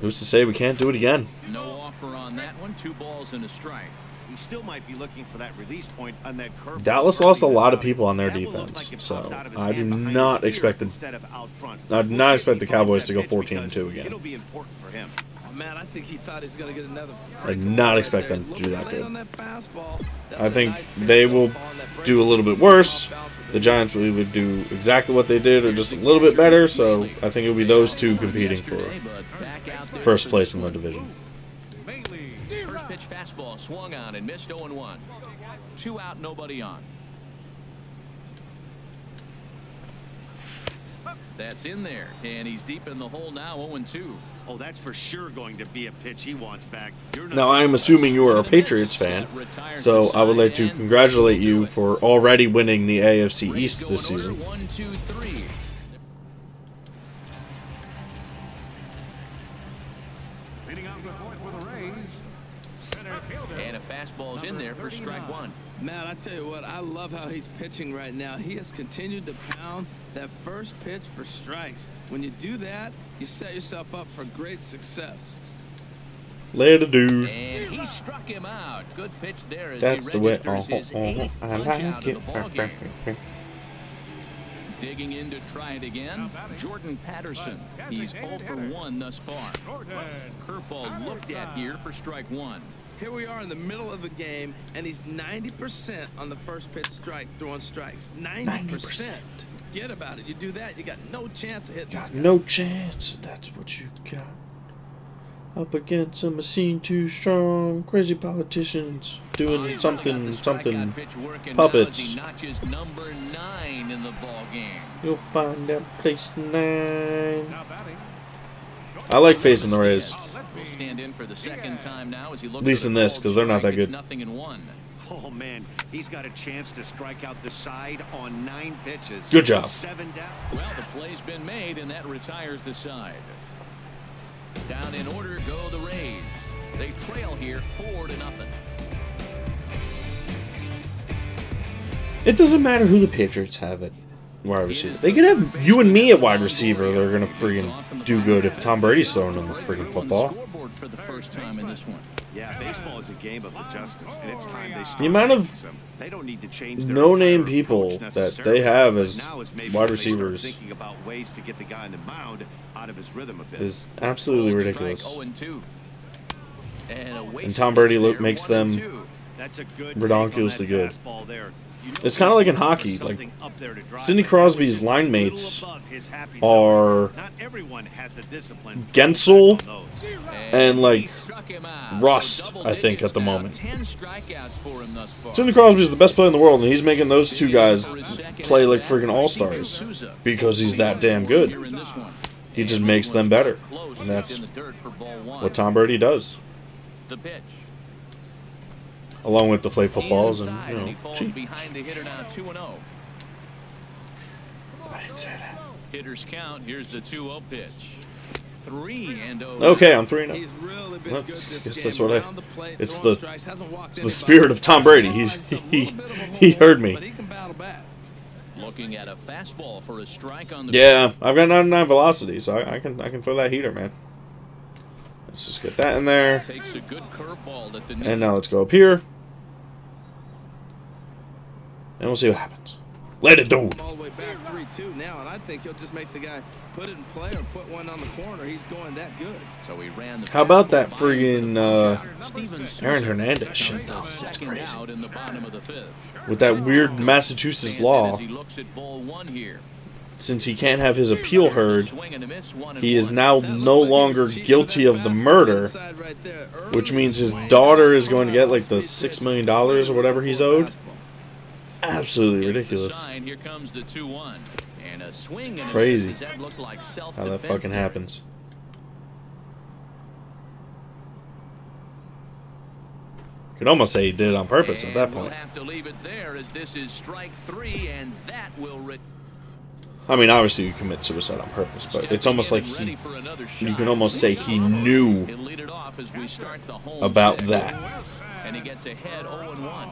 who's to say we can't do it again? No offer on that one. 2 balls and a strike. He still might be looking for that release point on that curve. Dallas lost a lot of people on their defense, so I do not expect the Cowboys to go 14-2 again. It'll be important for him. Man, I think he thought he was going to get another. I did not expect them to do that good. I think they will do a little bit worse. The Giants will either do exactly what they did or just a little bit better, so I think it will be those two competing for first place in the division. First pitch fastball swung on and missed 0-1. 2 out, nobody on. That's in there, and he's deep in the hole now, 0-2. Oh, that's for sure going to be a pitch he wants back. Now, I am assuming you are a Patriots fan, so I would like to congratulate you for already winning the AFC East this season. 1, 2, 3. And a fastball's in there for strike one. Man, I tell you what, I love how he's pitching right now. He has continued to pound that first pitch for strikes. When you do that, you set yourself up for great success. Later, dude. And he struck him out. Good pitch there as That's he the way. registers his 8th I punch out like of the ball game. Digging in to try it again, Jordan Patterson. He's 0 for 1 thus far. Curveball looked at here for strike one. Here we are in the middle of the game, and he's 90% on the first pitch strike, throwing strikes. 90%. Forget about it. You do that, you got no chance of hitting this guy. No chance. That's what you got. Up against a machine too strong. Crazy politicians doing something puppets. He notches number 9 in the ball game. You'll find that place 9. I like facing the Rays. Will stand in for the second time now as he looks at least in this, because they're not that good. Nothing in 1. Oh man, he's got a chance to strike out the side on 9 pitches. Good job. 7 down. Well, the play's been made, and that retires the side. Down in order go the Rays. They trail here 4-0. It doesn't matter who the Patriots have at wide receiver. They could have you and me at wide receiver. They're gonna friggin' do good if Tom Brady's throwing them the friggin' football. For the first time in this one. Yeah, baseball is a game of adjustments, and it's time they start. The amount of they don't need to change their no-name people that they have as wide receivers thinking about ways to get the guy on the mound out of his rhythm a bit. is absolutely ridiculous. 0-2. And Tom Brady makes them ridiculously good. It's kind of like in hockey. Like Sidney Crosby's line mates are Gensel and like Rust, I think, at the moment. Sidney Crosby is the best player in the world, and he's making those two guys play like freaking all-stars because he's that damn good. He just makes them better, and that's what Tom Brady does. The pitch. Along with the flag footballs and, you know, cheap. Behind the hitter now 2-0. I didn't say that. Hitters count. Here's the 2-0 pitch. 3-0. Okay, I'm 3-0. He's really been Well, good this guess game. that's what Around the plate, it's throwing the strikes, hasn't walked it's the anybody. spirit of Tom Brady. He heard me. But he can battle back. Looking at a fastball for a strike on the Yeah, I've got 99 velocity, so I can throw that heater, man. Let's just get that in there. Takes a good curveball at the And now let's go up here. And we'll see what happens. Let it do. All the way back 3-2 now, and I think he'll just make the guy put it in play or put one on the corner. He's going that good. So he ran the How about that friggin' Aaron Steven Hernandez shit, though? That's second crazy. out in the bottom of the 5th. With that weird Massachusetts law, As he looks at ball 1 here. since he can't have his appeal heard, he is now no longer guilty of the murder, which means his daughter is going to get like the $6 million or whatever he's owed. Absolutely ridiculous. Here comes the 2-1. And a swing and Crazy that looked like how that fucking happens. You could almost say he did it on purpose at that point. We'll have to leave it there as this is strike 3, and that will I mean, obviously you commit suicide on purpose, but it's almost like you can almost say he knew about that. And he gets ahead 0-1.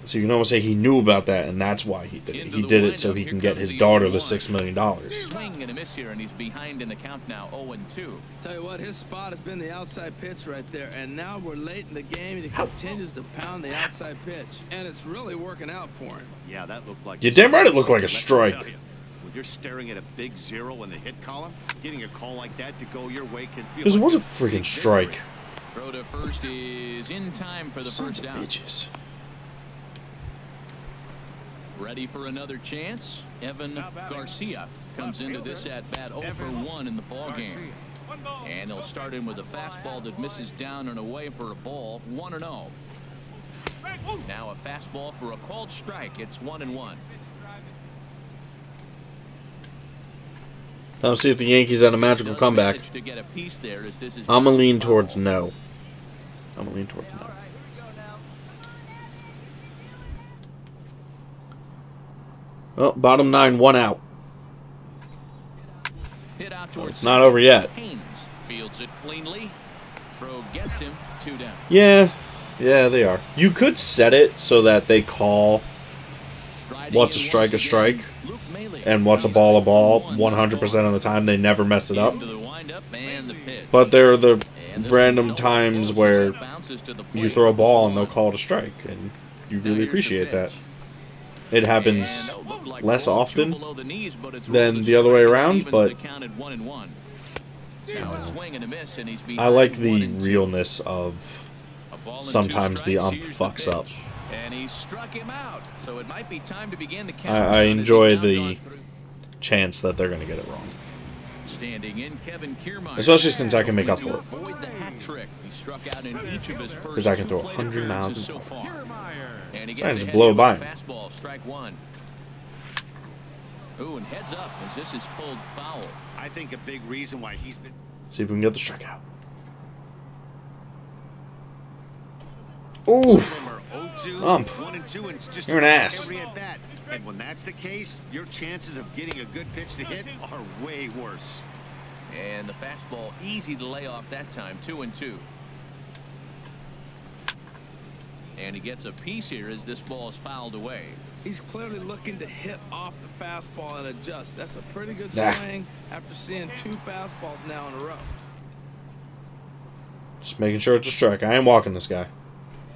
So you can almost say he knew about that, and that's why he did it. He did it so he can get his daughter the $6 million. Swing and a miss here, and he's behind in the count now, 0-2. Tell you what, his spot has been the outside pitch right there, and now we're late in the game, and he continues to pound the outside pitch, and it's really working out for him. Yeah, that looked like. You damn right it looked like a strike. When you're staring at a big 0 in the hit column, getting a call like that to go your way can feel. Because it like was a freaking strike. Throw to first is in time for the first down. Bitches. Ready for another chance? Evan Garcia comes into this at bat 0 for 1 in the ball game. And they'll start in with a fastball that misses down and away for a ball, 1-0. Now a fastball for a called strike. It's 1-1. Let's see if the Yankees had a magical comeback. I'm gonna lean towards no. I'm gonna lean towards no. Well, bottom 9, 1 out. Hit out It's not over yet. Fields it cleanly. Throw gets him 2 down. Yeah, they are. You could set it so that they call what's a strike, and what's a ball 100% of the time. They never mess it up. But there are the random times where you throw a ball and they'll call it a strike, and you really appreciate that. It happens less often than the other way around, but I like the realness of sometimes the ump fucks up. And he struck him out, so it might be time to begin the count. I enjoy the chance that they're going to get it wrong. Standing in, Kevin Kiermaier. Especially since I can make up for it. Because I can throw 100 miles an hour. And he So I gets just blow by him. Fastball, strike 1. Ooh, and heads up as this is pulled foul. I think a big reason why he's been... See if we can get the strikeout. Ooh! Ump. You're an ass. And when that's the case, your chances of getting a good pitch to hit are way worse. And the fastball easy to lay off that time, 2-2. And he gets a piece here as this ball is fouled away. He's clearly looking to hit off the fastball and adjust. That's a pretty good Nah. swing after seeing 2 fastballs now in a row. Just making sure it's a strike. I ain't walking this guy.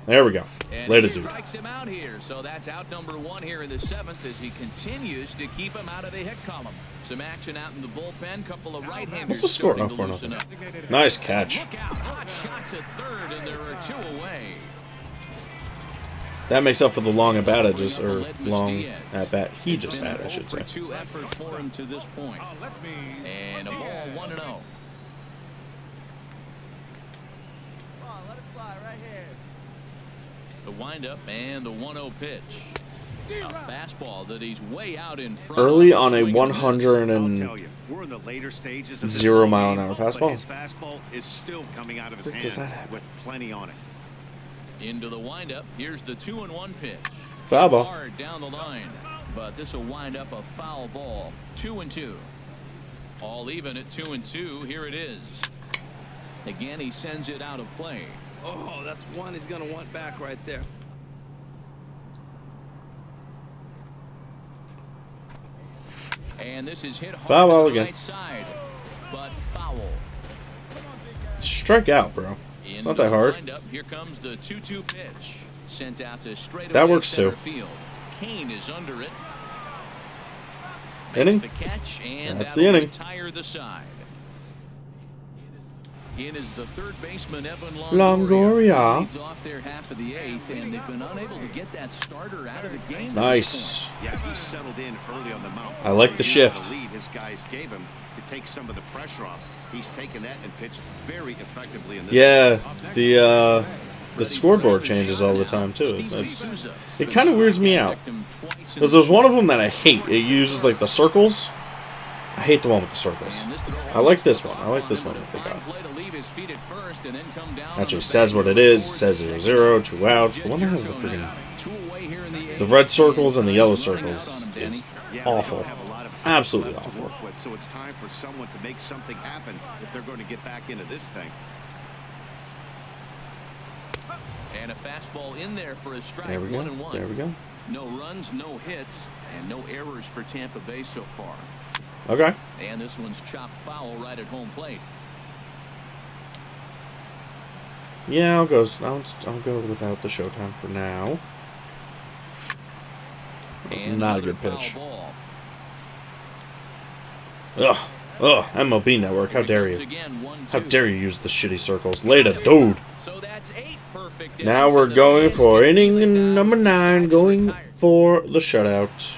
There we go. And Later, he dude. strikes him out here, so that's out number 1 here in the 7th as he continues to keep him out of the hit column. Some action out in the bullpen, couple of right-handers. What's the score? Oh, starting to loosen 4-0. up. Nice catch. Look out, hot shot to third, and there are 2 away. That makes up for the long at bat or long at bat he just had, I should say. 2 effort for him to this point. And a ball 1-0. The windup and the 1-0 pitch. A fastball that he's way out in front. Early on a 100 I'll and tell you, we're in the later stages of this 0 ball mile an game, hour but fastball. his fastball is still coming out of his When does that hand happen? with plenty on it. Into the windup. Here's the 2-1 pitch. Foul ball. Hard down the line, but this will wind up a foul ball. 2-2. All even at 2-2. Here it is. Again, he sends it out of play. Oh, that's one he's going to want back right there. And this is hit hard Foul ball to the again. right side, but foul. Strike out, bro. It's not that hard. Windup, here comes the 2-2 pitch. Sent out to straight That away works center too. Field. Kane is under it. Inning? Makes the catch, and That's the that'll inning. retire the side. In is the third baseman, Evan Longoria. Leads off their half of the 8th, and they've been unable to get that starter out of the game. at this Nice. point. Yeah, he settled in early on the mound. I like the He used shift. The lead his guys gave him to take some of the pressure off. He's taken that and pitched very effectively in this Yeah, game. the scoreboard changes all the time too. It kind of weirds me out. Because there's one of them that I hate. It uses like the circles. I hate the one with the circles. I like this one. I like this one that they got. Actually says what it is. It says 0-0, 2 outs. The one that has the freaking the red circles and the yellow circles is awful. Absolutely awful. So it's time for someone to make something happen if they're going to get back into this thing. And a fastball in there for a strike. There we go. 1-1. There we go. No runs, no hits, and no errors for Tampa Bay so far. Okay. And this one's chopped foul right at home plate. Yeah, I'll go without the showtime for now. That's And not a another good foul pitch. ball. Ugh, MLB Network, how dare you? Again, 1-2. How dare you use the shitty circles? Later, dude. So that's 8 perfect Now innings, we're and the going fans for get inning the down number as the 9, side is going retired. for the shutout.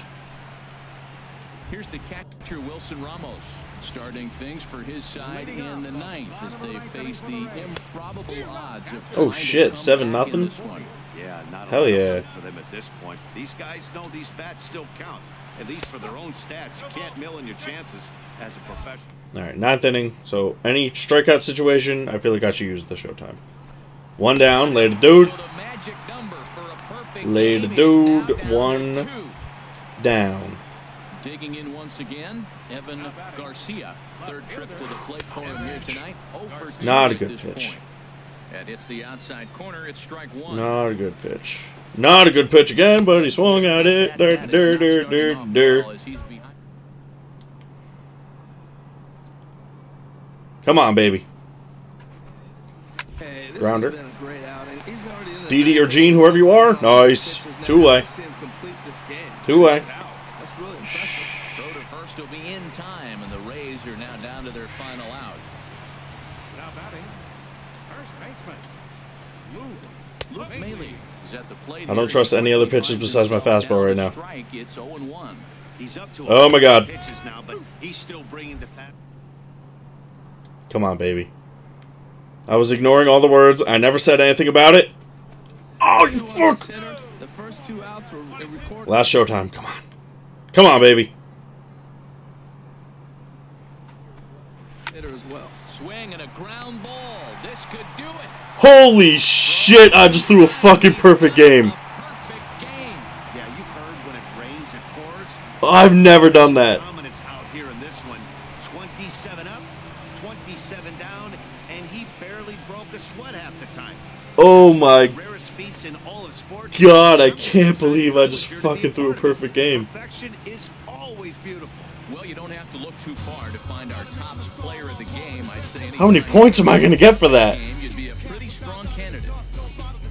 Here's the catcher, Wilson Ramos, starting things for his side in the 9th as they face the improbable odds of Oh, trying to shit, come 7-0? back in this one. Yeah, not Hell a lot yeah. for them at this point. These guys know these bats still count, at least for their own stats. You can't mill in your chances as a professional. All right, 9th inning. So any strikeout situation, I feel like I should use the showtime. 1 down, later, dude. So the magic number for a perfect Later, game is dude. now down to 1 2. down. Digging in once again, Evan Garcia. Third trip to the plate for him here tonight. 0 for 2 Not a at good this pitch. point. That hits the outside corner. It's strike one. Not a good pitch. Not a good pitch again, but he swung at it. Come on, baby. Hey, this Grounder. has been a great outing. He's already in the Didi or Gene, whoever you are. Nice. Two-way. Two-way. That's really impressive. Throw to first will be in time, and the Rays are now down to their final out. Now batting, first baseman, Luke Maley is at the plate. I don't trust any other pitches besides my fastball right now. Strike, it's 0-1. He's up to Oh my God. pitches now, but he's still bringing the fat. Come on, baby. I was ignoring all the words. I never said anything about it. Oh, you fuck! The first 2 outs were recorded. Last showtime. Come on. Come on, baby. Hitter as well. Swing and a ground ball. This could do it. Holy shit, I just threw a fucking perfect game. Perfect game. Yeah, you've heard when it rains, it pours. I've never done that. Dominance out here in this one. 27 up, 27 down, and he barely broke a sweat half the time. Oh my Rarest feats in all of sports. God, I can't believe I just fucking threw a perfect game. Perfection is always beautiful. Well, you don't have to look too far to find our top player of the game. I'd say How many points am I going to get for that? You'd be a pretty strong candidate.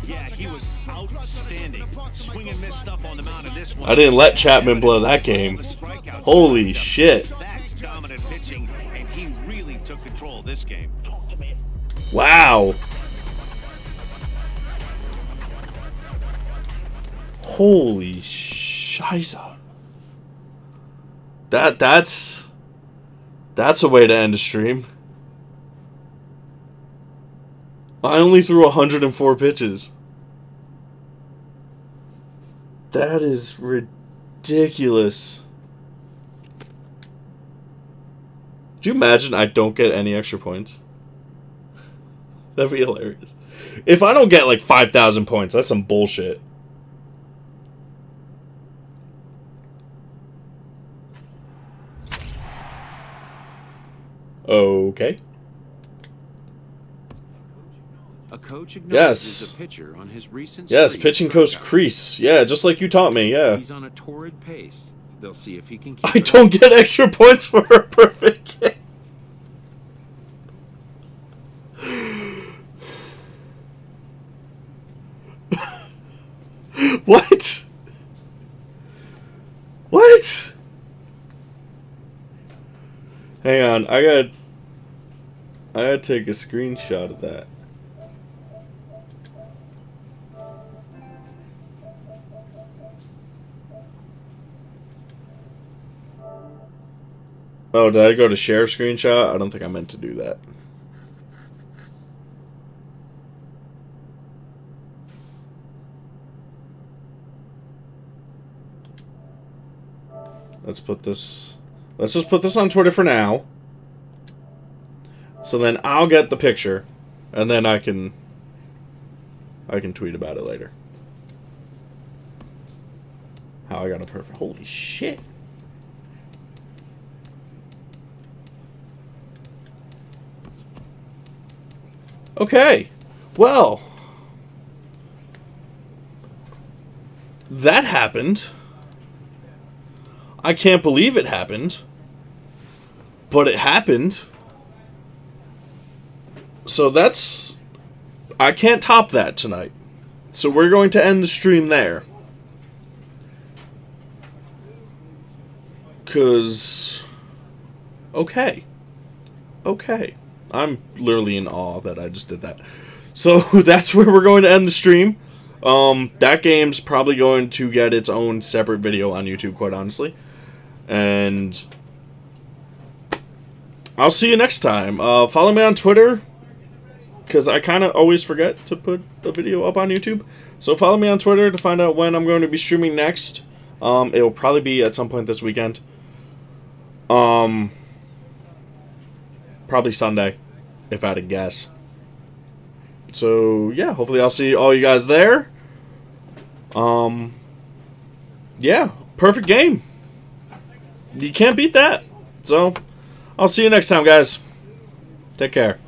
Yeah, he was outstanding. Swing and miss stuff on the mound of this one. I didn't let Chapman blow that game. Holy shit. That's dominant pitching, and he really took control of this game. Wow. Holy shiza. That's a way to end a stream. I only threw 104 pitches. That is ridiculous. Could you imagine I don't get any extra points? That'd be hilarious. If I don't get like 5,000 points, that's some bullshit. Okay. A coach Yes. acknowledges a pitcher on his recent Yes, streak pitching of coach strikeouts. Crease. Yeah, just like you taught me, yeah. He's on a torrid pace. They'll see if he can keep I it don't get extra points for a perfect game. What? What? Hang on, I gotta take a screenshot of that. Oh, did I go to share screenshot? I don't think I meant to do that. Let's just put this on Twitter for now. So then I'll get the picture, and then I can tweet about it later. How I got a perfect. Holy shit. Okay. Well, that happened. I can't believe it happened. But it happened. So that's... I can't top that tonight. So we're going to end the stream there. Because... Okay. Okay. I'm literally in awe that I just did that. So that's where we're going to end the stream. That game's probably going to get its own separate video on YouTube, quite honestly. And I'll see you next time. Follow me on Twitter, because I kind of always forget to put a video up on YouTube. So follow me on Twitter to find out when I'm going to be streaming next. It will probably be at some point this weekend. Probably Sunday, if I had to guess. So, yeah, hopefully I'll see all you guys there. Yeah, perfect game. You can't beat that. So, I'll see you next time, guys. Take care.